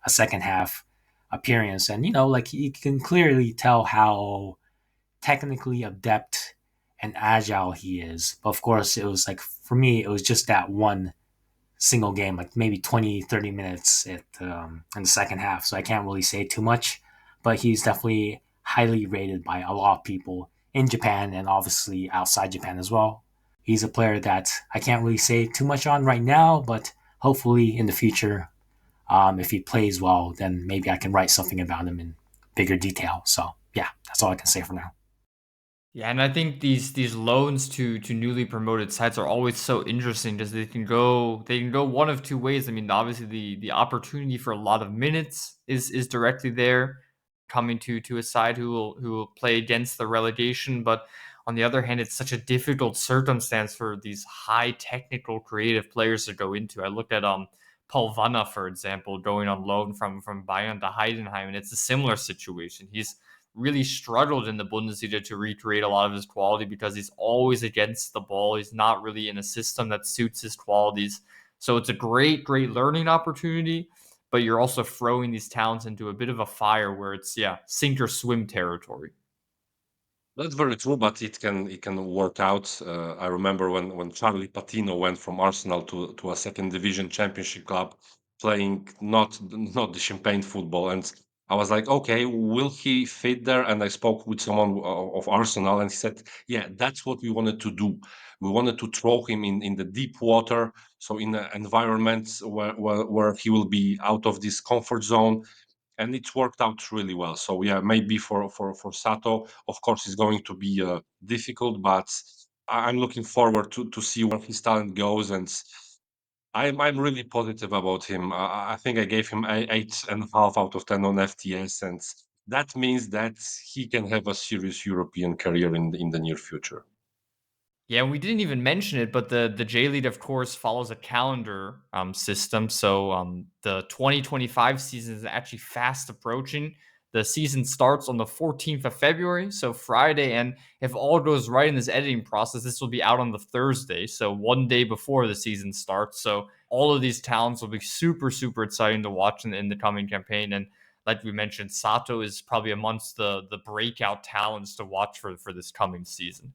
second half appearance. And, like you can clearly tell how technically adept and agile he is. But of course, it was like, for me, it was just that one single game, like maybe 20, 30 minutes in the second half. So I can't really say too much, but he's definitely highly rated by a lot of people in Japan and obviously outside Japan as well. He's a player that I can't really say too much on right now, but hopefully in the future, if he plays well, then maybe I can write something about him in bigger detail. So yeah, that's all I can say for now. Yeah, and I think these loans to newly promoted sides are always so interesting because they can go one of two ways. I mean, obviously the opportunity for a lot of minutes is directly there, coming to a side who will play against the relegation. But on the other hand, it's such a difficult circumstance for these high technical creative players to go into. I looked at Paul Vanna, for example, going on loan from Bayern to Heidenheim, and it's a similar situation. He's really struggled in the Bundesliga to recreate a lot of his quality because he's always against the ball. He's not really in a system that suits his qualities. So it's a great learning opportunity, but you're also throwing these talents into a bit of a fire where it's, sink or swim territory. That's very true, but it can work out. I remember when Charlie Patino went from Arsenal to a second division championship club, playing not the champagne football, and I was like, okay, will he fit there? And I spoke with someone of Arsenal, and he said, yeah, that's what we wanted to do. We wanted to throw him in the deep water, so in an environment where he will be out of this comfort zone, and it's worked out really well. So yeah, maybe for Sato, of course, it's going to be difficult, but I'm looking forward to see where his talent goes, and I'm really positive about him. I think I gave him 8.5 out of 10 on FTS, and that means that he can have a serious European career in the near future. Yeah, and we didn't even mention it, but the J League, of course, follows a calendar system. So the 2025 season is actually fast approaching. The season starts on the 14th of February, so Friday. And if all goes right in this editing process, this will be out on the Thursday, so one day before the season starts. So all of these talents will be super exciting to watch in the coming campaign. And like we mentioned, Sato is probably amongst the breakout talents to watch for this coming season.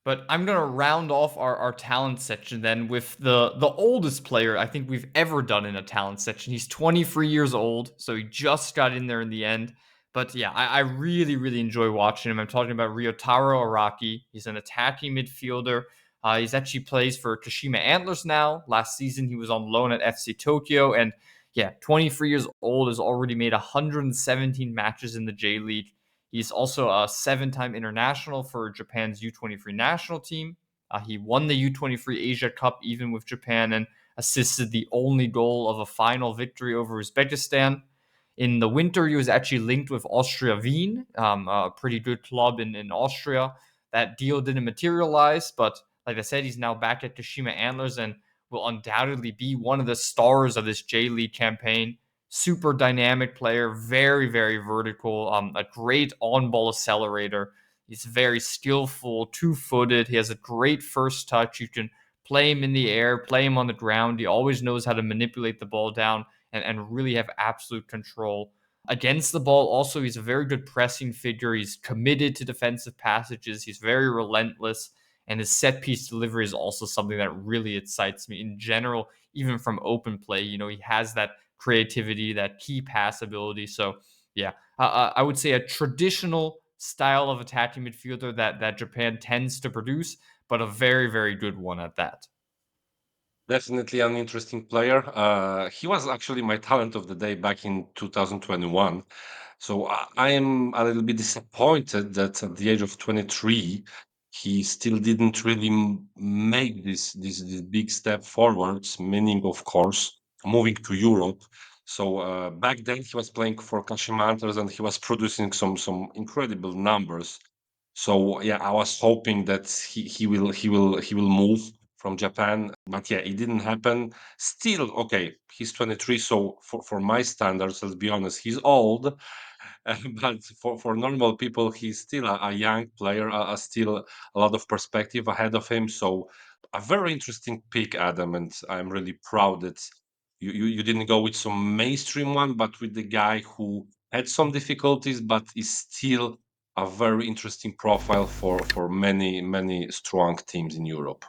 But I'm gonna round off our talent section then with the oldest player I think we've ever done in a talent section. He's 23 years old, so he just got in there in the end. But yeah, I really enjoy watching him. I'm talking about Ryotaro Araki. He's an attacking midfielder. He's actually plays for Kashima Antlers now. Last season he was on loan at FC Tokyo, and yeah, 23 years old, has already made 117 matches in the J League. He's also a seven-time international for Japan's U23 national team. He won the U23 Asia Cup even with Japan and assisted the only goal of a final victory over Uzbekistan. In the winter, he was actually linked with Austria Wien, a pretty good club in Austria. That deal didn't materialize, but like I said, he's now back at Kashima Antlers and will undoubtedly be one of the stars of this J League campaign. super dynamic player, very, very vertical, a great on ball accelerator. He's very skillful, 2-footed. He has a great first touch. You can play him in the air, play him on the ground. He always knows how to manipulate the ball down and really have absolute control. Against the ball, also, he's a very good pressing figure. He's committed to defensive passages. He's very relentless. And his set piece delivery is also something that really excites me in general, even from open play. He has that creativity, that key pass ability. So, yeah, I would say a traditional style of attacking midfielder that Japan tends to produce, but a very, very good one at that. Definitely an interesting player. He was actually my talent of the day back in 2021. So I am a little bit disappointed that at the age of 23, he still didn't really make this big step forwards, meaning, of course, moving to Europe. So back then he was playing for Kashima Antlers and he was producing some incredible numbers. So yeah, I was hoping that he will move from Japan, but yeah, it didn't happen. Still, okay, he's 23, so for my standards, let's be honest, he's old. But for normal people, he's still a young player, still a lot of perspective ahead of him. So a very interesting pick, Adam, and I'm really proud that you didn't go with some mainstream one, but with the guy who had some difficulties, but is still a very interesting profile for many strong teams in Europe.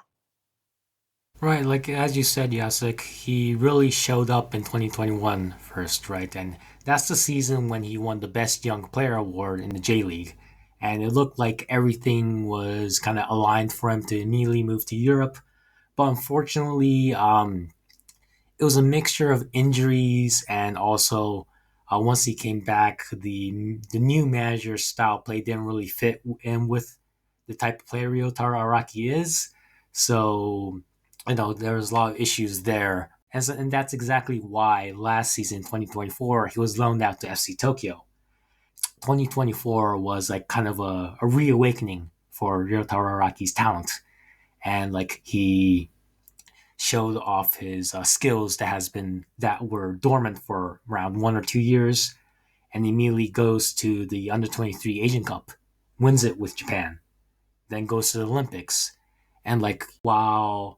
Right, like as you said, Jacek, he really showed up in 2021 first, right? And that's the season when he won the Best Young Player award in the J League. And it looked like everything was kind of aligned for him to immediately move to Europe. But unfortunately, it was a mixture of injuries and also once he came back, the new manager's style play didn't really fit in with the type of player Ryotaro Araki is. So, there was a lot of issues there. And that's exactly why last season, 2024, he was loaned out to FC Tokyo. 2024 was like kind of a reawakening for Ryotaro Araki's talent. And like he showed off his skills that were dormant for around 1 or 2 years, and immediately goes to the under 23 Asian Cup, wins it with Japan, then goes to the Olympics, and like while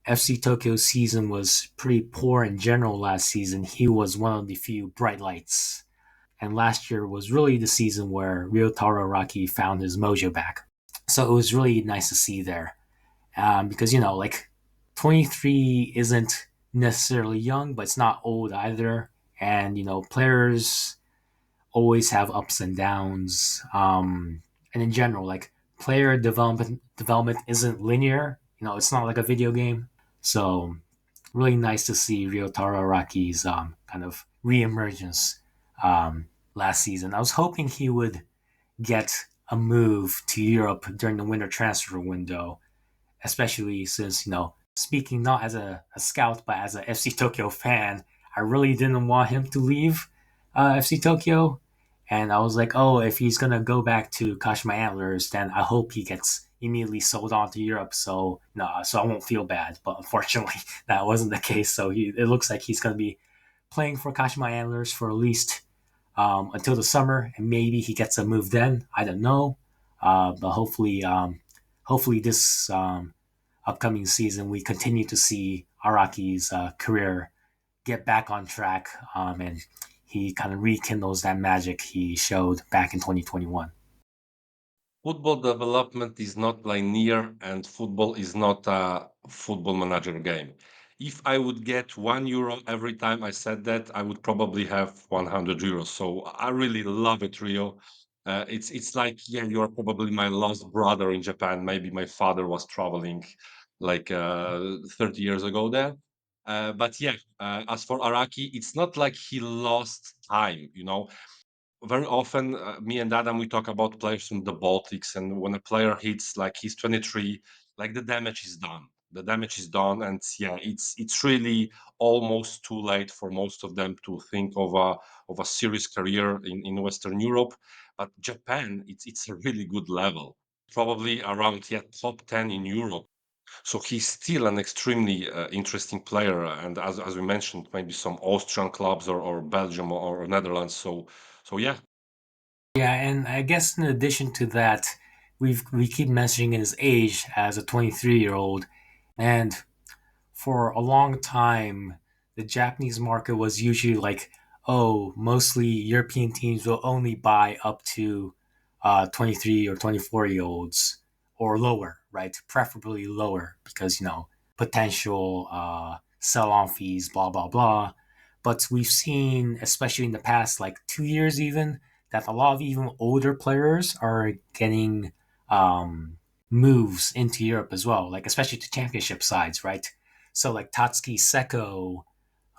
FC Tokyo's season was pretty poor in general last season, he was one of the few bright lights. And last year was really the season where Ryotaro Araki found his mojo back. So it was really nice to see there. Because, like 23 isn't necessarily young, but it's not old either. And, players always have ups and downs. And in general, like player development isn't linear. It's not like a video game. So really nice to see Ryotaro Araki's kind of reemergence last season. I was hoping he would get a move to Europe during the winter transfer window, especially since, speaking not as a scout, but as a FC Tokyo fan, I really didn't want him to leave FC Tokyo. And I was like, oh, if he's going to go back to Kashima Antlers, then I hope he gets immediately sold on to Europe. So, no, so I won't feel bad. But unfortunately, that wasn't the case. So it looks like he's going to be playing for Kashima Antlers for at least until the summer. And maybe he gets a move then. I don't know. But hopefully this upcoming season, we continue to see Araki's career get back on track, and he kind of rekindles that magic he showed back in 2021. Football development is not linear, and football is not a football manager game. If I would get €1 every time I said that, I would probably have €100. So I really love it, Rio. It's like, yeah, you are probably my lost brother in Japan. Maybe my father was traveling like 30 years ago there. But yeah, as for Araki, it's not like he lost time. Very often, me and Adam, we talk about players from the Baltics, and when a player hits like he's 23, like the damage is done. The damage is done, and yeah, it's really almost too late for most of them to think of a serious career in Western Europe. But Japan, it's a really good level, probably around, yeah, top 10 in Europe. So he's still an extremely interesting player, and as we mentioned, maybe some Austrian clubs or Belgium or Netherlands. So yeah. Yeah, and I guess in addition to that, we keep mentioning his age as a 23-year-old, and for a long time, the Japanese market was usually like, oh, mostly European teams will only buy up to 23 or 24 year olds or lower, right? Preferably lower because, potential sell on fees, blah, blah, blah. But we've seen, especially in the past like 2 years even, that a lot of even older players are getting moves into Europe as well, like especially to championship sides, right? So like Tatsuki Seko,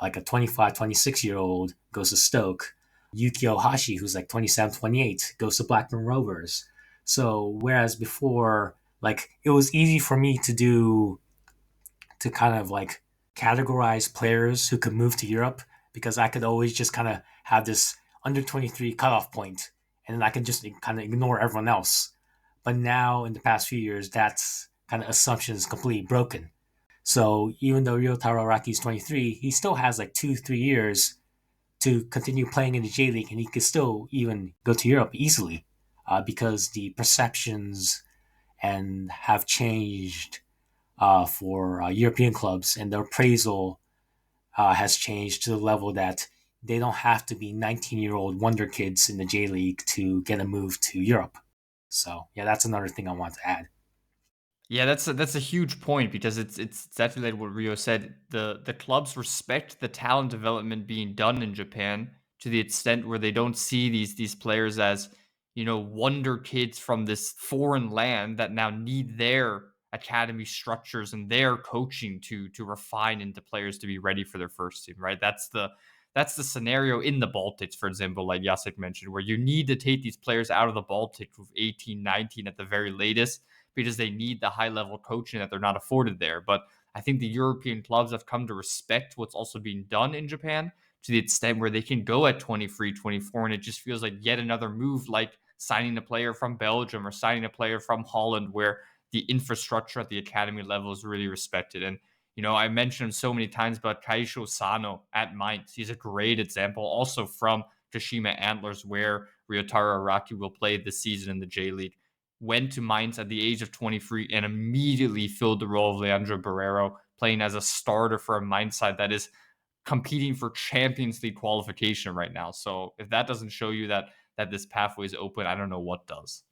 like a 25, 26-year old, goes to Stoke. Yukio Hashi, who's like 27, 28, goes to Blackburn Rovers. So whereas before, like it was easy for me to kind of like categorize players who could move to Europe because I could always just kind of have this under 23 cutoff point and then I could just kind of ignore everyone else. But now in the past few years, that's kind of assumption is completely broken. So even though Ryotaro Araki is 23, he still has like 2, 3 years to continue playing in the J League, and he could still even go to Europe easily because the perceptions and have changed for European clubs, and their appraisal has changed to the level that they don't have to be 19-year-old wonder kids in the J League to get a move to Europe. So yeah, that's another thing I want to add. Yeah, that's a huge point because it's exactly like what Rio said. The clubs respect the talent development being done in Japan to the extent where they don't see these players as, wonder kids from this foreign land that now need their academy structures and their coaching to refine into players to be ready for their first team, right? That's the scenario in the Baltics, for example, like Jacek mentioned, where you need to take these players out of the Baltics with 18, 19 at the very latest because they need the high level coaching that they're not afforded there. But I think the European clubs have come to respect what's also being done in Japan to the extent where they can go at 23, 24, and it just feels like yet another move, like signing a player from Belgium or signing a player from Holland, where the infrastructure at the academy level is really respected. And I mentioned him so many times, but Kaisho Sano at Mainz, he's a great example. Also from Kashima Antlers, where Ryotaro Araki will play this season in the J League. Went to Mainz at the age of 23 and immediately filled the role of Leandro Barrero, playing as a starter for a Mainz side that is competing for Champions League qualification right now. So if that doesn't show you that this pathway is open, I don't know what does.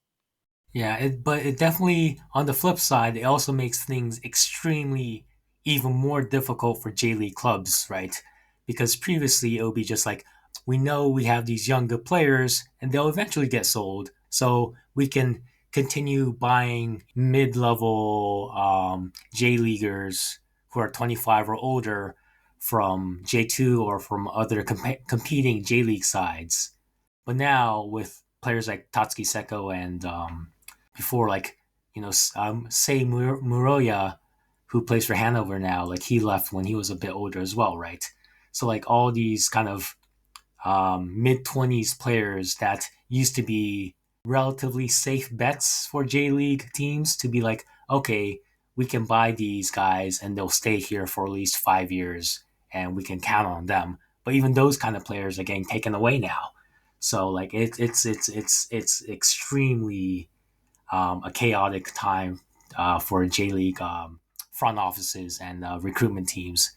Yeah, but it definitely, on the flip side, it also makes things extremely even more difficult for J League clubs, right? Because previously it would be just like, we know we have these young good players and they'll eventually get sold. So we can continue buying mid level J Leaguers who are 25 or older from J2 or from other competing J League sides. But now with players like Tatsuki Seko and before, like say Muroya, who plays for Hanover now, like he left when he was a bit older as well, right? So like all these kind of mid 20s players that used to be relatively safe bets for J League teams to be like, okay, we can buy these guys and they'll stay here for at least 5 years and we can count on them. But even those kind of players are getting taken away now. So like it's extremely a chaotic time for J League front offices and recruitment teams.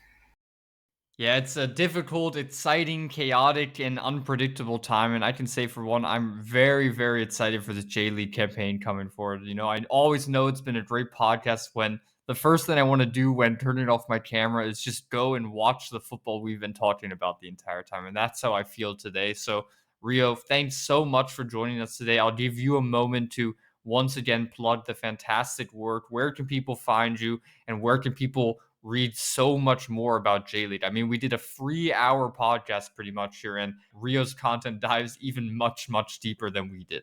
Yeah, it's a difficult, exciting, chaotic, and unpredictable time. And I can say, for one, I'm very, very excited for this J League campaign coming forward. I always know it's been a great podcast when the first thing I want to do when turning off my camera is just go and watch the football we've been talking about the entire time. And that's how I feel today. So, Rio, thanks so much for joining us today. I'll give you a moment to once again plug the fantastic work. Where can people find you, and where can people read so much more about J League? I mean, we did a 3-hour podcast pretty much here, and Rio's content dives even much, much deeper than we did.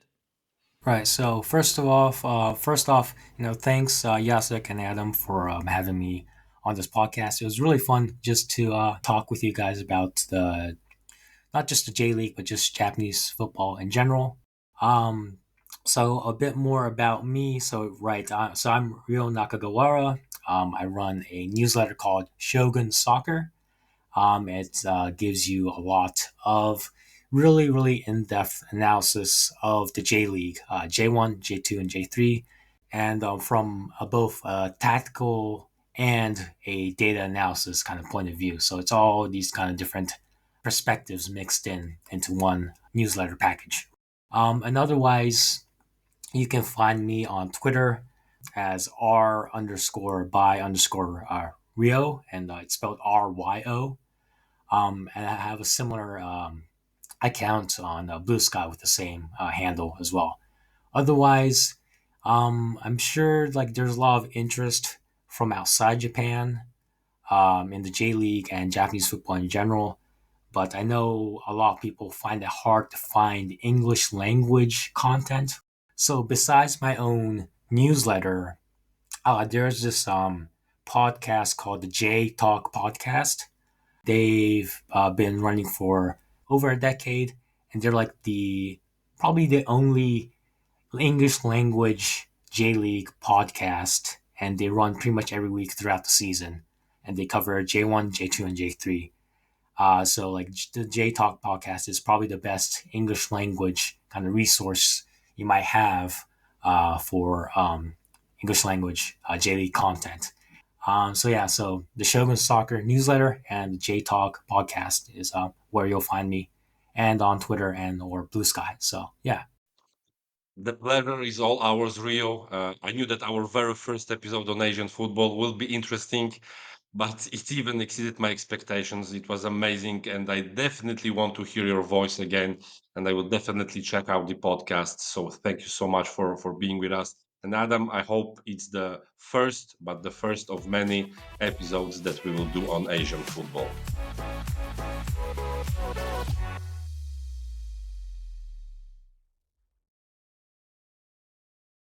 Right. So first off, thanks Jacek and Adam for having me on this podcast. It was really fun just to talk with you guys about the not just the J League, but just Japanese football in general. So a bit more about me. So right, so I'm Ryo Nakagawara. I run a newsletter called Shogun Soccer. It gives you a lot of really, really in-depth analysis of the J League, J1, J2, and J3, and from both tactical and a data analysis kind of point of view. So it's all these kind of different perspectives mixed into one newsletter package. And otherwise, you can find me on Twitter as R underscore by underscore Ryo, and it's spelled RYO. And I have a similar account on Blue Sky with the same handle as well. Otherwise, I'm sure like there's a lot of interest from outside Japan in the J League and Japanese football in general. But I know a lot of people find it hard to find English language content. So besides my own newsletter, there's this podcast called the J Talk Podcast. They've been running for over a decade, and they're like the probably the only English language J League podcast, and they run pretty much every week throughout the season, and they cover J1, J2, and J3. So like the J Talk podcast is probably the best English language kind of resource you might have for English language J League content. So the Shogun Soccer newsletter and the J Talk podcast is where you'll find me, and on Twitter and or Blue Sky. So yeah. The pleasure is all ours, Rio. I knew that our very first episode on Asian football will be interesting, but it even exceeded my expectations. It was amazing, and I definitely want to hear your voice again. And I will definitely check out the podcast. So thank you so much for being with us. And Adam, I hope it's the first, but the first of many episodes that we will do on Asian football.